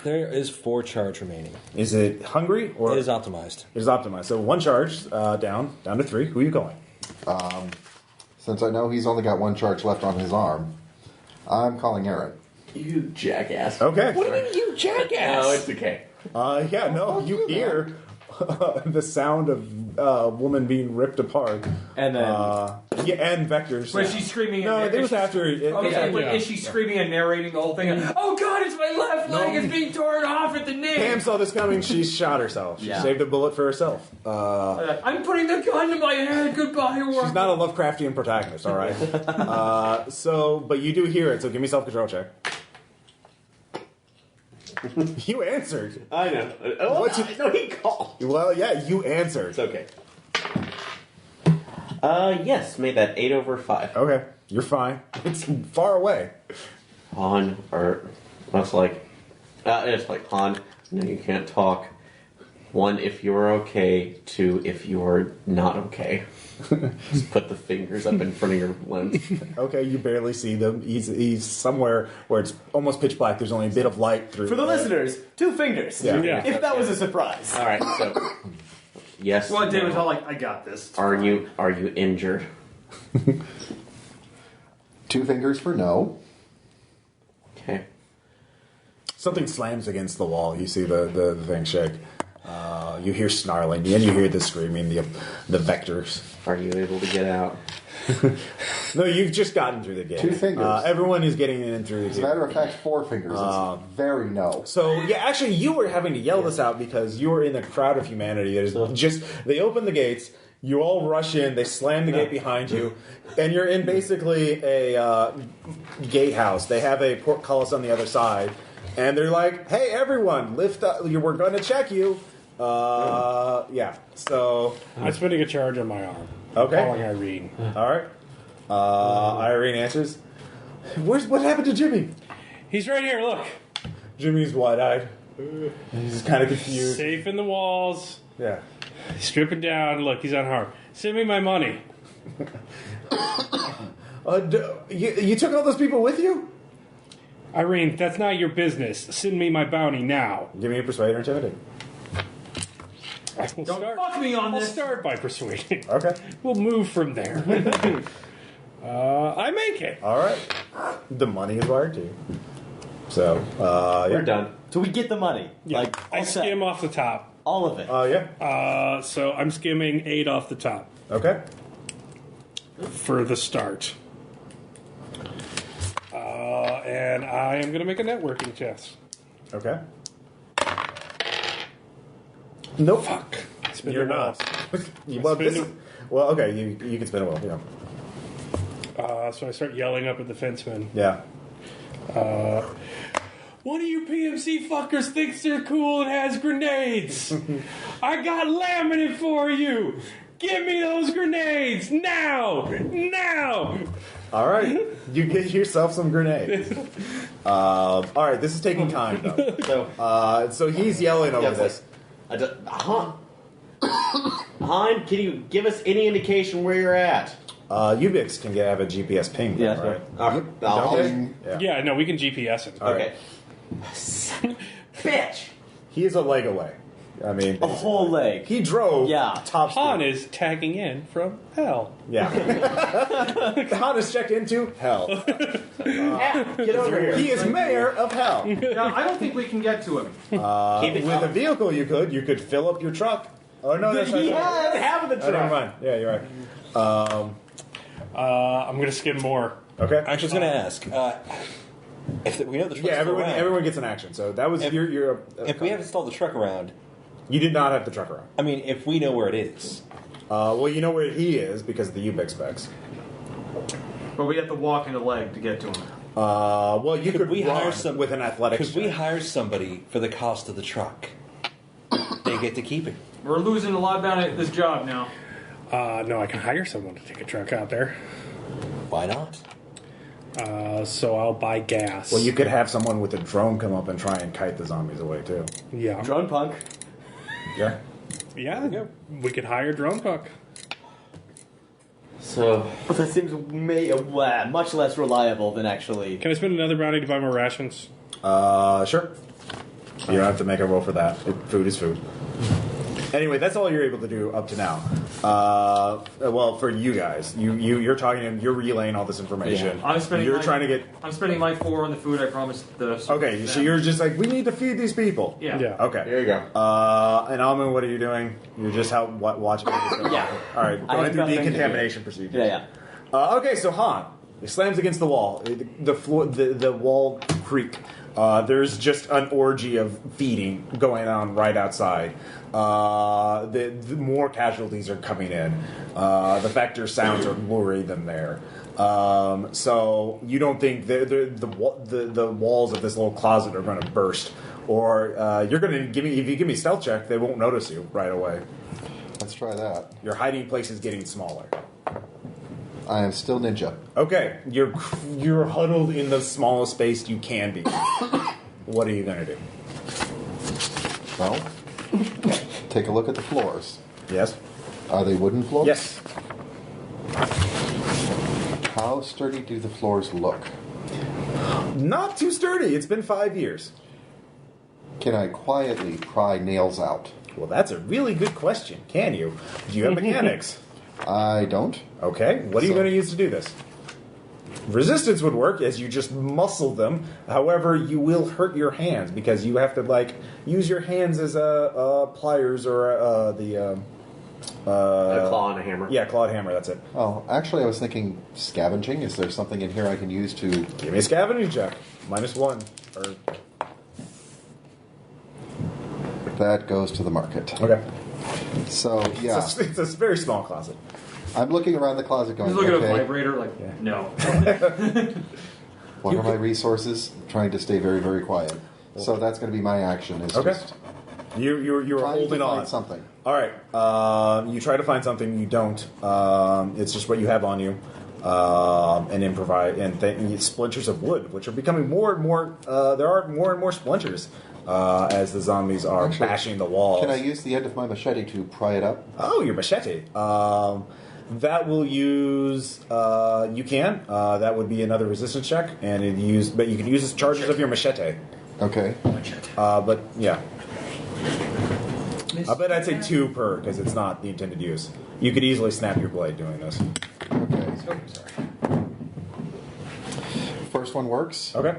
There is 4 charge remaining. Is it hungry or It is optimized. It is optimized. So 1 charge down to 3. Who are you going? Since I know he's only got 1 charge left on his arm, I'm calling Aaron. You jackass. Okay. What do you mean, you jackass? No, it's okay. Yeah, no, you hear the sound of a woman being ripped apart. And then and vectors. Was she screaming? No, and it was after. Is she screaming and narrating the whole thing? Oh God, it's my left leg! It's being torn off at the knee. Pam saw this coming. She shot herself. She saved a bullet for herself. I'm putting the gun to my head. Goodbye, world. She's not a Lovecraftian protagonist, all right? But you do hear it, so give me self-control check. You answered. I know. No, he called. Well, yeah, you answered. It's okay. Yes, made that 8 over 5. Okay, you're fine. It's far away. Han, or that's like, it's like Han. No, you can't talk. 1, if you're okay. 2, if you're not okay. Just put the fingers up in front of your lens. Okay, you barely see them. He's somewhere where it's almost pitch black. There's only a bit of light through. for the listeners, 2 fingers. Yeah. If that was a surprise. All right, so yes. Well, David's no. all like, I got this. Are you injured? 2 fingers for no. Okay. Something slams against the wall. You see the thing shake. You hear snarling, and you hear the screaming, the vectors. Are you able to get out? No, you've just gotten through the gate. 2 fingers. Everyone is getting in through the As gate. a matter of fact, 4 fingers. It's very no. So, yeah, actually, you were having to yell this out because you were in the crowd of humanity. They open the gates, you all rush in, they slam the gate behind you, and you're in basically a gatehouse. They have a portcullis on the other side, and they're like, hey, everyone, lift up, we're going to check you. Yeah, so... I'm spending a charge on my arm. Okay. Calling Irene. All right. Irene answers. What happened to Jimmy? He's right here. Look, Jimmy's wide-eyed. He's kind of confused. safe in the walls. Yeah. Stripping down. Look, he's unharmed. Send me my money. You took all those people with you? Irene, that's not your business. Send me my bounty now. Give me a persuade or intimidate. Don't fuck me on I'll this. start by persuading. Okay. We'll move from there. I make it. All right. The money is wired too. So We're done. So we get the money. Yeah. Like I all set. skim off the top. All of it. Yeah. So I'm skimming 8 off the top Okay. for the start. And I am going to make a networking test. Okay. Nope. Fuck. Spin You're the not. wall. well, Spin this is, well, okay. You can spin a wheel. Yeah. So I start yelling up at the fenceman. Yeah. One of you PMC fuckers thinks they're cool and has grenades. I got laminate for you. Give me those grenades now! Now! All right. You get yourself some grenades. All right. This is taking time though. So he's yelling over this. Han, can you give us any indication where you're at? Ubix can have a GPS ping. Yeah, right? Okay. Yeah. Yeah, no, we can GPS him. All right. Bitch! He is a leg away. I mean, A whole leg. he drove. Yeah. Top Han speed. is tagging in from hell. Yeah. Han is checked into hell. Get over here. He is mayor of hell. Now, I don't think we can get to him. Keep it With a vehicle, you could fill up your truck. Oh no, that's He not has half of the Oh, never truck. mind. Yeah, you're right. I'm going to skim more. Okay. I was just going to ask. If we know the truck's Yeah, still around, everyone gets an action. So that was your. if we have installed the truck around, You did not have the truck around. I mean, if we know where it is, Well, you know where he is because of the Ubix specs. But we have to walk in the leg to get to him. Well, you could we run hire some with an athletics. Could we check. hire somebody for the cost of the truck? They get to keep it. We're losing a lot about this job now. No, I can hire someone to take a truck out there. Why not? So I'll buy gas. Well, you could have someone with a drone come up and try and kite the zombies away too. Yeah. Drone punk. Yeah. Yeah, we could hire Drone Puck. So, But that seems much less reliable than actually. Can I spend another bounty to buy more rations? Sure. You don't have to make a roll for that. Food is food. Anyway, that's all you're able to do up to now. Well, for you guys, you're talking to him. You're relaying all this information. I'm spending. You're trying to get. I'm spending my 4 on the food I promised the. Okay, so you're just like, we need to feed these people. Yeah. Yeah. Okay. there you go. And Alman, what are you doing? You're just watching. Yeah. All right. I Going have through nothing to do. decontamination procedures. Yeah. Okay, so Han, he slams against the wall. The floor, the wall creak. There's just an orgy of feeding going on right outside. The more casualties are coming in. The vector sounds are luring them there. So you don't think the walls of this little closet are going to burst, or you're going to if you give me a stealth check, they won't notice you right away. Let's try that. Your hiding place is getting smaller. I am still ninja. Okay, you're huddled in the smallest space you can be. What are you going to do? Well, take a look at the floors. Yes? Are they wooden floors? Yes. How sturdy do the floors look? Not too sturdy. It's been 5 years. Can I quietly pry nails out? Well, that's a really good question. Can you? Do you have mechanics? I don't. Okay. What are you going to use to do this? Resistance would work as you just muscle them. However, you will hurt your hands because you have to use your hands as pliers or A claw and a hammer. Yeah, clawed hammer. That's it. Oh, actually, I was thinking scavenging. Is there something in here I can use to... Give me a scavenging check. -1. Or That goes to the market. okay. So, yeah. It's a very small closet. I'm looking around the closet going, Just look at a okay, vibrator, like, no. what are my resources? Trying to stay very, very quiet. So that's going to be my action. Is Okay. just You're trying holding to on. find something. All right. You try to find something. You don't. It's just what you have on you, and improvise and splinters of wood, which are becoming more and more. There are more and more splinters as the zombies are Actually, bashing the walls. Can I use the end of my machete to pry it up? Oh, your machete. That will use. You can. That would be another resistance check, and but you can use the charges of your machete. Okay. But yeah. I bet I'd say 2 per, because it's not the intended use. You could easily snap your blade doing this. Okay. Sorry. first one works. Okay.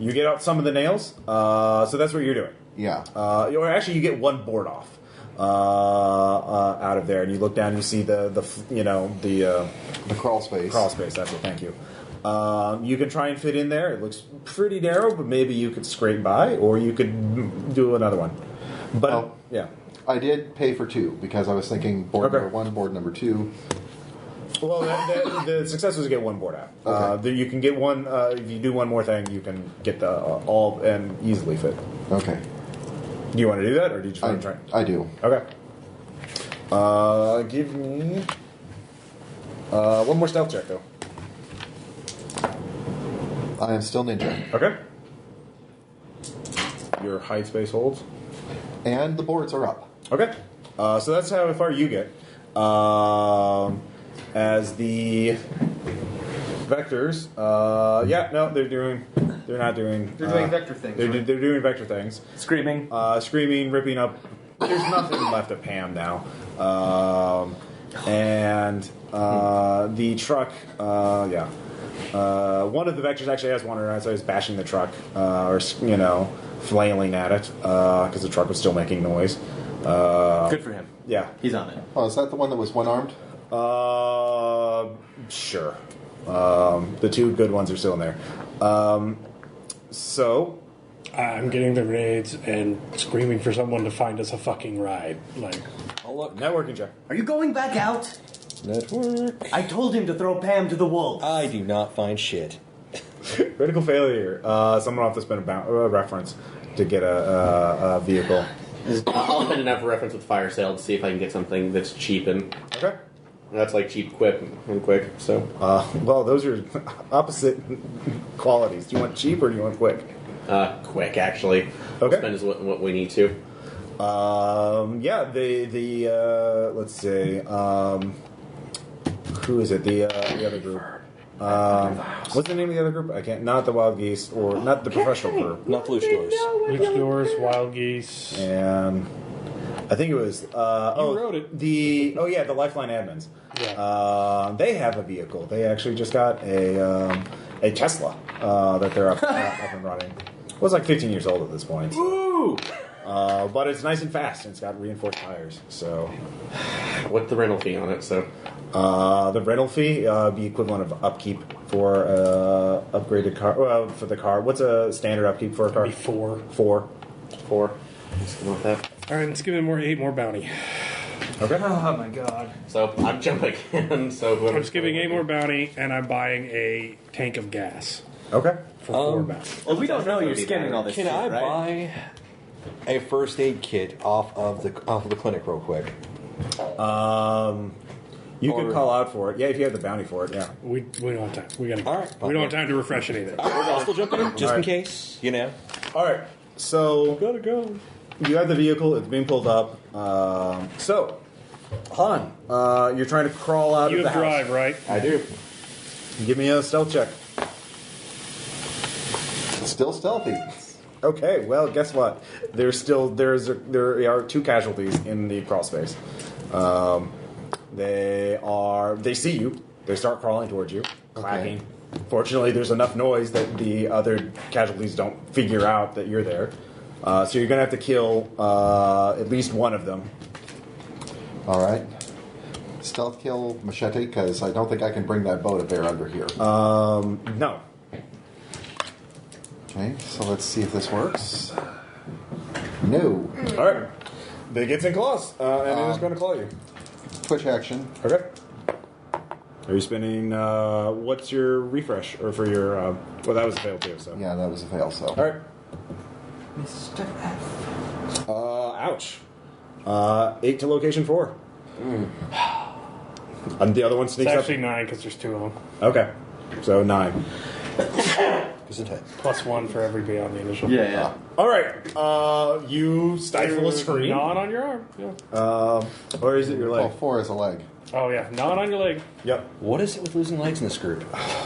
You get out some of the nails. So that's what you're doing. Yeah. Or actually, you get one board off out of there, and you look down and you see the crawl space. Crawl space. That's it. Thank you. You can try and fit in there. It looks pretty narrow, but maybe you could scrape by, or you could do another one. But yeah, I did pay for 2 because I was thinking board number 1, board number 2. Well, the success was to get one board out. Okay. You can get one. If you do one more thing, you can get the all and easily fit. Okay. Do you want to do that, or do you just want to try? I do. Okay. Give me one more stealth check, though. I am still ninja. Okay. Your hide space holds. And the boards are up. Okay. So that's how far you get. As the vectors, they're not doing. They're doing vector things. They're Right? doing vector things. Screaming. Screaming, ripping up. There's nothing left of Pam now. And the truck, one of the vectors actually has one around, so he's bashing the truck, or flailing at it, because the truck was still making noise. Good for him. Yeah. He's on it. Oh, is that the one that was one-armed? Sure. The 2 good ones are still in there. So I'm getting the grenades and screaming for someone to find us a fucking ride. Like, Oh, look. networking check. Are you going back out? Network. I told him to throw Pam to the wolves. I do not find shit. Critical failure. Someone will have to spend a reference to get a vehicle. I'll spend enough reference with fire sale to see if I can get something that's cheap and Okay. that's like cheap, quick, and quick. So Well, those are opposite qualities. Do you want cheap or do you want quick? quick actually. Okay. Spend is what we need to. Let's say, who is it? The other group. What's the name of the other group? I can't. Not the Wild Geese, or not the professional group. Not Luchadors. luchadors, wild geese. And I think it was. wrote it. The Lifeline admins. Yeah. They have a vehicle. They actually just got a Tesla that they're up and running. It was like 15 years old at this point. So. Ooh! But it's nice and fast, and it's got reinforced tires. So, What's the rental fee on it? So the rental fee be equivalent of upkeep for upgraded car. Well, for the car, what's a standard upkeep for a car? Be 4. 4. let's go with that. All right, let's give him 8 more bounty. Okay. Oh my god. So I'm jumping in. So I'm just giving 8 more bounty, and I'm buying a tank of gas Okay. for 4 bounty. Well, we don't know you're skimming all this Can shit, I right? buy a first aid kit off of the clinic real quick? You can call out for it. Yeah, if you have the bounty for it. Yeah. We don't have time. We gotta. All right. We don't have time to refresh anything. I'll still jump in, just All in right. case, you know. All right. So Gotta go. you have the vehicle. It's being pulled up. So, Han, you're trying to crawl out You of the have drive, house. right? I do. Give me a stealth check. Still stealthy. Okay, well, guess what? There are 2 casualties in the crawl space. They see you. They start crawling towards you, clacking. Fortunately, there's enough noise that the other casualties don't figure out that you're there. So you're gonna have to kill at least one of them. All right. Stealth kill machete, because I don't think I can bring that bow to bear under here. No. Okay, so let's see if this works. No. All right. They gets in claws, and it is going to claw you. Twitch action. Okay. Are you spending? What's your refresh, or for your? Well, that was a fail too. So. Yeah, that was a fail, so. All right. Mr. F. Ouch. 8 to location 4. And the other one It's sneaks actually up. 9 because there's 2 of them. Okay. So 9. Plus 1 for every beyond the initial. Yeah. All right. You stifle a scream. Gnawing on your arm. Yeah. Or is it your Oh, leg? 4 is a leg. Oh yeah, gnawing on your leg. Yep. What is it with losing legs in this group?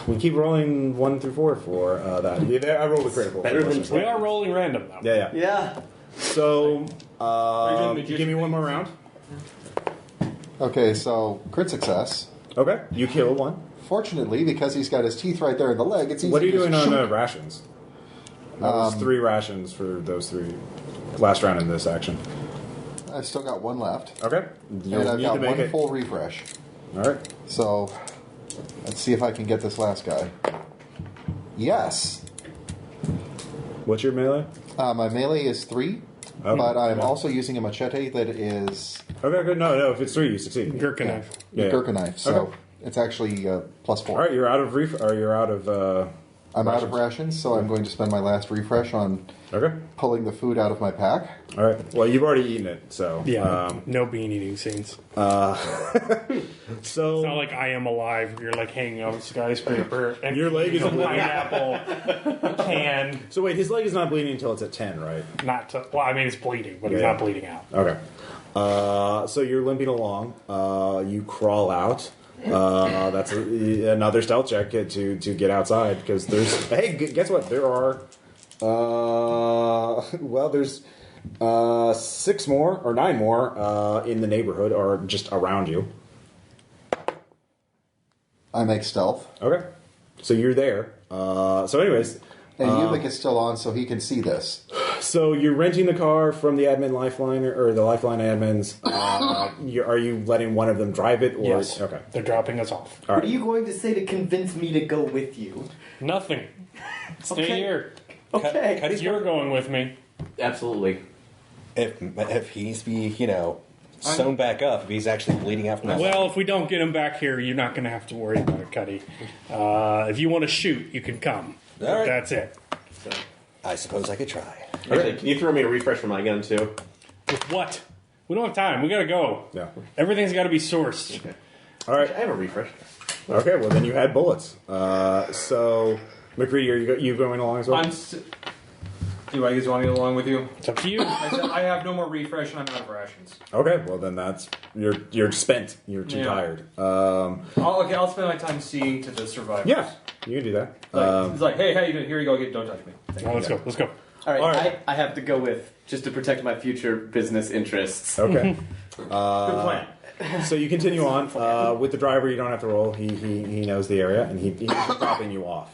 We keep rolling 1 through 4 for that. Yeah, I rolled a critical. Better than We are rolling random though. Yeah. Yeah. So, doing give me one more round. Okay, so crit success. Okay, you kill one. Fortunately, because he's got his teeth right there in the leg, it's easy. What are you to doing just on shoot. rations? That was 3 rations for those 3. Last round in this action. I've still got 1 left. Okay. You'll And I've need got to make 1 it. full refresh. All right. So, let's see if I can get this last guy. Yes. What's your melee? My melee is 3, Oh. but I'm also using a machete that is Okay, good. No, if it's 3, you succeed. Gurkha knife. Yeah. Gurkha knife, so Okay. it's actually plus 4. All right, you're out of or you're out of. I'm out of rations. rations, so I'm going to spend my last refresh on Okay. pulling the food out of my pack. All right. Well, you've already eaten it, so Yeah, no bean eating scenes. So It's not like I Am Alive. You're like hanging off a skyscraper and Your leg is a bleeding. pineapple can. So wait, his leg is not bleeding until it's at 10, right? Not to, well, I mean it's bleeding, but it's Yeah. not bleeding out. Okay. So you're limping along. You crawl out. That's another stealth check to get outside because there's. Hey, guess what? There are. Well, there's 6 more or 9 more in the neighborhood or just around you. I make stealth. Okay. So you're there. So, anyways. And Ubik is still on, so he can see this. So you're renting the car from the admin lifeline or the lifeline admins. Are you letting one of them drive it? Or? Yes. Okay. They're dropping us off. All What right. are you going to say to convince me to go with you? Nothing. Stay Okay. here. Okay. Cuddy's You're going with me. Absolutely. if he needs to be, sewn back up, if he's actually bleeding out from that. Well, if we don't get him back here, you're not going to have to worry about it, Cuddy. If you want to shoot, you can come. All right. That's it. I suppose I could try. Actually, can you throw me a refresh for my gun too? With what? We don't have time. We got to go. Yeah. Everything's got to be sourced. All right. I have a refresh. Okay. Well, then you had bullets. So, McCready, are you going along as well? Do I guys want to get along with you? It's up to you. I said I have no more refresh and I'm out of rations. Okay. Well, then that's you're spent. You're too Yeah. tired. I'll spend my time seeing to the survivors. Yeah. You can do that. It's like, hey, how you doing? Here you go. Don't touch me. Thank Now, you. let's go. Let's go. All right, All right. I have to go with just to protect my future business interests. Okay. Good plan. So you continue on with the driver. You don't have to roll. He knows the area and he's dropping you off.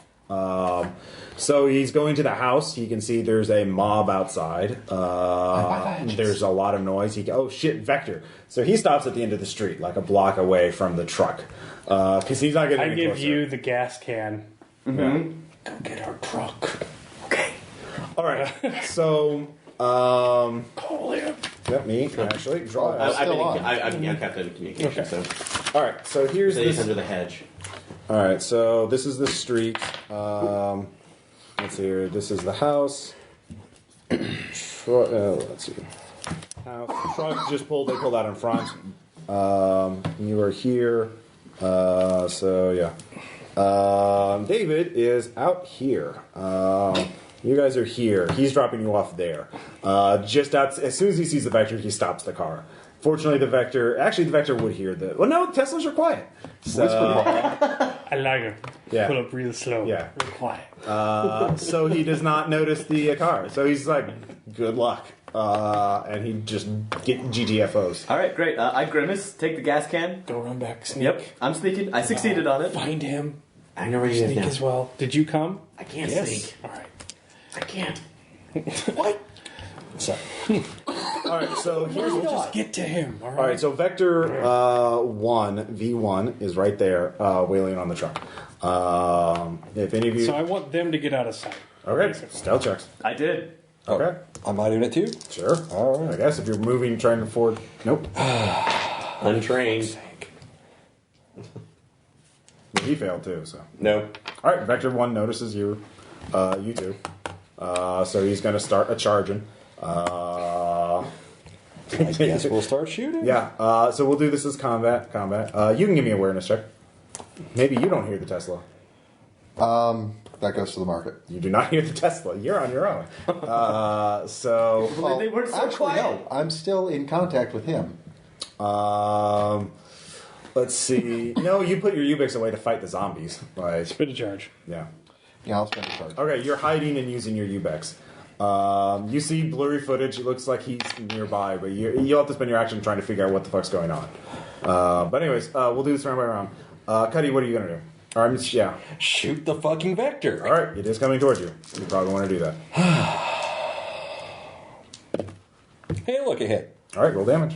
So he's going to the house. He can see there's a mob outside. There's a lot of noise. Oh shit, Vector. So he stops at the end of the street, like a block away from the truck, because he's not getting. I any give closer. you the gas can. Yeah. Go get our truck. All right. So Call him. let me actually draw. I've Still been on. I'm captain of communication, so All right. So here's he's this. under the hedge. All right, so this is the street. Let's see here. This is the house. Let's see. House. Truck just pulled. They pulled out in front. You are here. So yeah. David is out here. You guys are here. He's dropping you off there. Just out. As soon as he sees the Vector, he stops the car. Fortunately, the Vector would hear the. Well, no, Teslas are quiet. So, I like him. Yeah. Pull up real slow. Yeah. Real quiet. so he does not notice the car. So he's like, "Good luck," and he just get GTFOs. All right, great. I grimace, take the gas can. Go run back. Sneak. Yep, I'm sneaking. I succeeded on it. Find him. I know where he is Sneak now. as well. Did you come? I can't Yes. sneak. All right. I can't. So, All right, so here's We'll just get to him. All right. All right, so Vector 1 V1 is right there, wailing on the truck. If any of you, So I want them to get out of sight. okay, stealth checks. I did. Okay, am I doing it too? sure. All right. I guess if you're moving, trying to forward. Nope. Untrained. He failed too. So. No. All right, Vector 1 notices you two. So he's going to start a charging. I guess we'll start shooting. Yeah. So we'll do this as combat. You can give me an awareness check. Maybe you don't hear the Tesla. That goes to the market. You do not hear the Tesla. You're on your own. So Well, they weren't so actually, quiet. no. I'm still in contact with him. let's see. No, you put your Ubix away to fight the zombies. Like, Spit a charge. yeah. Yeah, I'll spend a charge. Okay, you're hiding and using your Ubex. You see blurry footage. It looks like he's nearby, but you'll have to spend your action trying to figure out what the fuck's going on. But anyways, we'll do this round by round. Cuddy, what are you going to do? Yeah. Shoot the fucking vector. All right, it is coming towards you. You probably want to do that. Hey, look, it hit. All right, roll damage.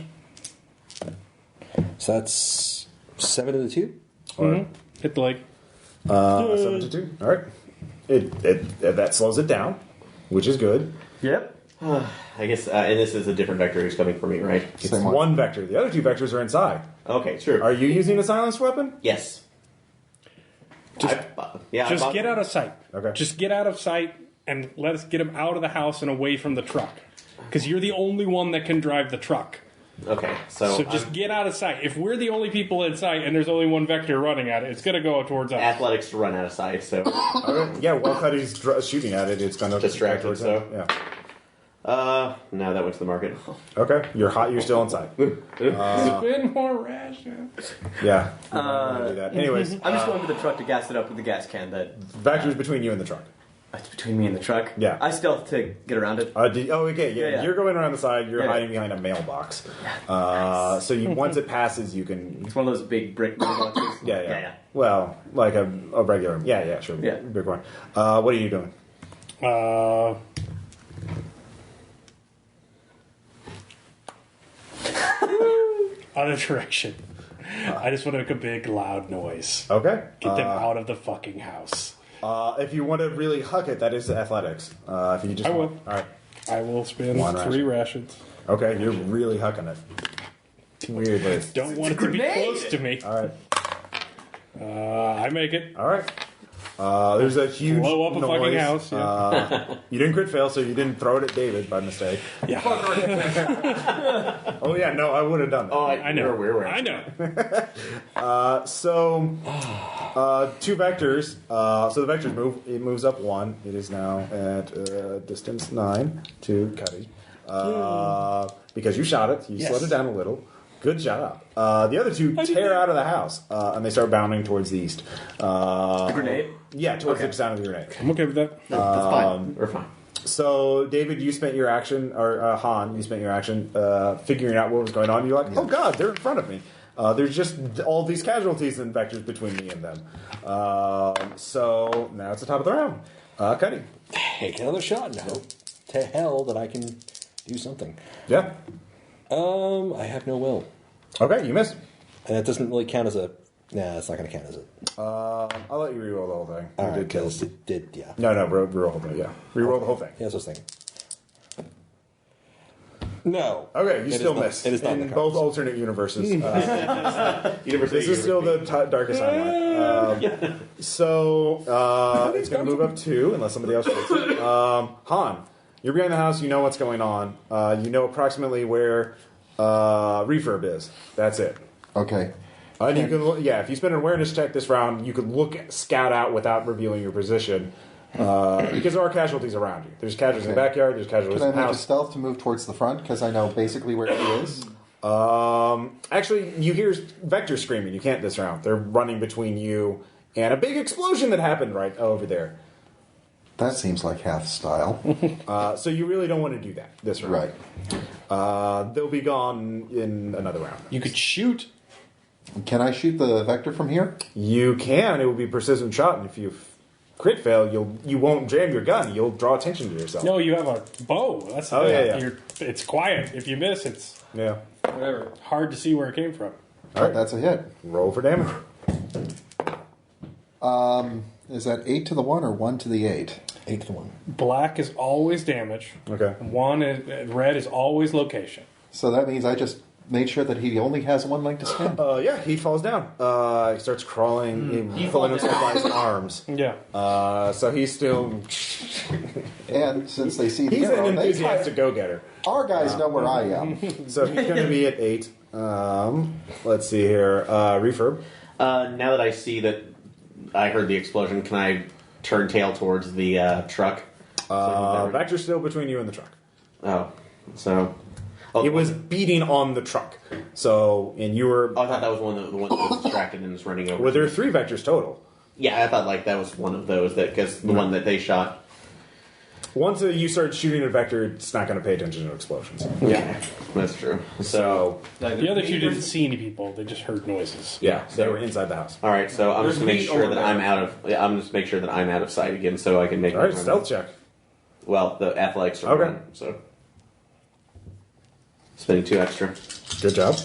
So that's 7 to the 2. Hit the leg. 7 to 2. All right. That slows it down, which is good. Yep. I guess, and this is a different vector who's coming for me, right? It's one vector. The other 2 vectors are inside. Okay, true. Are you using a silenced weapon? Yes. Just I get out of sight. Okay. Just get out of sight and let us get him out of the house and away from the truck. Because you're the only one that can drive the truck. Okay, so just get out of sight. If we're the only people in sight and there's only one vector running at it, it's going to go towards us. athletics to run out of sight, so All right. Yeah, while Cuddy's shooting at it, it's going to Distracted, towards so. him. Yeah. no, that went to the market. Okay. You're hot. You're still inside. Spin more rations. Yeah. You don't wanna do that. Anyways, I'm just going to the truck to gas it up with the gas can. vectors between you and the truck. That's between me and the truck. Yeah. I stealth to get around it. Okay, yeah. Yeah. You're going around the side. You're Yeah. hiding behind a mailbox. So once it passes, you can. It's one of those big brick mailboxes. Yeah. Well, like a regular. Yeah, sure. Yeah. Big one. What are you doing? Other direction. I just want to make a big, loud noise. Okay. Get them out of the fucking house. If you want to really huck it, that is athletics. If you just I will. All right. I will spend One 3 rations. Okay, you're really hucking it. Weirdly. Don't want it to be close to me. All right. I make it. All right. There's a huge Blow up a noise. fucking house. Yeah. You didn't crit fail, so you didn't throw it at David by mistake. Yeah. Oh yeah, no, I would have done that. Oh, I know. We're I know. So 2 vectors. So the vectors move. It moves up 1. It is now at distance 9 to Cuddy. Because you shot it, you Yes. slowed it down a little. Good job. The other 2 tear out of the house, and they start bounding towards the east. Grenade? Yeah, towards the sound of the grenade. I'm okay with that. That's fine. We're fine. So, David, you spent your action, or Han, you spent your action figuring out what was going on. You're like, oh god, they're in front of me. There's just all these casualties and vectors between me and them. So, now it's the top of the round. Cuddy. Take another shot now. To hell that I can do something. Yeah. I have no will. Okay, you missed. And that doesn't really count as a... Nah, it's not going to count as it. I'll let you reroll the whole thing. All You right, did kill. because it did, yeah. No, reroll the whole thing, yeah. Reroll the whole thing. Yeah, that's what I was thinking. No. Okay, you It still is not- missed. it is not in in the both cards. alternate universes. Universe This is still the darkest timeline. So it's going to move up 2, unless somebody else shoots it. Han, you're behind the house. You know what's going on. You know approximately where refurb is. That's it. Okay. And you can, if you spend an awareness check this round, you could scout out without revealing your position. Because there are casualties around you. There's casualties in the backyard. There's casualties Can I in the make a house. stealth to move towards the front? Because I know basically where he is. Actually, you hear Vector screaming. You can't this round. They're running between you and a big explosion that happened right over there. That seems like half style. So you really don't want to do that this round. Right. They'll be gone in another round. You could shoot. Can I shoot the vector from here? You can. It will be precision shot, and if you crit fail, you won't jam your gun. You'll draw attention to yourself. No, you have a bow. That's the Oh, thing. yeah. It's quiet. If you miss, it's Yeah. whatever. Hard to see where it came from. All right. That's a hit. Roll for damage. Is that 8 to the 1 or 1 to the 8? 8 to 1. Black is always damage. Okay. Red is always location. So that means I just made sure that he only has 1 leg to spend. Yeah, he falls down. He starts crawling, pulling himself by his arms. Yeah. So he's still. And since they see the He's an arrow, they enthusiastic go-getter. our guys know where I am. So he's going to be at 8. Let's see here. Refurb. Now that I see that I heard the explosion, can I turn tail towards the truck? Vector's still between you and the truck. Oh, so... Oh, It was beating on the truck. So, and you were. Oh, I thought that was the one that was distracted and was running over. Well, there are 3 vectors total. Yeah, I thought like that was one of those because the one that they shot. Once you start shooting a vector, it's not going to pay attention to explosions. Yeah, that's true. So, The other two didn't see any people; they just heard noises. yeah, they were inside the house. all right. So I'm just There's gonna make meat sure over that there. I'm out of. Yeah, I'm just make sure that I'm out of sight again, so I can make. All right, my stealth check. Well, the athletics are Okay. one, so spending 2 extra. Good job.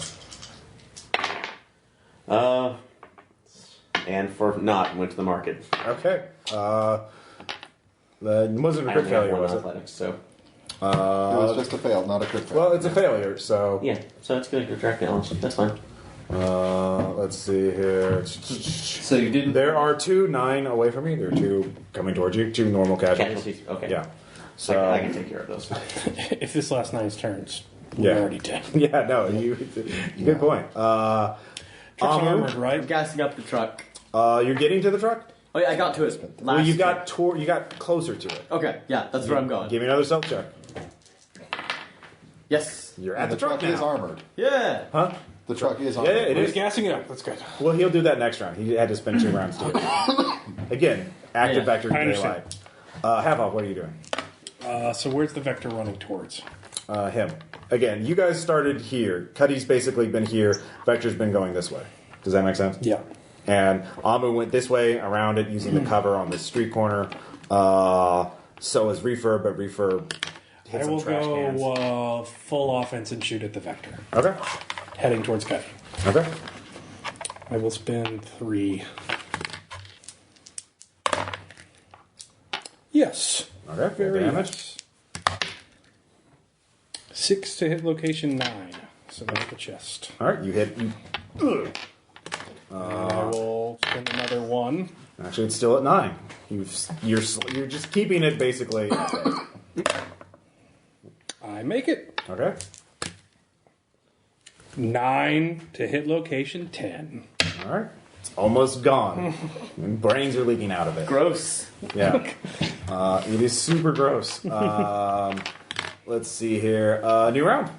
And for not went to the market. Okay. That wasn't a I crit only have failure, one was it? athletics, so It was just a fail, not a crit fail. Well, it's a failure, so yeah. So it's going to subtract damage. That's fine. let's see here. So you didn't. There are 2 9 away from you. There are 2 coming towards you. 2 normal casualties. Casualties. Okay. Yeah. So So I can take care of those. If this lasts 9 turns, we're Yeah. already dead. Yeah. No. Good point. Truck's armored, I'm right? gassing up the truck. You're getting to the truck. Oh yeah, I got to it. Well, you Last got closer to it. Okay, yeah, that's where I'm going. Give me another stealth check. Yes. You're And at the truck is now. armored. Yeah. Huh? The truck is Yeah, armored. it He's is. gassing it up. That's good. Well, he'll do that next round. He had to spend 2 rounds to get it. Again, active Yeah, vector I understand. daylight. Half off. What are you doing? So where's the vector running towards? Him. Again, you guys started here. Cuddy's basically been here. Vector's been going this way. Does that make sense? Yeah. And Amu went this way around it using the cover on this street corner. So is Refurb, but Refurb hit I some will trash cans. go full offense and shoot at the vector, Okay. heading towards Cuddy. Okay. I will spend 3. Yes. Okay. Very Damage. nice. 6 to hit location 9. So that's the chest. All right. You hit. I will spend another 1. Actually, it's still at 9. You're just keeping it basically. I make it. Okay. 9 to hit location 10. All right. It's almost gone. And brains are leaking out of it. Gross. Yeah. It is super gross. Let's see here. New round.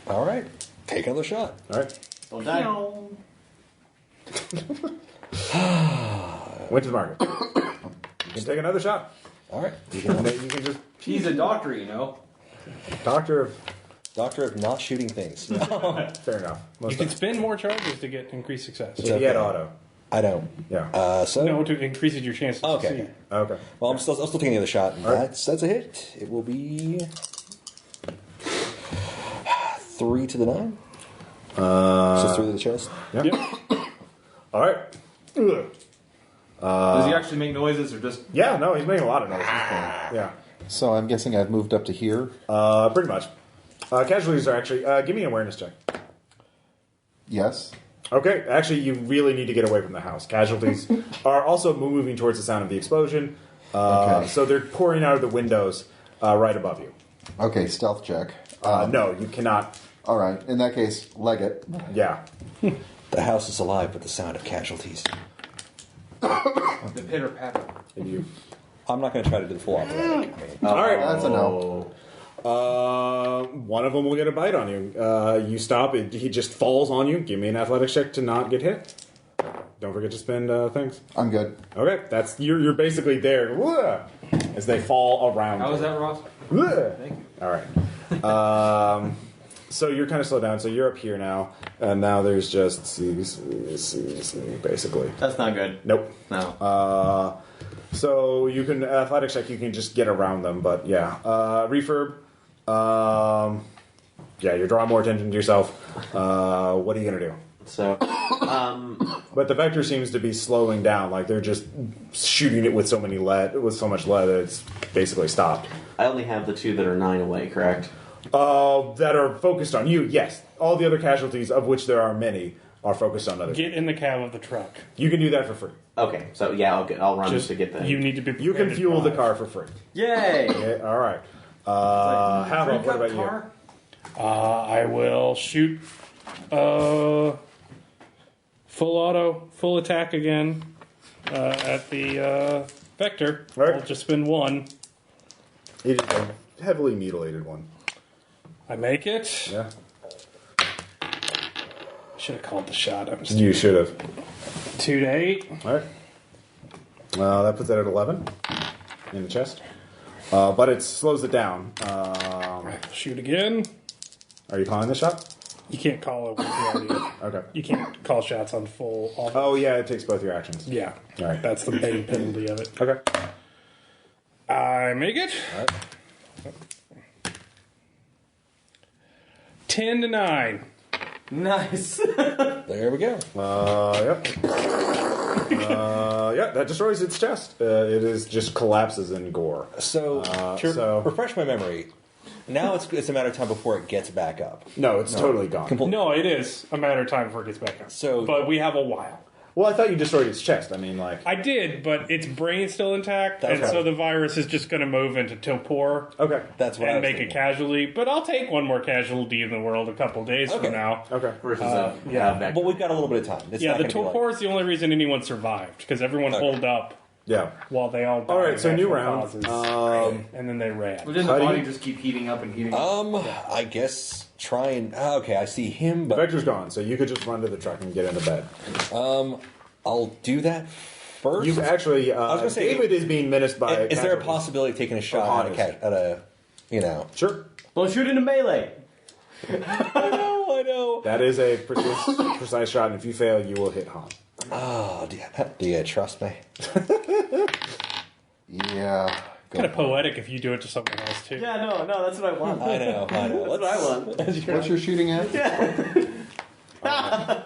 All right. Take another shot. All right. Don't die. Went to the market. You can take another shot. All right. You can just He's a doctor, you know. doctor of. Doctor of not shooting things. Fair enough. Most You can of- spend more charges to get increased success. if you had auto. I don't. Yeah. So No, to increases your chances to Okay. succeed. Okay. well, I'm still taking the other shot. All right. That's a hit. It will be 3 to the 9. So 3 to the chest. Yeah. Yep. All right. Ugh. Does he actually make noises or just? Yeah. No, he's making a lot of noise. Yeah. So I'm guessing I've moved up to here. Pretty much. Casualties are actually. Give me an awareness check. Yes. Okay, actually, you really need to get away from the house. Casualties are also moving towards the sound of the explosion, Okay. so they're pouring out of the windows right above you. Okay, stealth check. No, you cannot. All right. In that case, leg it. Yeah. The house is alive with the sound of casualties. The pitter patter. If you, I'm not going to try to do the full operatic. all right. That's a no. One of them will get a bite on you. You stop. He just falls on you. Give me an athletics check to not get hit. Don't forget to spend things. I'm good. Okay, that's you're basically there. Whoa, as they fall around. How was that, Ross? Whoa. Thank you. All right. So you're kind of slowed down. So you're up here now, and now there's just see, basically. That's not good. Nope. No. So you can athletics check. You can just get around them, but yeah. Refurb. Yeah, you're drawing more attention to yourself. What are you gonna do? So, But the vector seems to be slowing down. Like they're just shooting it with so much lead that it's basically stopped. I only have the 2 that are 9 away, correct? That are focused on you. Yes, all the other casualties, of which there are many, are focused on others. Get in the cab of the truck. You can do that for free. Okay, so yeah, I'll run Just to get the. you need to be. You can prepared to fuel the drive. car for free. Yay! Yeah, all right. How about what about you? I will shoot. Full auto, full attack again at the vector. Right. I'll just spend 1. It is a heavily mutilated one. I make it. Yeah. Should have called the shot. I'm You should have. 2 to 8. All right. That puts that at 11 in the chest. but it slows it down. Shoot again. Are you calling the shot? You can't call it with the idea. Okay. You can't call shots on full offense. Oh, yeah, it takes both your actions. Yeah. All right. That's the main penalty of it. Okay. I make it. All right. 10 to 9. Nice. There we go. Yep. Yeah, that destroys its chest. It is just collapses in gore. So, to refresh my memory, now it's a matter of time before it gets back up. No, it's totally gone. No, it is a matter of time before it gets back up. So- but we have a while. Well, I thought you destroyed its chest. I mean, like... I did, but its brain's still intact, and Okay. so the virus is just going to move into torpor Okay. That's what I and was make a thinking. casualty. But I'll take one more casualty in the world a couple days Okay. from now. Okay. Versus yeah. But we've got a little bit of time. It's Yeah, not the gonna be torpor like- is the only reason anyone survived, because everyone holed up Yeah. while they all died. All right, of so new natural round. causes. And then they ran. But didn't the How do body you- just keep heating up and heating up? I guess try and... okay, I see him, The but vector's gone, so you could just run to the truck and get into bed. I'll do that first. You actually... was gonna say- David is being menaced by... Is there a casualties. possibility of taking a shot Hans. at a, you know... Sure. Well, shoot into melee. I know. That is a precise shot, and if you fail, you will hit Han. Oh, do you trust me? Yeah. Kind of poetic if you do it to someone else, too. Yeah, no, that's what I want. I know. That's what I want. What's your shooting at?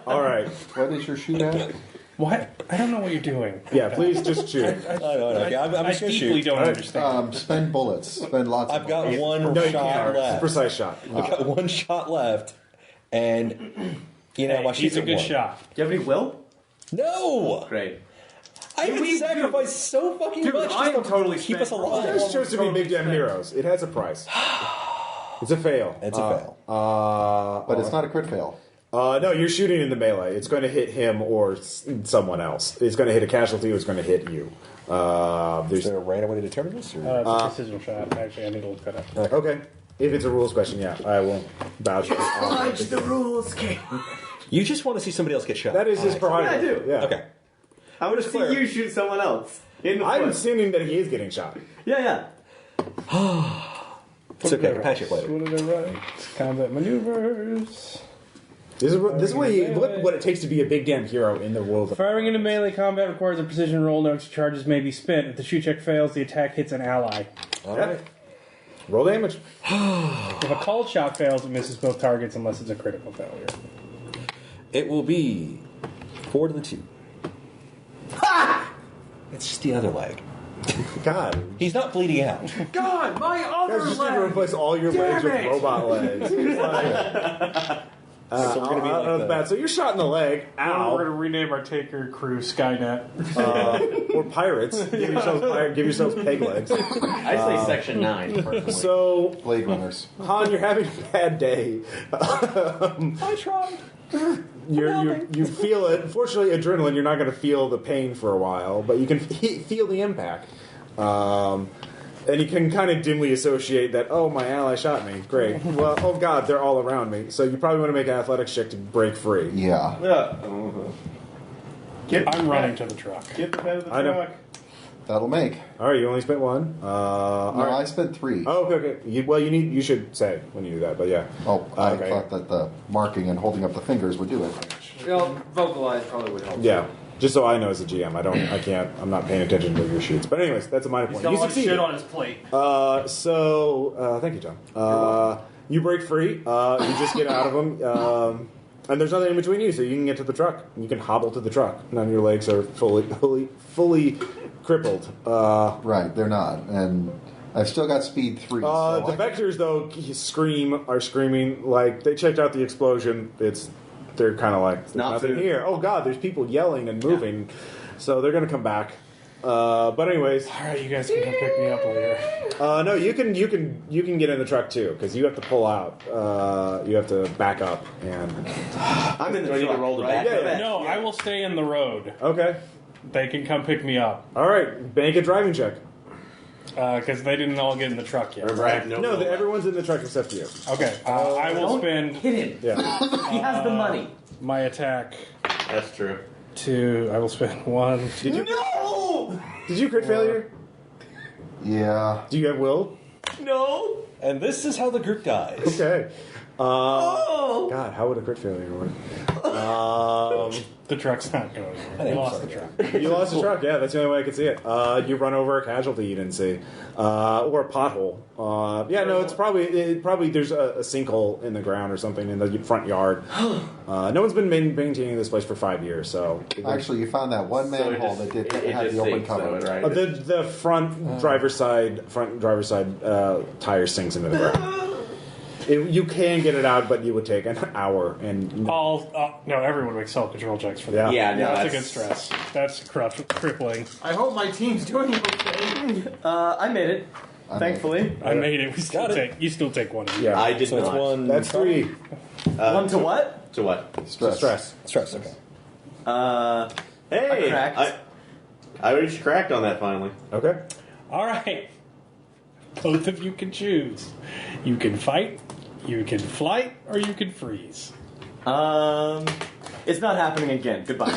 All right. What is your shoot at? What? I don't know what you're doing. Yeah, please just shoot. I know. Okay, I'm I just going to deeply shoot. don't understand. Spend bullets. Spend lots of I've got bullets. one No, you shot can't. It's a left. precise shot. I've got one shot left, and you know my He's shoot's a at good one. shot. Do you have any will? No, Great. I haven't sacrificed so fucking Dude, much I am just to totally keep us spent. alive. It's supposed to be big damn heroes. It has a price. It's a fail. It's a fail. But it's not a crit fail. No, you're shooting in the melee. It's going to hit him or someone else. It's going to hit a casualty or it's going to hit you. Is There's there a random way to determine this? Or? It's a precision shot. Actually, I need to look that up. okay. If it's a rules question, yeah, I will vouch. Fudge the rules, King. You just want to see somebody else get shot. That is his prerogative. Yeah, I do. Yeah. Okay. I want to see you shoot someone else. In the I'm foot. assuming that he is getting shot. Yeah. It's okay. We'll patch it later. What are they right? Combat maneuvers. This is what it takes to be a big damn hero in the world of... Firing into melee combat requires a precision roll. No extra charges may be spent. If the shoot check fails, the attack hits an ally. All Yeah. right. Roll damage. If a called shot fails, it misses both targets unless it's a critical failure. It will be 4 to the 2. It's just the other leg. God. He's not bleeding out. God, my other Guys, just need to replace all your legs with robot legs. It's like, So we're gonna be like the- bad. So you're shot in the leg. We're Ow. going to rename our taker crew Skynet. Or pirates. Give yourselves peg legs. I say Section 9, personally. So, Blade Runners. Han, you're having a bad day. I tried. You feel it. Fortunately, adrenaline, you're not going to feel the pain for a while, but you can feel the impact. And you can kind of dimly associate that, oh, my ally shot me. Great. Well, oh, God, they're all around me. So you probably want to make an athletics check to break free. Yeah. I'm running to the truck. Get the head of the I know. truck. That'll make. All right, you only spent one. No, All right. I spent 3. Oh, okay. You should say when you do that, but yeah. Oh, I Okay. thought that the marking and holding up the fingers would do it. Vocalize probably would help. Yeah. Just so I know as a GM, I'm not paying attention to your shoots. But anyways, that's a minor He's point. got You a lot of succeeded. shit on his plate. Thank you, John. You break free. You just get out of them. And there's nothing in between you, so you can get to the truck. You can hobble to the truck. None of your legs are fully crippled. Right, they're not. And I've still got speed 3. So The vectors, though, are screaming like they checked out the explosion. They're kind of like, there's not nothing food. here. Oh God, there's people yelling and moving, so they're gonna come back. But anyways, All right, you guys can come pick me up later. no, you can get in the truck too because you have to pull out. You have to back up and I'm in the Do I need to truck, roll the right? back? Yeah. No, I will stay in the road. okay. They can come pick me up All right, make a driving check. because they didn't all get in the truck yet. Remember, I have no No, will. everyone's in the truck except you. Okay, I will Don't spend hit him. Yeah. He has the money. my attack That's true. to. I will spend 1. Did you? No! Did you crit failure? Yeah. Do you have will? No. And this is how the group dies. Okay. Oh. God, how would a crit failure work? The truck's not going. You lost the truck. You lost the truck. Yeah, that's the only way I could see it. You run over a casualty you didn't see, or a pothole. Yeah, no, it's probably there's a sinkhole in the ground or something in the front yard. No one's been maintaining this place for 5 years, so Actually, you found that one manhole that did have the open cover. Right? the front driver's side tire sinks into the ground. You can get it out, but you would take an hour and No, everyone makes self-control checks for that. Yeah. Yeah, no, That's a good stress. That's crippling. I hope my team's doing okay. I made it. Thankfully. I made it. You still take one. yeah. I did So it's not. one. That's 3 One to what? To what? stress. Stress, okay. Hey, I cracked. I reached cracked on that finally. Okay. All right. Both of you can choose. You can fight, you can flight, or you can freeze. It's not happening again. Goodbye.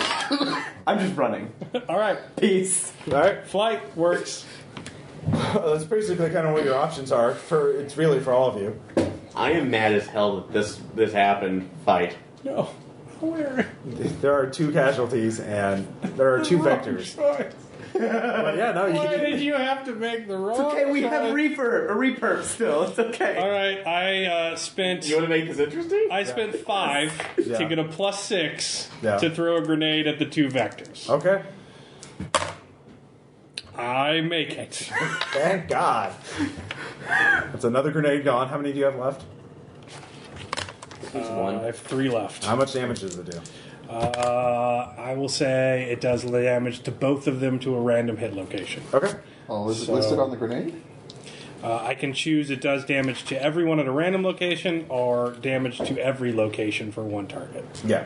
I'm just running. All right. Peace. All right. Flight works. That's basically kind of what your options are. It's really for all of you. I am mad as hell that this happened. Fight. No. Where? There are 2 casualties and there are 2 vectors. But yeah, no, Why did you have to make the wrong It's okay, we have choice? reperp still. It's okay. All right, I spent. You want to make this interesting? I spent 5 Yeah. to get a +6 Yeah. to throw a grenade at the 2 vectors. Okay. I make it. Thank God. That's another grenade gone. How many do you have left? I have 3 left. How much damage does it do? I will say it does damage to both of them to a random hit location. Okay. Oh, is it So- listed on the grenade? I can choose it does damage to everyone at a random location or damage to every location for 1 target. Yeah.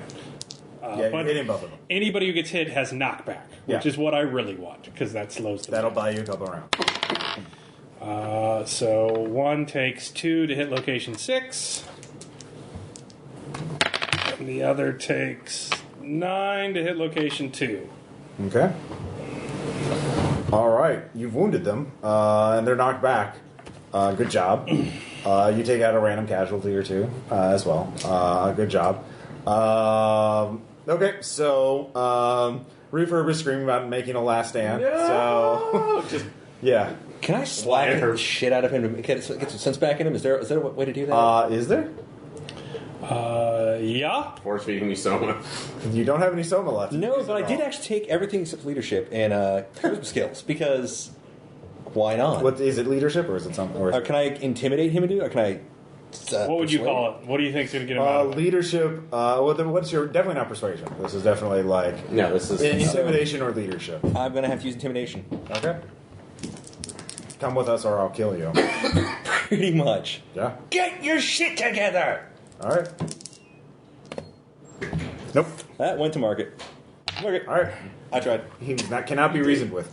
Yeah, you're but- hitting both of them. Anybody who gets hit has knockback, which Yeah. is what I really want because that slows them That'll down. buy you a couple rounds. So 1 takes 2 to hit location 6. And the other takes 9 to hit location 2. Okay. All right. You've wounded them, and they're knocked back. Good job. You take out a random casualty or 2 as well. Good job. Okay, so Refurb is screaming about making a last stand. So, Just yeah. Can I slap the shit out of him to get some sense back in him? Is there a way to do that? Is there? Yeah. force feeding me Soma. You don't have any Soma left. No, but I did actually take everything except leadership and charisma skills because why not? What is it? Leadership or is it something? Or is Can I intimidate him and do? Or can I? What would you call it? What do you think's going to get him out of it? leadership? Well, then what's your? Definitely not persuasion. This is definitely like No, this is intimidation or leadership. I'm gonna have to use intimidation. Okay. Come with us, or I'll kill you. Pretty much. Yeah. Get your shit together. All right. Nope. That went to market. Okay. All right. I tried. Cannot be reasoned with.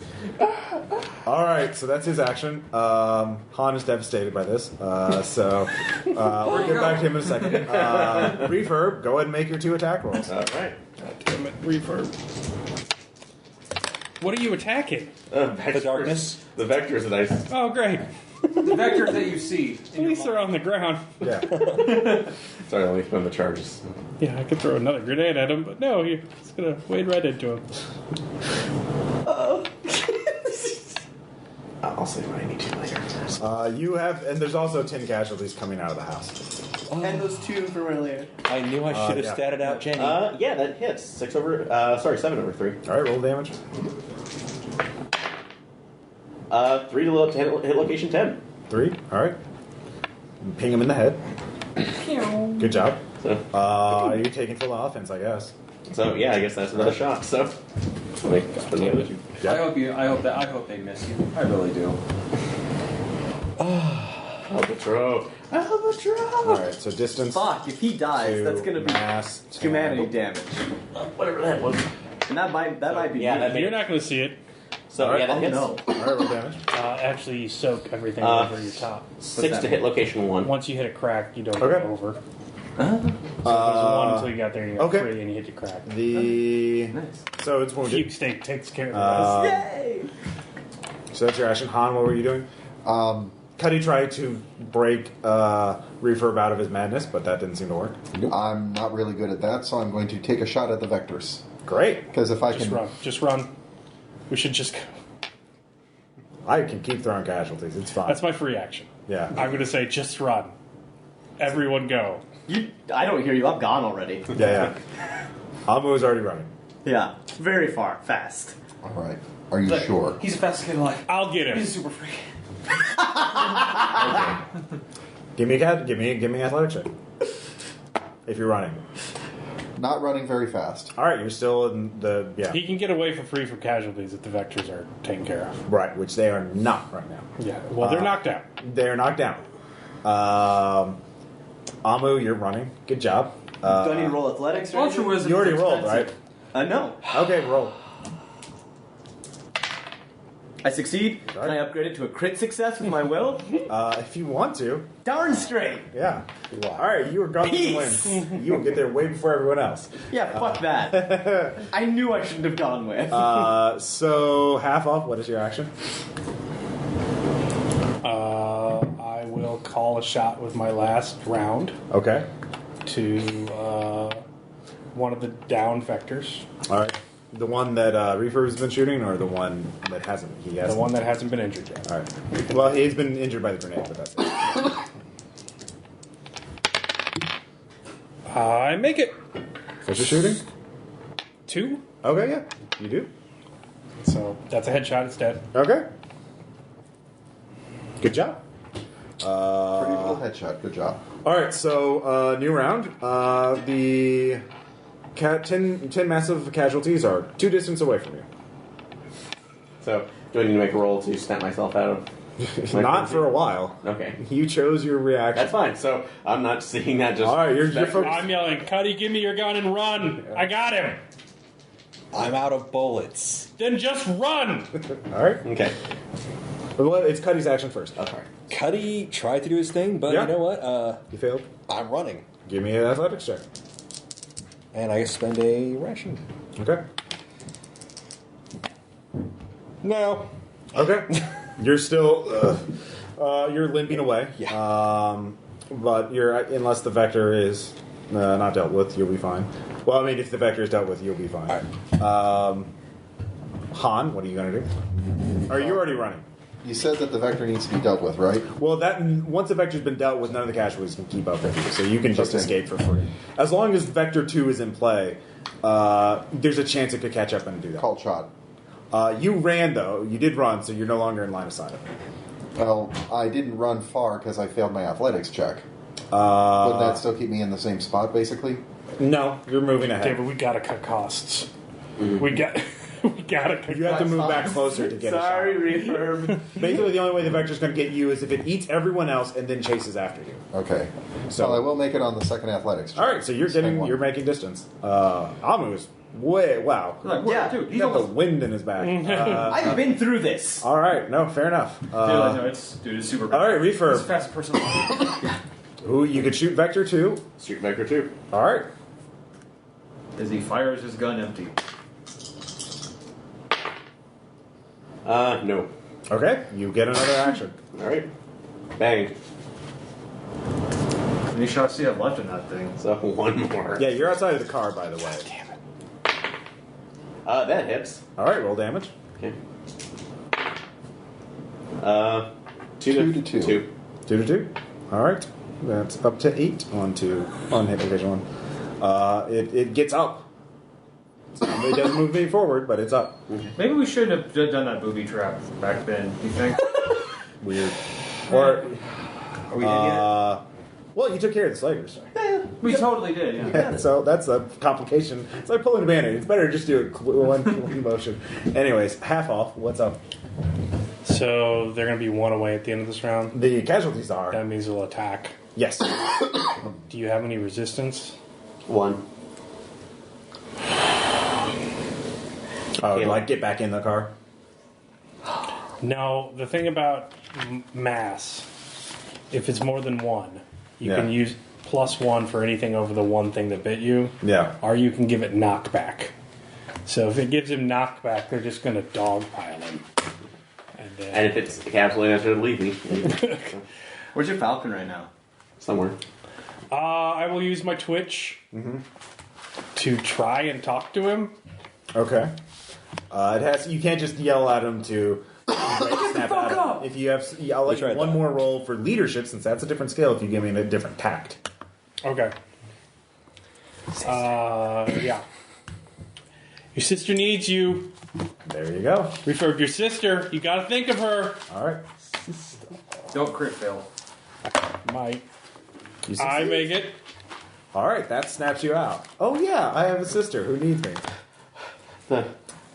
All right, so that's his action. Han is devastated by this, so we'll get back to him in a second. Refurb, go ahead and make your 2 attack rolls. all right. Damn it, Refurb. What are you attacking? The darkness? The vectors that I. Oh, great. The vectors that you see. At least they're on the ground. Yeah. Sorry, let me spend the charges. Yeah, I could throw another grenade at him, but no, he's going to wade right into him. I'll say what I need to later. You have, and there's also 10 casualties coming out of the house. And those 2 from earlier. I knew I should have yeah. statted out Jenny. Yeah, that hits. 7 over 3. All right, roll damage. 3 to hit location 10. 3. All right. Ping him in the head. Good job. You're taking full offense, I guess. So yeah, I guess that's another shot. So like, spend the other 2. I hope they miss you. I really do. Albatro. All right, so distance. Fuck, if he dies, to that's gonna be mass humanity 10. damage. Whatever that was. And that might be yeah, me. that made You're not going to see it. So yeah, that hits. no. All right, roll damage. Actually, you soak everything over your top. 6 to hit location 1. Once you hit a crack, you don't Okay. go over. So it was 1 until you got there, and you got okay. 3, and you hit the crack. The Nice. so it's wounded. Fugue state takes care of this. Yay! So that's your action. Han, what were you doing? Cuddy tried to break Refurb out of his madness, but that didn't seem to work. I'm not really good at that, so I'm going to take a shot at the vectors. Great. Because if I Just can... run. Just run. We should just go. I can keep throwing casualties. It's fine. That's my free action. Yeah. I'm going to say just run. Everyone go. I don't hear you. I'm gone already. Yeah. Amu is already running. Yeah, very far, fast. All right. Are you sure? He's the fastest kid alive. I'll get him. He's a super freak. Give me an athletics check. If you're running. Not running very fast. All right, you're still in the He can get away for free from casualties if the vectors are taken care of. right, which they are not right now. Yeah. Well, they're knocked out. They're knocked down. Amu, you're running. Good job. Do I need to roll athletics or Ultra anything? Wisdom. You already rolled, right? No. Okay, roll. I succeed. Can I upgrade it to a crit success with my will? If you want to. Darn straight. Yeah. All right, you were going to Peace. win. You will get there way before everyone else. Yeah, fuck that. I knew I shouldn't have gone with. So half off. What is your action? I will call a shot with my last round Okay. to one of the down vectors. All right. The one that Reefer's been shooting, or the one that hasn't? He has The one that hasn't been injured yet. All right. Well, he's been injured by the grenade, but that's it. I make it. What's your shooting? 2. Okay, yeah, you do. So that's a headshot. It's dead. Okay. Good job. Pretty cool headshot. Good job. All right, so new round. The 10 massive casualties are 2 distance away from you. So, do I need to make a roll to snap myself out of? Not for a while. Okay. You chose your reaction. That's fine. So, I'm not seeing that just. All right, you're focused. I'm yelling, Cuddy, give me your gun and run. I got him. I'm out of bullets. Then just run. All right. Okay. Well, it's Cuddy's action first. Okay. Cuddy tried to do his thing, but Yeah. you know what? You failed. I'm running. Give me an athletics check. And I spend a ration. Okay. No. Okay. You're still you're limping away. Yeah. But you're unless the vector is not dealt with, you'll be fine. Well, I mean, if the vector is dealt with, you'll be fine. All right. Han, what are you gonna do? Are you already running? You said that the vector needs to be dealt with, right? Well, that once the vector's been dealt with, none of the casualties can keep up with you, so you can just Okay. escape for free. As long as Vector 2 is in play, there's a chance it could catch up and do that. Called shot. You ran, though. You did run, so you're no longer in line of sight of it. Well, I didn't run far because I failed my athletics check. Would that still keep me in the same spot, basically? No, you're moving ahead. David, we gotta cut costs. We gotta cut You have to costs. move back closer to get a shot. Sorry, Refurb. Basically, the only way the vector's going to get you is if it eats everyone else and then chases after you. Okay. So- Well, I will make it on the second athletics check. All right, so you're you're making distance. Amu is wow. Like, Yeah. dude, He's he's got the almost. wind in his back. I've been through this. All right, no, fair enough. Dude, no, it's super. All right, He's the Refurb. fastest person alive. Who you could shoot Vector 2. Shoot Vector 2. All right. As he fires his gun empty. No. Okay, you get another action. All right. Bang. How many shots do you have left in that thing? So, one more. Yeah, you're outside of the car, by the way. Damn it. That hits. All right, roll damage. Okay. 2 to 2. 2. 2 to 2. All right, that's up to 8 on hit division 1. It gets up. It doesn't move any forward, but it's up. Maybe we shouldn't have done that booby trap back then. You think? Weird. Or Are we dead yet? well, you took care of the slavers. We totally did. Yeah. Yeah, so that's a complication. It's like pulling a band-aid. It's better to just do it one motion. Anyways, half off. What's up? So they're gonna be 1 away at the end of this round. The casualties are That means they'll attack. yes. Do you have any resistance? 1. Oh, like get back in the car. No. The thing about mass, if it's more than 1, you Yeah. can use +1 for anything over the one thing that bit you. Yeah. Or you can give it knockback. So if it gives him knockback, they're just gonna dogpile him. And if it's absolutely necessary to leave me, Where's your falcon right now? somewhere. I will use my Twitch to try and talk to him. Okay. It has. You can't just yell at him to snap at him. If you have, I'll let you one more roll for leadership, since that's a different skill. If you give me a different tact. Okay. Yeah. Your sister needs you. There you go. Refer to your sister. You gotta think of her. All right. Don't crit fail. Might. You I succeed. make it. All right, that snaps you out. Oh yeah, I have a sister who needs me.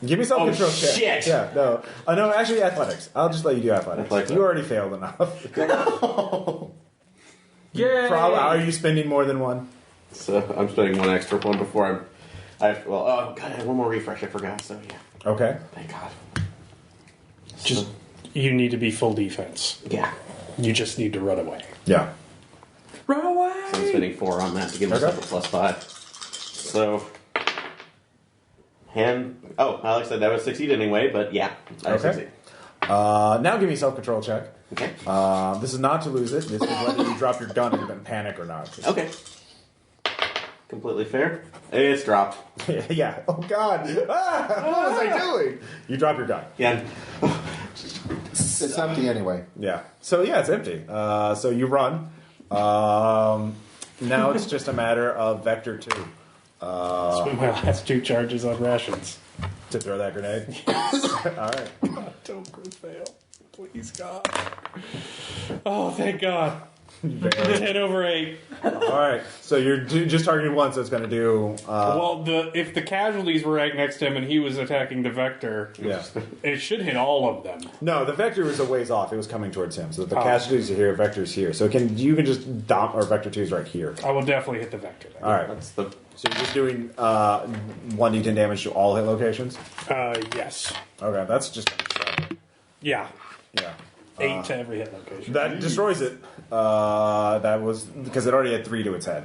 Give me self-control check. Shit. Yeah, no. No, actually athletics. I'll just let you do athletics. Athletics. You already failed enough. Yay! Are you spending more than one? So I'm spending one extra one before I have God, I have one more refresh. I forgot. So yeah. Okay. Thank God. Just you need to be full defense. Yeah. You just need to run away. Yeah. Run away! So I'm spending 4 on that to give myself a +5. So. Alex said that was succeed anyway, but yeah, I succeed. Now give me a self-control check. Okay. This is not to lose it. This is whether you drop your gun and panic or not. Okay. Completely fair. It's dropped. Yeah. Oh God. What was I doing? You drop your gun. Yeah. It's empty anyway. Yeah. So yeah, it's empty. So you run. Now it's just a matter of Vector 2. Spend my last 2 charges on rations. To throw that grenade. All right. God, don't crit fail. Please, God. Oh, thank God. 10 over 8. All right. So you're just targeting one, so it's going to do. Well, if the casualties were right next to him and he was attacking the Vector, Yeah. it should hit all of them. No, the Vector was a ways off. It was coming towards him. So the casualties are here, Vector's here. So you can just dump, or Vector 2 is right here. I will definitely hit the Vector. All right. That's the. So you're just doing 1d10 damage to all hit locations? Yes. Okay, that's just. Yeah. Yeah. 8 to every hit location. That destroys it. That was because it already had 3 to its head.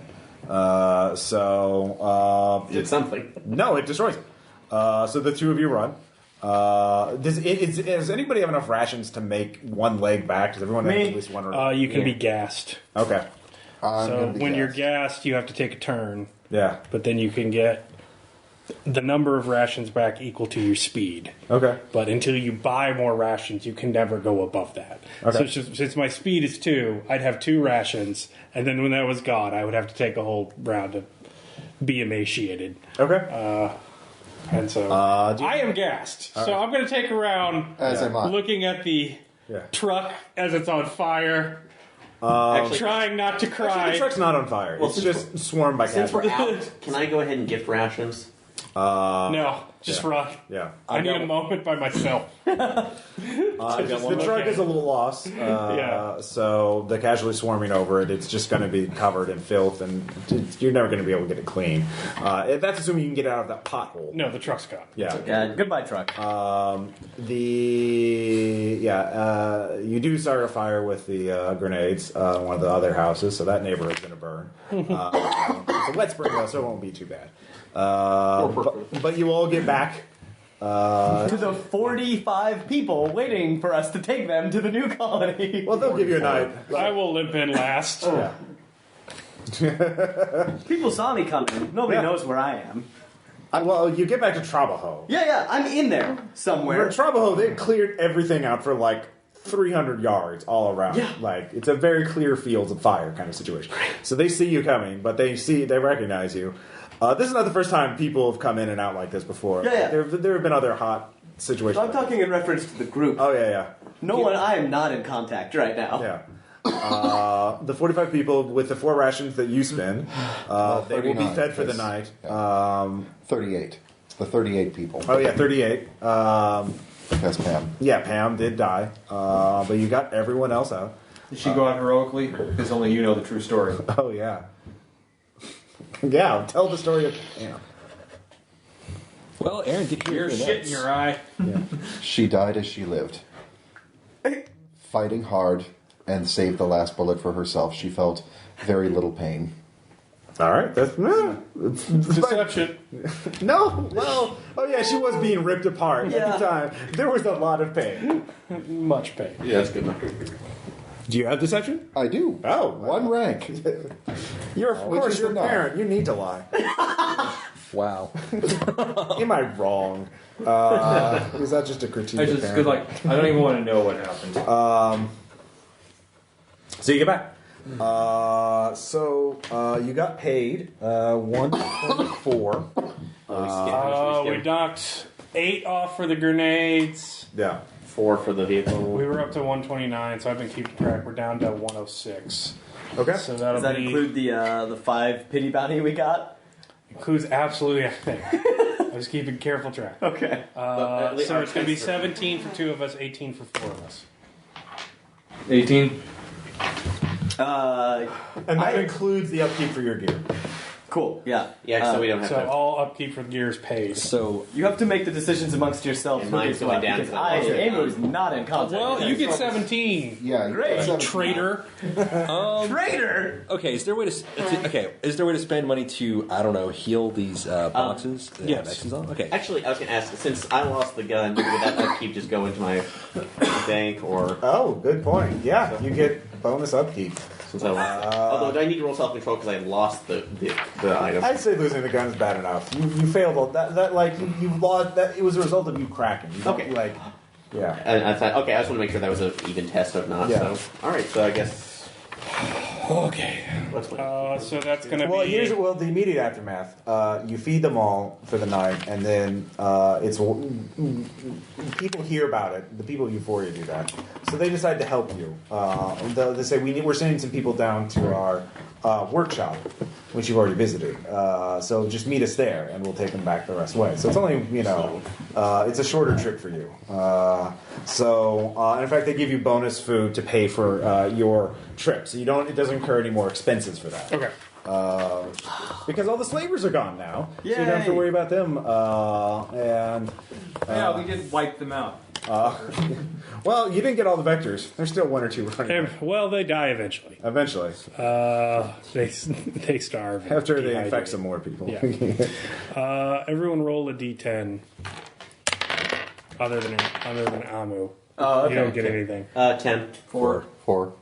Did something. No, it destroys it. So the 2 of you run. Does anybody have enough rations to make one leg back? Does everyone have at least one? You can be gassed. Okay. So when you're gassed, you have to take a turn. Yeah. But then you can get the number of rations back equal to your speed. Okay. But until you buy more rations, you can never go above that. Okay. So since my speed is 2, I'd have 2 rations, and then when that was gone, I would have to take a whole round to be emaciated. Okay. And so I am gassed. So I'm going to take a round As am I. looking at the truck as it's on fire. Actually, Trying not to cry. Actually, the truck's not on fire. Well, it's just swarmed by since we're casualties. out, can I go ahead and gift rations? No, just run. Yeah. I need a moment by myself. The truck is a little lost. So the casualties swarming over it, it's just going to be covered in filth, and you're never going to be able to get it clean. That's assuming you can get it out of that pothole. No, the truck's gone. Yeah. Goodbye, truck. You do start a fire with the grenades. One of the other houses, so that neighborhood's going to burn. It's a wet spring though, so it won't be too bad. But you all get back. To the 45 people waiting for us to take them to the new colony. Well, they'll give you a night. I will limp in last. Yeah. People saw me coming. Nobody knows where I am. Well, you get back to Trabajo. Yeah, I'm in there somewhere. Where Trabajo, they cleared everything out for like 300 yards all around. Yeah. Like, it's a very clear fields of fire kind of situation. So they see you coming, but they recognize you. This is not the first time people have come in and out like this before. Yeah. There have been other hot situations. I'm talking in reference to the group. Oh, yeah. I am not in contact right now. Yeah. The 45 people with the 4 rations that you spend, they will be fed for the night. 38. The 38 people. Oh, yeah, 38. That's Pam. Yeah, Pam did die. But you got everyone else out. Did she go out heroically? Because only you know the true story. Oh, yeah. Yeah, tell the story of Pam. Well, Aaron, did You're shit in your eye. Yeah. She died as she lived. Fighting hard and saved the last bullet for herself. She felt very little pain. All right, that's Deception. no. Well, oh yeah, she was being ripped apart at the time. There was a lot of pain. Much pain. Yeah, that's good enough. Do you have deception? I do. Oh, One rank. You're of Which course is your enough. parent. You need to lie. Wow. Am I wrong? Is that just a critique? I of just parent? good like I don't even want to know what happened. So you get back. You got paid 124. We knocked 8 off for the grenades. Yeah. 4 for the vehicle. We were up to 129, so I've been keeping track. We're down to 106. Okay. So that'll Does that be include the 5 pity bounty we got? includes absolutely everything. I was keeping careful track. Okay. So it's going to be 17 for 2 of us, 18 for 4 of us. 18. And that includes the upkeep for your gear. Cool. Yeah. Yeah, so we don't have So to. all upkeep for the gear is paid. So You have to make the decisions amongst yourselves. And who mine's gets going what, down because to the Amy was not in contact. Well, with you us. get 17. Yeah, Great. 17. Traitor. Traitor. okay, is there a way to spend money to heal these boxes? that have yes. X's on? Okay. Actually, I was going to ask, since I lost the gun, would that upkeep just go into my bank or... Oh, good point. Yeah, you get bonus upkeep. Since I lost although, do I need to roll self-control because I lost the item? I'd say losing the gun is bad enough. You failed all that. You lost. That it was a result of you cracking. You don't, Okay. Yeah. And I thought, okay, I just want to make sure that was an even test of not. Yeah. So, all right. So I guess Okay. what's my So that's going to Well, be... here's the immediate aftermath. You feed them all for the night, and then it's people hear about it. The people of Euphoria do that, so they decide to help you. They say we're sending some people down to our workshop, which you've already visited. So just meet us there, and we'll take them back the rest of the way. So it's only it's a shorter trip for you. And in fact, they give you bonus food to pay for your trip, so it doesn't incur any more expenses for that. Okay. Because all the slavers are gone now, so you don't have to Yay. worry about them. Yeah, we did wipe them out. Well, you didn't get all the vectors. There's still 1 or 2 running. Well, they die eventually. Eventually, They starve. and after they dehydrate. infect some more people. Yeah. Everyone roll a d10. Other than Amu. Oh, okay. You don't get anything. 10. 4. 4,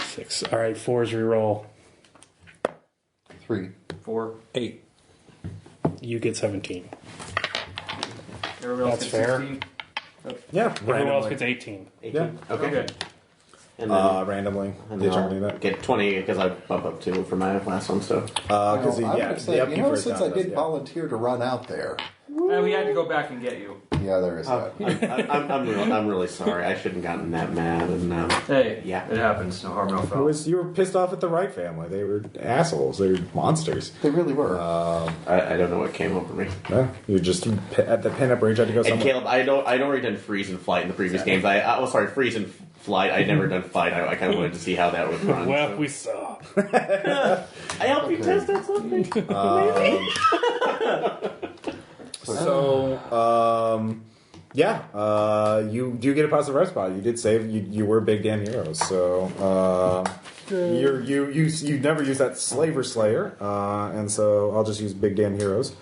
6. All right, 4s reroll. 3. 4. 8. You get 17. Everybody else That's gets fair. 16. Yeah, Everyone else randomly. gets 18. 18. Yeah. Okay. And then Randomly, and determining I'll that. get 20 because I bump up 2 for my last one. So Because I would say, the upkeep for his since I down did does, volunteer to run out there. And we had to go back and get you. Yeah, there is that. I'm really sorry. I shouldn't have gotten that mad. And Hey, Yeah. it happens. No harm, no foul. You were pissed off at the Wright family. They were assholes. They were monsters. They really were. I don't know what came over me. Yeah, you're just at the pinup bridge. Had to go And somewhere. Caleb, I'd already done freeze and flight in the previous games. Freeze and flight. I'd never done fight. I kind of wanted to see how that would run. Well, so. we saw. I helped you test out something. Maybe. You do get a positive red spot. You did save. You were big damn heroes. So you never use that slaver slayer, and so I'll just use big damn heroes.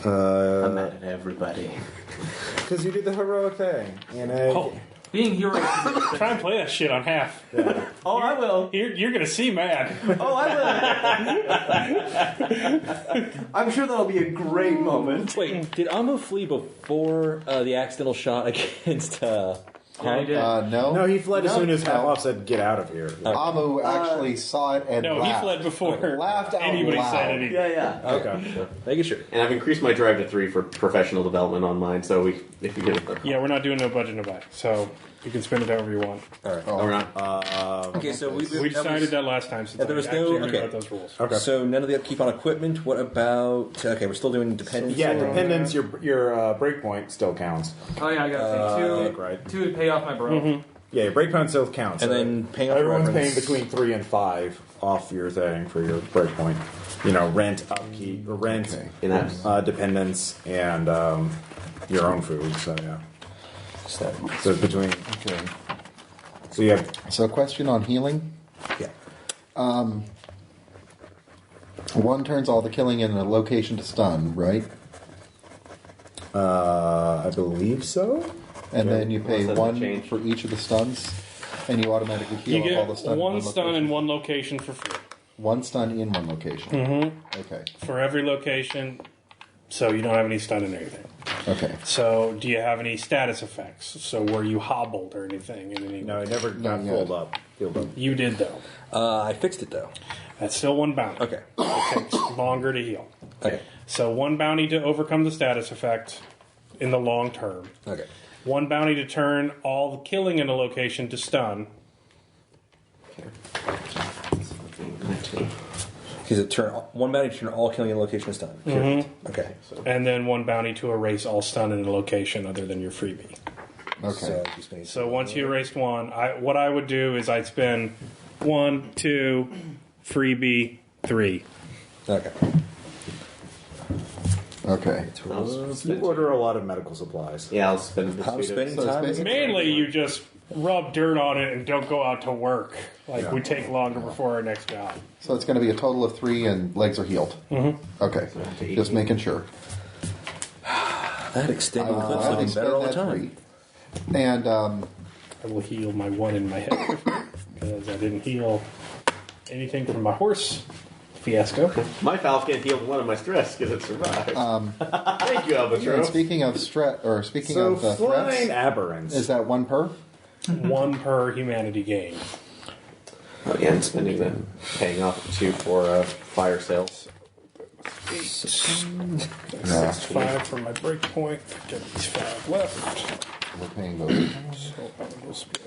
I'm mad at everybody. Because you did the heroic thing. Being heroes. Try and play that shit on half. Oh, I will. You're gonna see mad. Oh, I will. I'm sure that'll be a great moment. Wait, did Amu flee before the accidental shot against Yeah, he did. No, he fled as soon as Half-Off said, "Get out of here." Amu actually saw it and No, laughed. he fled before Laughed out anybody loud. said anything. Yeah. Okay. Making sure. And I've increased my drive to 3 for professional development on mine. So if you get it, Yeah, we're not doing no budget, no buy. So you can spend it however you want. All right. or not. Okay, so We decided that last time since there was I no- actually okay. wrote those rules. Okay. So none of the upkeep on equipment. What about? Okay, we're still doing dependence. Yeah, or- dependence. Your breakpoint still counts. Oh yeah, I got to pay 2. right. 2 to pay off my bro. Yeah, your breakpoint still counts. And then paying off everyone's paying reference. between 3 and 5 off your thing for your breakpoint. Rent, upkeep, or rent, And that's dependence, and your own food. So yeah. So it's between. Okay. So you have So, question on healing. Yeah. One turns all the killing in a location to stun, right? I believe so. And then you pay Unless that's one changed. for each of the stuns, and you automatically You heal up all get the stun. one in stun location. in one location for free. One stun in one location. Mm-hmm. Okay. For every location, so you don't have any stun in anything. Okay. So, do you have any status effects? So, were you hobbled or anything? In any No, it never got yet. filled up. You did, though. I fixed it, though. That's still one bounty. Okay. It takes longer to heal. Okay. So, one bounty to overcome the status effect in the long term. Okay. One bounty to turn all the killing in a location to stun. Because it turn one bounty to turn all killing in a location is done. Okay. And then one bounty to erase all stun in a location other than your freebie. Okay. So, just need So once you erased one, what I would do is I'd spend 1, 2, freebie, 3. Okay. Okay. You order a lot of medical supplies. Yeah, I'll spend the I'm spending So it's time. basically- Mainly you just rub dirt on it and don't go out to work. Like we take longer before our next job. So it's going to be a total of 3, and legs are healed. Mm-hmm. Okay. Just making sure. That extended I'll clip's gladly looking better all the spend that time. 3. And I will heal my one in my head because I didn't heal anything from my horse fiasco. My Falcon can't heal one of my stress because it survived. Thank you, and Albatros. speaking of speaking So of flying threats, aberrants. is that 1 per? One per humanity gain. Oh, yeah, and spending them, paying off 2 for fire sales. 5 for my break point. Get these 5 left. We're paying those. So I will spend.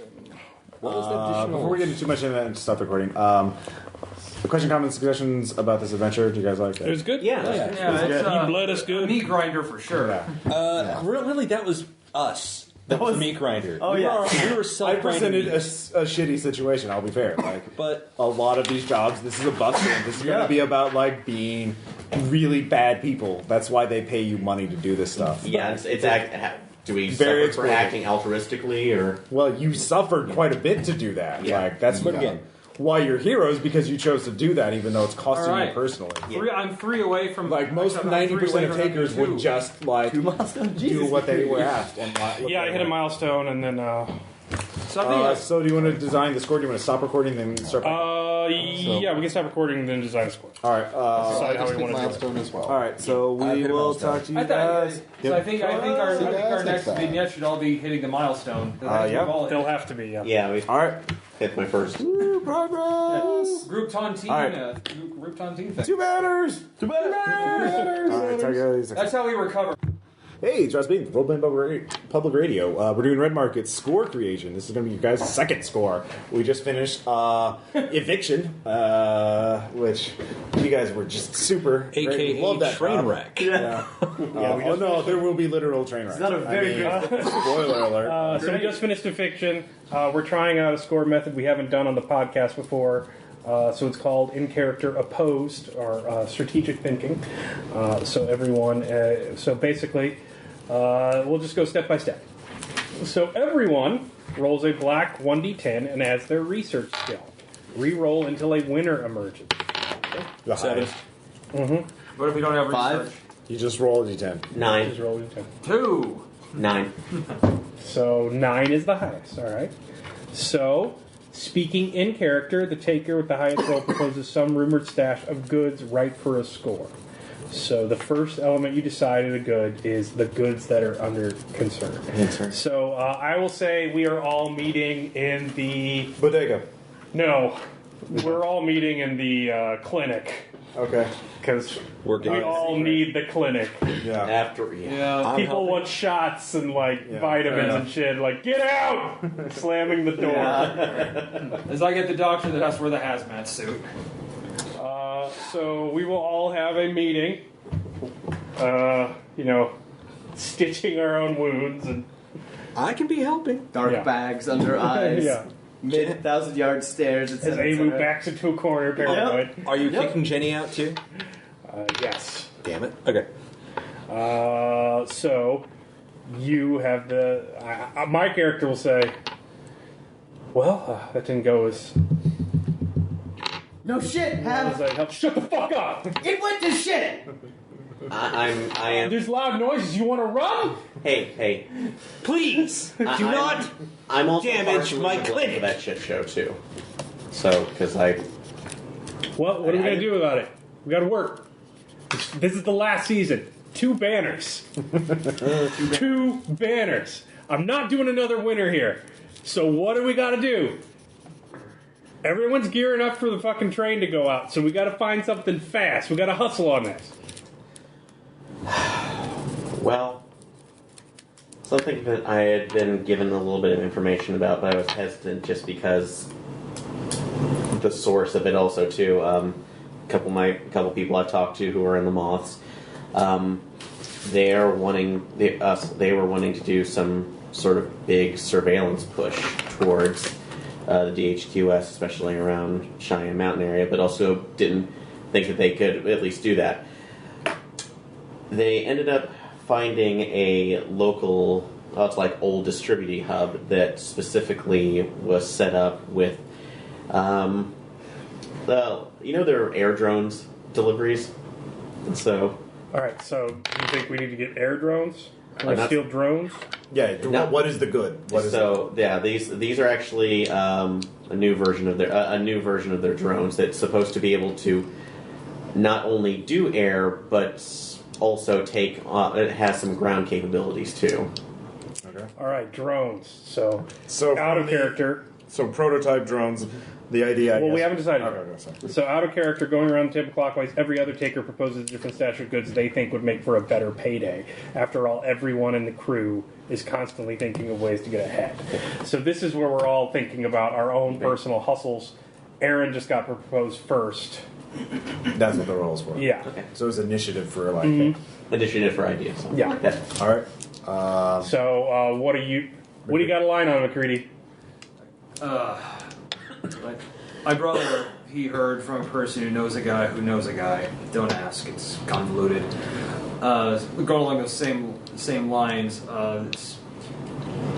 Before we get into too much into that and stop recording, question, comments, suggestions about this adventure? Do you guys like it? It was good. Yeah. He bled us good. Meat grinder for sure. Yeah. Really, that was us. That was meat grinder. Oh, we yeah. we were I self-grinding presented a, meat. a shitty situation. I'll be fair. Like, But a lot of these jobs, this is a busting. This is going to be about like being really bad people. That's why they pay you money to do this stuff. Yeah, do we Very suffer for exploitative. acting altruistically, or Well, you suffered quite a bit to do that. Yeah. Like that's But again, why you're heroes, because you chose to do that, even though it's costing All right. you personally. I'm 3 away from Like most I'm 3 90% away of from takers having would 2. just like do what they were asked. And not Yeah, I hit a milestone and then. So I think So do you want to design the score? Do you want to stop recording then start? Yeah, we can stop recording and then design a score. All right. Decide I how just we picked want to do it. milestone as well. All right. So I we hit a will milestone. talk to you I thought, guys. so I think our So guys, next next vignette should all be hitting the milestone. Yeah. They'll have to be, yeah. yeah, we All right. hit my first. Woo, progress. Group tontine, All right. group tontine thing. Two banners. Two banners. All right. Talk to you guys. That's how we recover. Hey, Josh Bean, Roleplaying Public Radio. We're doing Red Market score creation. This is going to be your guys' second score. We just finished Eviction, which you guys were just super. AKA love that train job. wreck. Yeah. Oh no, there will be literal train wrecks. It's not a very good. Spoiler alert. So we just finished Eviction. We're trying out a score method we haven't done on the podcast before. So it's called in character opposed or strategic thinking. So everyone, so basically, we'll just go step by step. So everyone rolls a black 1d10 and adds their research skill. Reroll until a winner emerges. The highest. What if we don't have 5? research? You just roll a d10. 9. Just roll a d10. 2. 9. So 9 is the highest. All right. So. Speaking in character, the taker with the highest roll proposes some rumored stash of goods ripe for a score. So the first element you decided a good is the goods that are under concern. So I will say we are all meeting in the... Bodega. No, we're all meeting in the clinic. Okay. Because We're we getting all need the clinic. Yeah. After, Yeah. People want shots and like vitamins and shit. Like, get out! Slamming the door. As I get the doctor, that's where the hazmat suit. So we will all have a meeting. Stitching our own wounds and I can be helping. Dark Yeah. bags under eyes. yeah. Mid 1,000-yard stairs, As etc. Amu backs into a corner, paranoid. Are you kicking Jenny out too? Yes. Damn it. Okay. So you have my character will say, "Well, that didn't go as No shit, I was Have. like, shut the fuck up! It went to shit! I am. There's loud noises. You want to run? Hey. Please do not I'm also damage partially my to blame clinic. for that shit show too. So, because I. Well, what are we going to do about it? We got to work. This is the last season. 2 banners. 2 banners. I'm not doing another winner here. So what do we got to do? Everyone's gearing up for the fucking train to go out, so we got to find something fast. We got to hustle on this. Well, something that I had been given a little bit of information about, but I was hesitant just because the source of it also too. Couple people I've talked to who are in the Moths, they were wanting to do some sort of big surveillance push towards the DHQS, especially around Cheyenne Mountain area, but also didn't think that they could at least do that. They ended up finding a local, it's like old distributing hub that specifically was set up with, their air drones deliveries. So, All right, so you think we need to get air drones? Or not- steal drones? Yeah. What is the good? What is these are actually a new version of their drones that's supposed to be able to not only do air but also take. It has some ground capabilities too. Okay. All right, drones. So out from of character. So prototype drones. The idea. Well, we haven't decided. Okay, sorry. So out of character, going around the table clockwise, every other taker proposes a different stash of goods they think would make for a better payday. After all, everyone in the crew is constantly thinking of ways to get ahead. So this is where we're all thinking about our own personal hustles. Aaron just got proposed first. That's what the roles were. Yeah. Okay. So it's initiative for like. Initiative for ideas. So. Yeah. Yeah. All right. So what do you got a line on, McCready? My brother, he heard from a person who knows a guy who knows a guy. Don't ask; it's convoluted. Going along those same lines,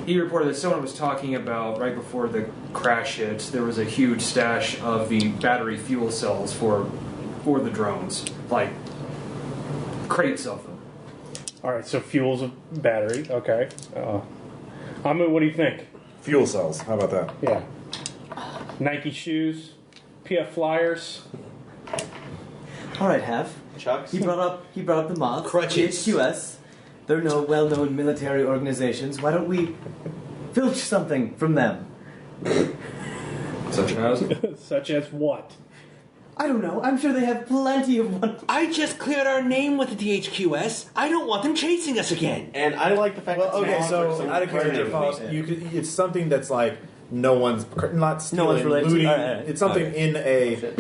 he reported that someone was talking about right before the crash hit. There was a huge stash of the battery fuel cells for the drones, like crates of them. All right, so fuel's a battery. Okay. Ahmed, what do you think? Fuel cells. How about that? Yeah. Nike shoes, PF flyers. All right, Have. Chucks. He brought up the Moths. Crutches. HQS. They're no well-known military organizations. Why don't we filch something from them? Such as? Such as what? I don't know. I'm sure they have plenty of one. I just cleared our name with the DHQS. I don't want them chasing us again. And I like the fact Well, that okay. So out of character, follows. It's something that's like no one's not stealing, No one's related to- looting. all right. It's something in a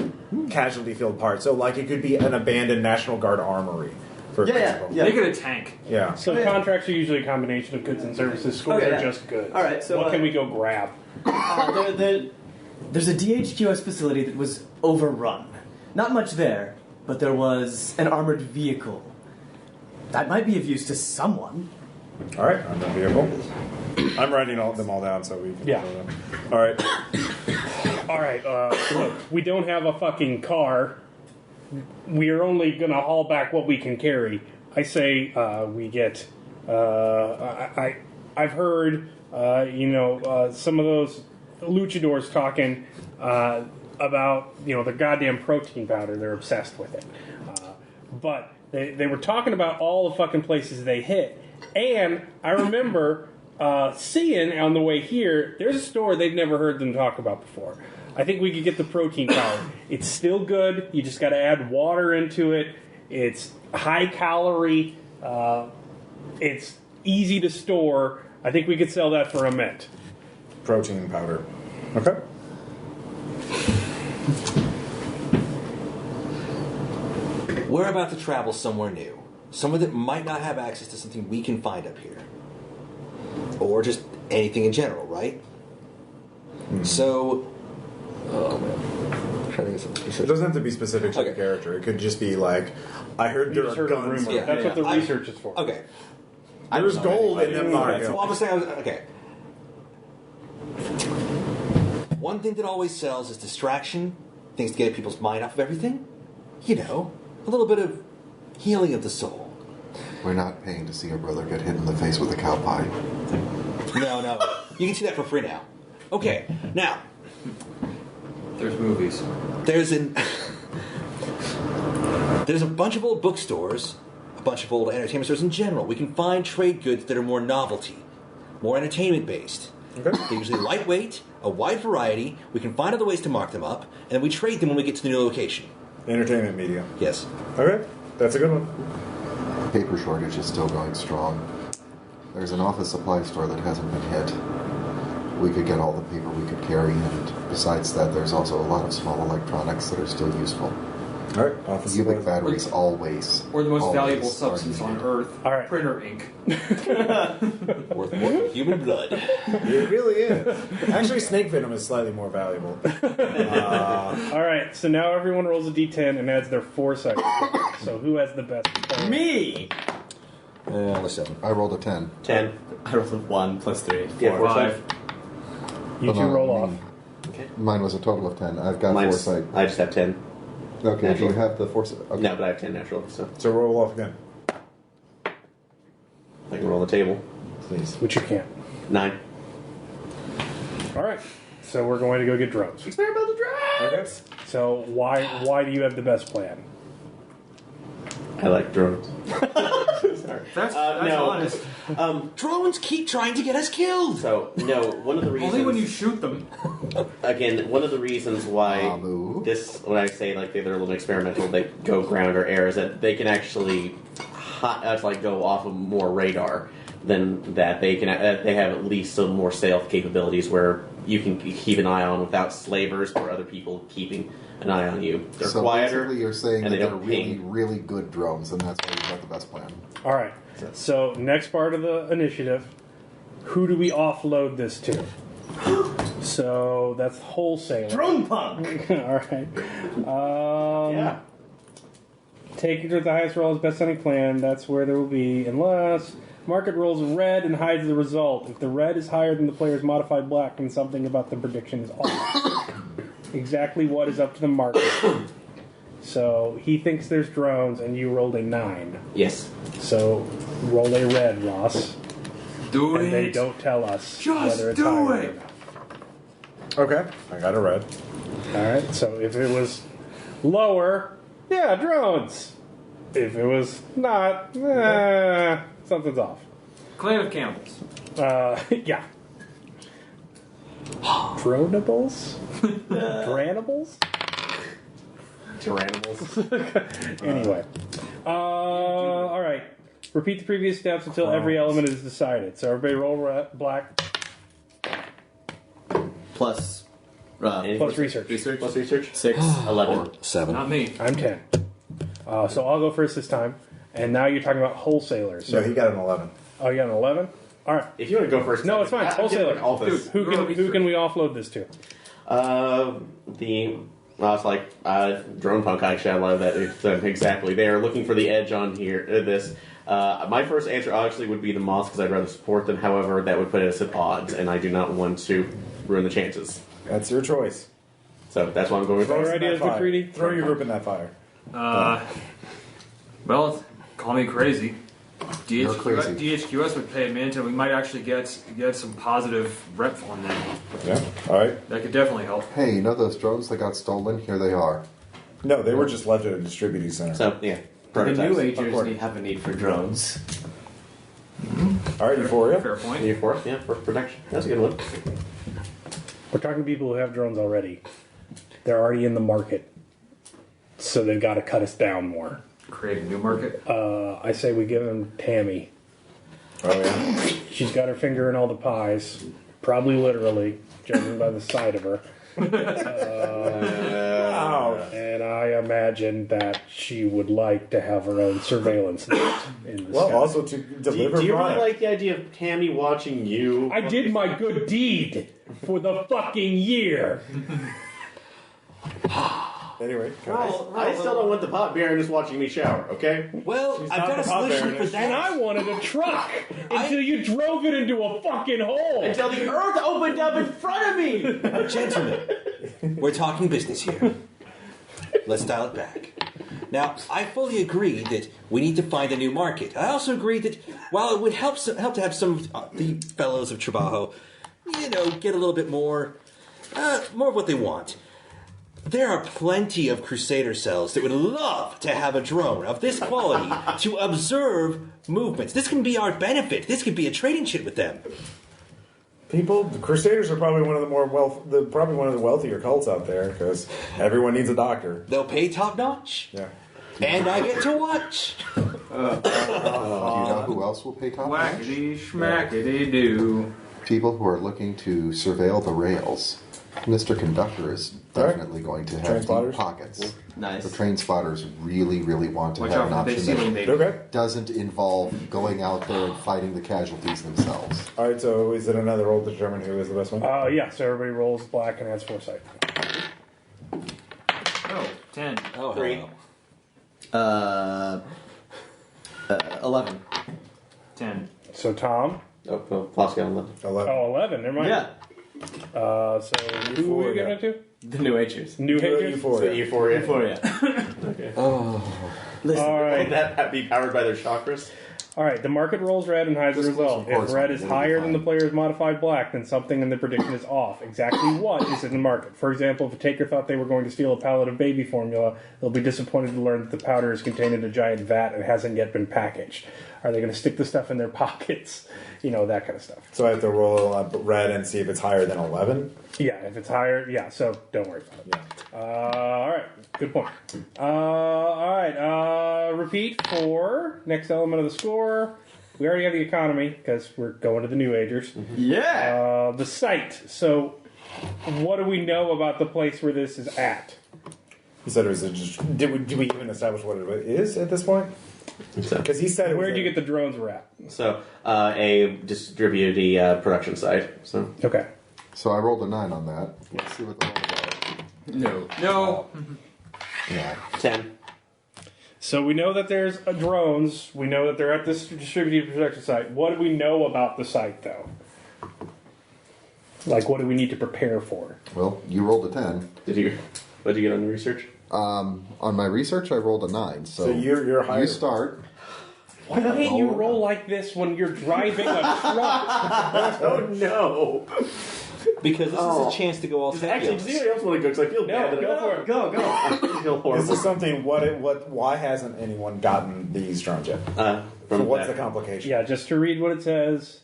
casualty-filled part. So like it could be an abandoned National Guard armory, for example. yeah. Make it a tank. Yeah. So contracts are usually a combination of goods and services. Scores Okay, are yeah. just goods. All right, so, what can we go grab? There's a DHQS facility that was overrun. Not much there, but there was an armored vehicle. That might be of use to someone. All right. On the vehicle. I'm writing them all down so we can. Yeah. Them. All right. All right, look, we don't have a fucking car. We are only going to haul back what we can carry. I say we get. I've heard, some of those luchadors talking about the goddamn protein powder. They're obsessed with it. But they were talking about all the fucking places they hit, and I remember. Seeing on the way here, there's a store they've never heard them talk about before. I think we could get the protein powder. It's still good. You just got to add water into it. It's high calorie. It's easy to store. I think we could sell that for a mint. Protein powder. Okay. We're about to travel somewhere new. Somewhere that might not have access to something we can find up here. Or just anything in general, right? So, oh man. I'm trying to think of something It specific. doesn't have to be specific to the Okay. character. It could just be like, I heard You there just are heard a guns. rumor. Yeah. That's what the I- research is for. Okay. There's gold in them. Well, I'm saying, okay. One thing that always sells is distraction things to get people's mind off of everything. You know, a little bit of healing of the soul. We're not paying to see your brother get hit in the face with a cow pie. No. You can see that for free now. Okay, now. There's movies. There's a bunch of old bookstores, a bunch of old entertainment stores in general. We can find trade goods that are more novelty, more entertainment-based. Okay. They're usually lightweight, a wide variety. We can find other ways to mark them up, and then we trade them when we get to the new location. Entertainment media. Yes. Okay, that's a good one. Paper shortage is still going strong. There's an office supply store that hasn't been hit. We could get all the paper we could carry, and besides that, there's also a lot of small electronics that are still useful. All right, office Cubic supplies. batteries always. Or the most always valuable are substance on needed. Earth, All right. printer ink. Worth more than human blood. It really is. Actually, snake venom is slightly more valuable. All right, so now everyone rolls a d10 and adds their foresight. So who has the best plan? Me! Only 7. I rolled a 10. 10. I rolled a 1 plus 3. Yeah, 4. 5. You two roll off. Okay. Mine was a total of 10. I've got foresight. I just have 10. Okay, do natural. you have the foresight? Okay. No, but I have 10 natural, so So roll off again. I can roll the table. Please. Which you can't. 9. All right, so we're going to go get drones. Experimental drive! Okay. So why do you have the best plan? I like drones. That's no. honest. Drones keep trying to get us killed! So, no, one of the reasons... Only when you shoot them. Again, one of the reasons why Babu. this, when I say like they're a little experimental, they go ground or air, is that they can actually go off of more radar than that. They can they have at least some more stealth capabilities where you can keep an eye on without slavers or other people keeping an eye on you. They're So quieter. basically you're saying and that they they're don't really, ping. really good drones, and that's why you've got the best plan. All right, so next part of the initiative, who do we offload this to? So that's wholesaler. Drone punk! All right. Yeah. Take it to the highest roll as best selling plan. That's where there will be, unless market rolls red and hides the result. If the red is higher than the player's modified black, then something about the prediction is off. Exactly what is up to the market. So he thinks there's drones, and you rolled a 9. Yes. So roll a red, Ross. Do And it. they don't tell us Just whether it's do higher it. or not. Okay, I got a red. All right. So if it was lower, yeah, drones. If it was not, something's off. Clan of Camels. Yeah. Dronables? Dranables? Tyrannimals. Anyway. All right. Repeat the previous steps until every element is decided. So everybody roll black Plus. plus research. Research? Plus research? 6. 11. 7. Not me. I'm 10. So I'll go first this time. And now you're talking about wholesalers. So So, he got an 11. oh, you got an 11? All right. If you want to go first... No, it's fine. I'm Wholesaler. doing all this. Who can we offload this to? It's like Drone Punk. Actually, I love that. Exactly. They are looking for the edge on here. This. My first answer obviously would be the Moths because I'd rather support them. However, that would put us at odds, and I do not want to ruin the chances. That's your choice. So that's why I'm going with. Your Throw us in ideas, that fire. McCready? Throw your group in that fire. Well, call me crazy. You're crazy. DHQS would pay a mint, and we might actually get some positive rep on them. Yeah. All right. That could definitely help. Hey, you know those drones that got stolen? Here they are. No, they were just left at a distributing center. So yeah, The new prototypes. agers have a need for drones. All right, Euphoria. Fair point. Need for yeah for protection. That's a good one. We're talking to people who have drones already. They're already in the market. So they've got to cut us down more. Create a new market. I say we give them Tammy. Oh yeah. She's got her finger in all the pies. Probably literally, judging by the sight of her. And I imagine that she would like to have her own surveillance net in the Well, sky. also to deliver Do you really product. like the idea of Tammy watching you? I did my good deed for the fucking year. Anyway, guys. I still don't want the pot bear just watching me shower. Okay. Well, She's I've not got a the pot solution baroness. for And that. I wanted a truck until you drove it into a fucking hole. Until the earth opened up in front of me. Gentlemen, we're talking business here. Let's dial it back. Now, I fully agree that we need to find a new market. I also agree that while it would help to have some of the fellows of Trabajo, get a little bit more of what they want. There are plenty of Crusader cells that would love to have a drone of this quality to observe movements. This can be our benefit. This could be a trading chit with them. The Crusaders are probably one of probably one of the wealthier cults out there because everyone needs a doctor. They'll pay top notch. Yeah. And I get to watch. Do you know who else will pay top notch? Whackity schmackity doo. People who are looking to surveil the rails. Mr. Conductor is definitely going to have deep pockets. Nice. The train spotters really, really want to Watch have out an for the big option ceiling, that baby. Okay. doesn't involve going out there and fighting the casualties themselves. All right. So is it another roll to determine who is the best one? Yeah, so everybody rolls black and adds foresight. Oh, 10. Oh, 3. hello. 11. 10. So Tom. Oh, Pascal 11. 11. Oh, 11. Never mind. Yeah. So who were you giving it to? The New Agers. New Haters? Euphoria. Euphoria. Euphoria. All Would right. that be powered by their chakras? All right. The market rolls red and hides the Just result. close some If red is cords, higher we'll than be the player's modified black, then something in the prediction is off. Exactly what is in the market? For example, if a taker thought they were going to steal a pallet of baby formula, they'll be disappointed to learn that the powder is contained in a giant vat and hasn't yet been packaged. Are they going to stick the stuff in their pockets? That kind of stuff. So I have to roll red and see if it's higher than 11. Yeah, if it's higher, yeah, so don't worry about it. All right, good point. All right, repeat for next element of the score. We already have the economy because we're going to the New Agers. Yeah. The site. So, what do we know about the place where this is at? He said it was just. Did we even establish what it is at this point? Because he said. Where did you get the drones were at? So, a distributed production site. So, Okay. So I rolled a 9 on that. Let's see what the rolls are. No. Yeah. 10. So we know that there's drones. We know that they're at this distributed production site. What do we know about the site, though? Like, what do we need to prepare for? Well, you rolled a 10. What did you get on the research? On my research, I rolled a 9. So, you're higher. You start. Why can't you roll like this when you're driving a truck? Oh, no. Because this is a chance to go all Actually, see what else want to go because I feel bad. Go for it. Go. I feel horrible. This is something. Why hasn't anyone gotten these drones yet? So what's the complication? Yeah, just to read what it says.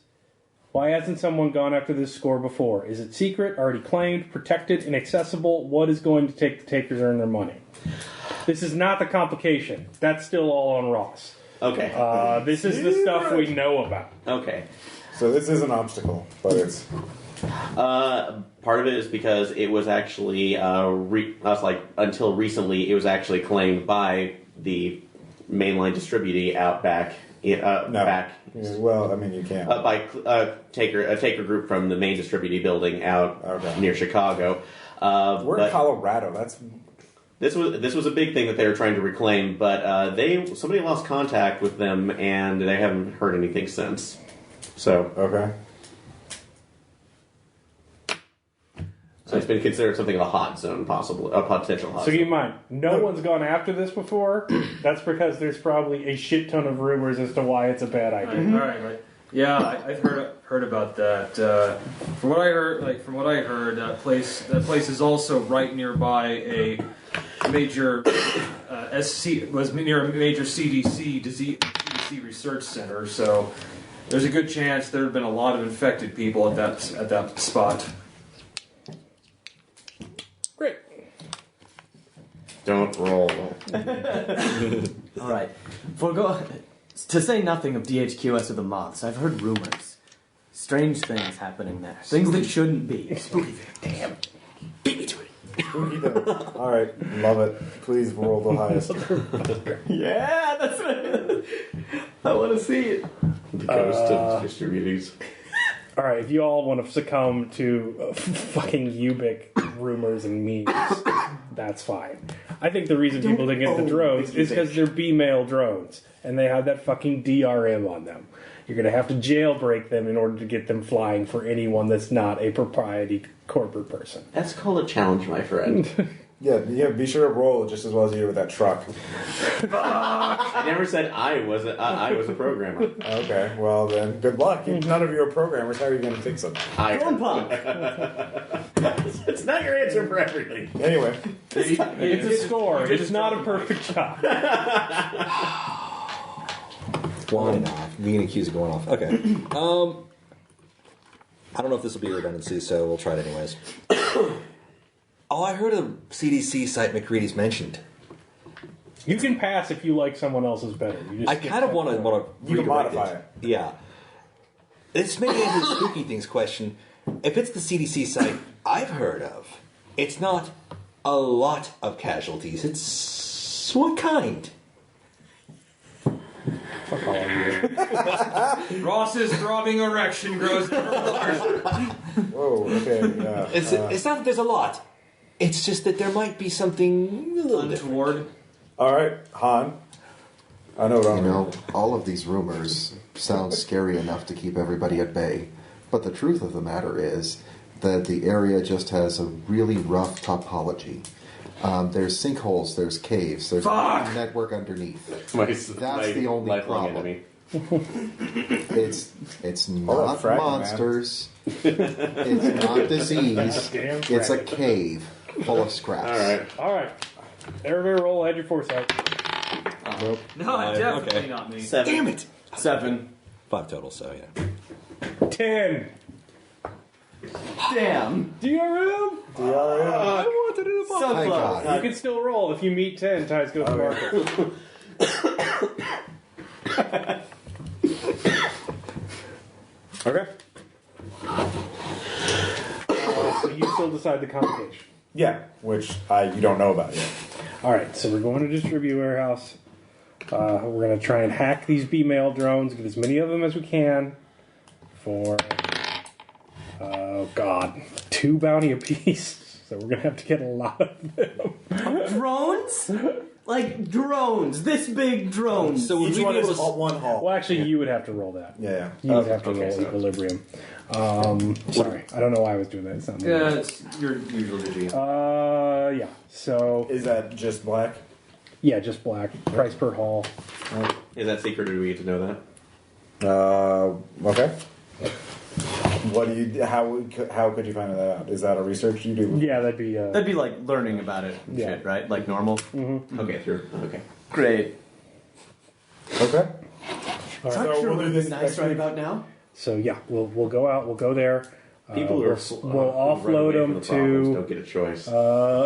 Why hasn't someone gone after this score before? Is it secret, already claimed, protected, inaccessible? What is going to take the takers earn their money? This is not the complication. That's still all on Ross. Okay. This is the stuff we know about. Okay. So this is an obstacle, but it's. Part of it is because it was actually until recently it was actually claimed by the mainline distributor out back. Back. Yeah, well, I mean, you can't. By a taker group from the main distributor building out near Chicago. We're in Colorado. This was a big thing that they were trying to reclaim, but somebody lost contact with them and they haven't heard anything since. So okay. So it's been considered something of a hot zone, possibly a potential hot So keep in zone. mind, no one's gone after this before. That's because there's probably a shit ton of rumors as to why it's a bad idea. All right. Yeah, I've heard about that. From what I heard, that place is also right nearby a major was near a major CDC research center. So there's a good chance there have been a lot of infected people at that spot. Great. Don't roll. All right. To say nothing of DHQS or the moths, I've heard rumors. Strange things happening there. Things that shouldn't be. Spooky things. Damn. Beat me to it. All right, love it. Please roll the highest. Yeah, that's what I want to see it. The ghost of distributors. All right, if you all want to succumb to fucking Ubik rumors and memes, that's fine. I think the reason people didn't get the drones is because they're B-mail drones, and they have that fucking DRM on them. You're going to have to jailbreak them in order to get them flying for anyone that's not a propriety corporate person. That's called a challenge, my friend. Yeah, be sure to roll just as well as you do with that truck. I never said I was a programmer. Okay, well then, good luck. None of you are programmers. How are you going to fix them? Drone pump. It's not your answer for everything. Anyway, It's a score. It's not a perfect job. One off. Being accused of going off. Okay. I don't know if this will be a redundancy, so we'll try it anyways. Oh, I heard a CDC site McCready's mentioned. You can pass if you like someone else's better. You just I kind of want to you can redirect modify it. Yeah. This may answer the spooky things question. If it's the CDC site I've heard of, it's not a lot of casualties. It's what kind? fuck all of you. Ross's throbbing erection grows ever larger. Whoa, okay, yeah. It's not that there's a lot. It's just that there might be something a little different. Untoward. All right, Han. I know what I'm You know, all of these rumors sound scary enough to keep everybody at bay. But the truth of the matter is that the area just has a really rough topology. There's sinkholes, there's caves, there's a network underneath. That's the only problem. Enemy. It's not fracking, monsters. It's not disease. Damn It's a fracking. cave full of scraps. All right. Everybody roll. Add your foresight. No, definitely okay. not me. 7. Damn it! 7. 5 total, so yeah. 10. Damn. DRM. DRM. So Thank close. God. You can still roll if you meet 10. Ties go to market. Okay. So you still decide the computation. Yeah, which you don't know about yet. All right, so we're going to distribute warehouse. We're going to try and hack these B-mail drones, get as many of them as we can for, oh God, 2 bounty apiece. So we're going to have to get a lot of them. Drones? Like drones. This big drones. So would Each we one be is able to... one hall. Well, actually, you would have to roll that. Yeah. You would have to okay, roll so- equilibrium. Sorry, I don't know why I was doing that. It's not me. Yeah, it's your usual GM. Yeah. So Is that just black? yeah, just black. Price per haul. Is that secret, or do we get to know that? Okay. What do you? How could you find that out? Is that a research you do? Yeah, that'd be. That'd be like learning about it and Yeah. shit, right? Like normal. Okay, through. Okay. Great. Okay. All right. So we'll do this nice next right week. about now. So yeah, we'll go out. We'll go there. People who are we'll who run offload away from them the problems to don't get a choice.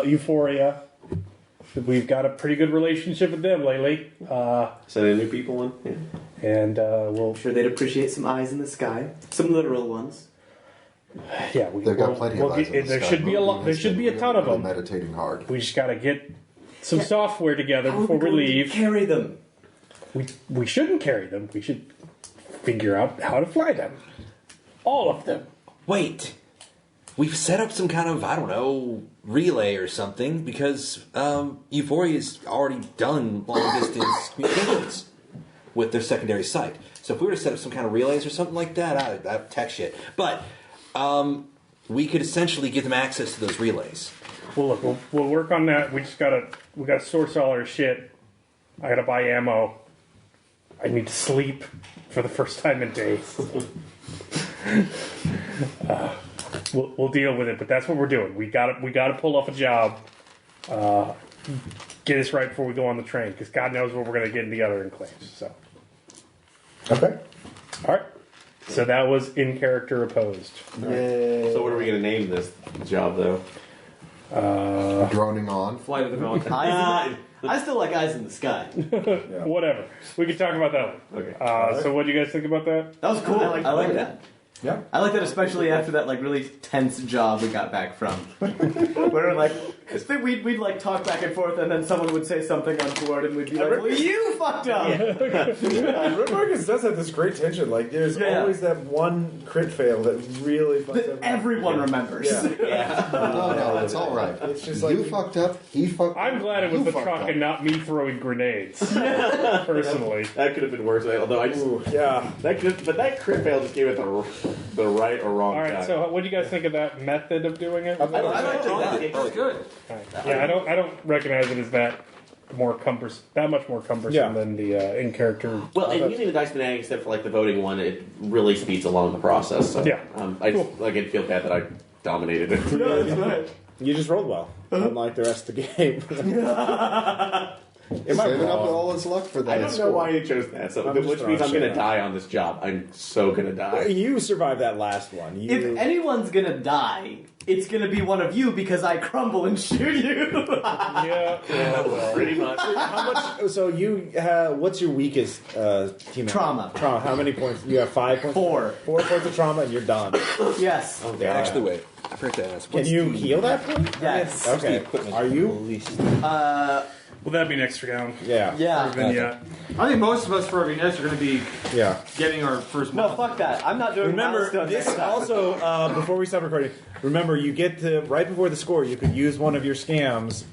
Euphoria. We've got a pretty good relationship with them lately, Sending new people in. Yeah. and we'll I'm sure they'd appreciate some eyes in the sky. Some literal ones. yeah They've got plenty of eyes in the there sky. should be a lot. There should be a ton of We're them. meditating hard. We just got to get some software together How are before we going to leave. carry them. We shouldn't carry them. We should figure out how to fly them. All of them. Wait. We've set up some kind of, I don't know, relay or something because Euphoria's already done long-distance communications with their secondary site. So if we were to set up some kind of relays or something like that, tech shit. But we could essentially give them access to those relays. Well, look, we'll work on that. We gotta source all our shit. I gotta buy ammo. I need to sleep for the first time in days. We'll deal with it, but that's what we're doing. We gotta pull off a job. Get us right before we go on the train, because God knows where we're gonna get in the other enclaves. So, Okay. all right. So that was in character opposed. Yay. So what are we going to name this job, though? Droning on. Flight of the Valkyrie. I still like eyes in the sky. Whatever. We can talk about that later. Okay. So what do you guys think about that? That was cool. I like that. Yeah. I like that, especially after that like really tense job we got back from. Where like we'd like talk back and forth, and then someone would say something untoward, and we'd be like, "Well, you fucked up." Red Marcus does have this great tension. Like, there's Yeah. always that one crit fail that really fucks That everyone remembers. Yeah. No, it's all right. It's just like You fucked up. He fucked up. I'm glad it was you the fucked truck up. and not me throwing grenades. Personally. That could have been worse. Although I just Ooh, yeah. that crit fail just gave it the the right or wrong All right. guy. So, what do you guys think of that method of doing it? I like that. It's good. Yeah, I don't recognize it as that much more cumbersome than the in character. Well, and using the dice banana, except for like the voting one, it really speeds along the process. So, Yeah. I feel bad that I dominated it. No, that's right. You just rolled well, unlike the rest of the game. Saving up all his luck for that. I don't know why you chose that, so, I'm just which throwing means I'm shit going to out. die on this job. I'm so going to die. You survived that last one. If anyone's gonna die, it's gonna be one of you because I crumble and shoot you. Yeah. Well. Pretty much. How much? So you have. What's your weakest team? Trauma. Trauma. How many points? You have 5 points. 4. 4 points of trauma, and you're done. Yes. Oh, Yeah. Actually, wait. I forgot to ask. Can what's you the- heal that point? Yes. Okay. equipment Are you? released? Will that be next round? Yeah. Yeah. Vignette. I think most of us for our vignettes are going to be Yeah. getting our first No, month. fuck that. I'm not doing Remember, milestone this next time. also, before we stop recording, remember you get to, right before the score, you could use one of your scams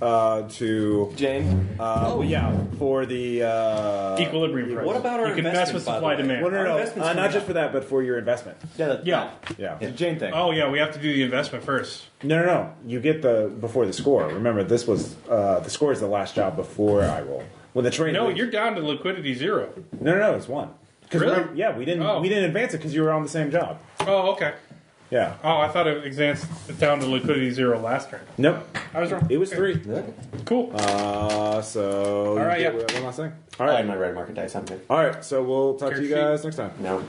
to, Jane. for the, Equilibrium price. What about our You can mess with investments, by the supply way? demand. well, Our no, investment's not coming just up. for that, but for your investment. Yeah. Yeah. The Jane thing. Oh yeah, we have to do the investment first. No. You get before the score. Remember, this was, the score is the last job before I roll. When the train. No, you're down to liquidity 0. No, it's 1. 'Cause Really? remember- yeah, we didn't advance it because you were on the same job. Oh, okay. Yeah. Oh, I thought it advanced down to liquidity 0 last turn. Nope. I was wrong. It was Okay. 3. Cool. So. All right, you yeah. get one last thing. All I right. had my red market dice. I'm good. All right. So we'll talk to you Character guys next time. No.